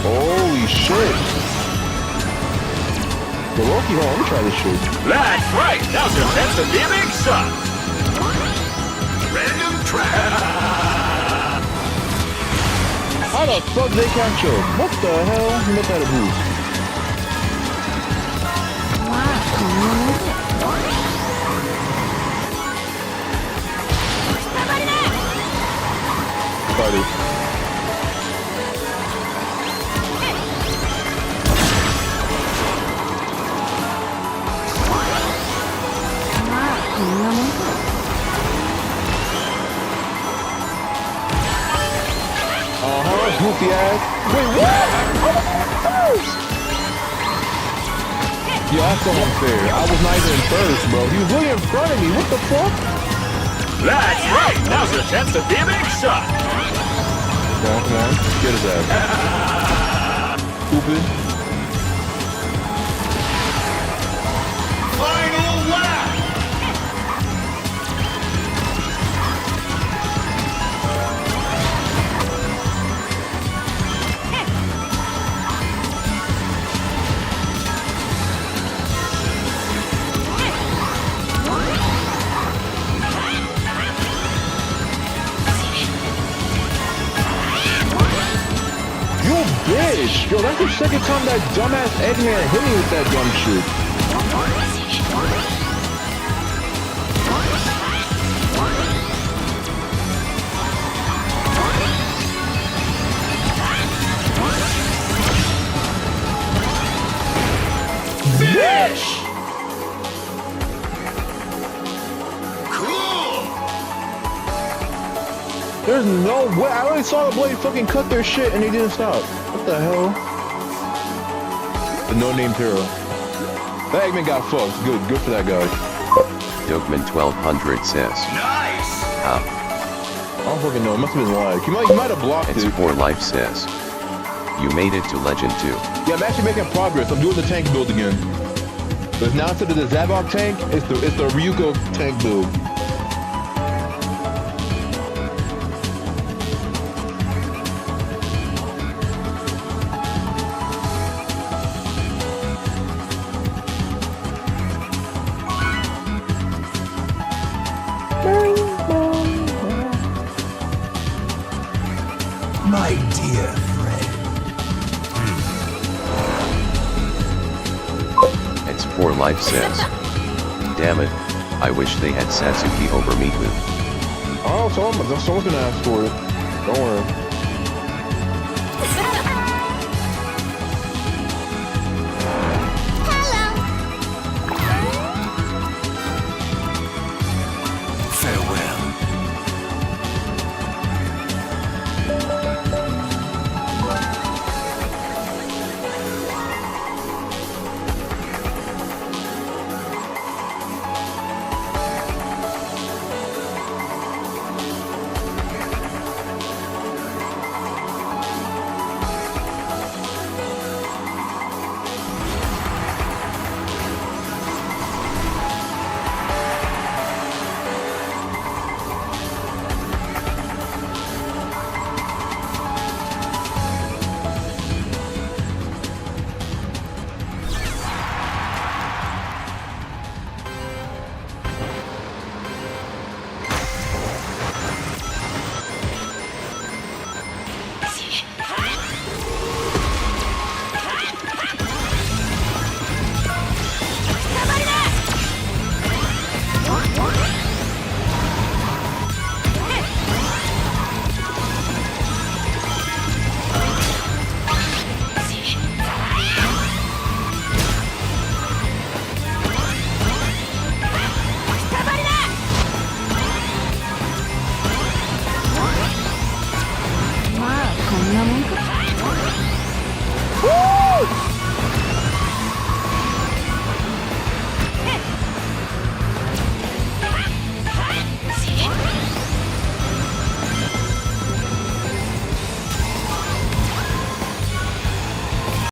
Holy shit! The Loki, hold on, let me try this shit. That's right! Now's your chance to be a big shot! Random track! How the fuck they catch him? What the hell? Look at a boost. Got it. Goofy ass. Wait, what? First? Yo, that's so unfair. I was not even first, bro. He was really in front of me. What the fuck? That's right! Now's your chance to be a big shot! Come on. Get his ass. Stupid. Final lap! Bitch! Yo, that's the second time that dumbass Eggman hit me with that dumb shit. Bitch! Cool! There's no way. I already saw the blade fucking cut their shit and they didn't stop. What the hell? The no-named hero. That Eggman got fucked. Good for that guy. Dogman 1200 says, Nice! how? I don't fucking know. It must have been lag. He might have blocked It's it. for life says, you made it to Legend 2. Yeah, I'm actually making progress. I'm doing the tank build again. But now instead of the Zavok tank, it's the Ryuko tank build. My dear friend. It's for life says. Damn it, I wish they had Satsuki over Miku. Oh, someone's gonna ask for it. Don't worry.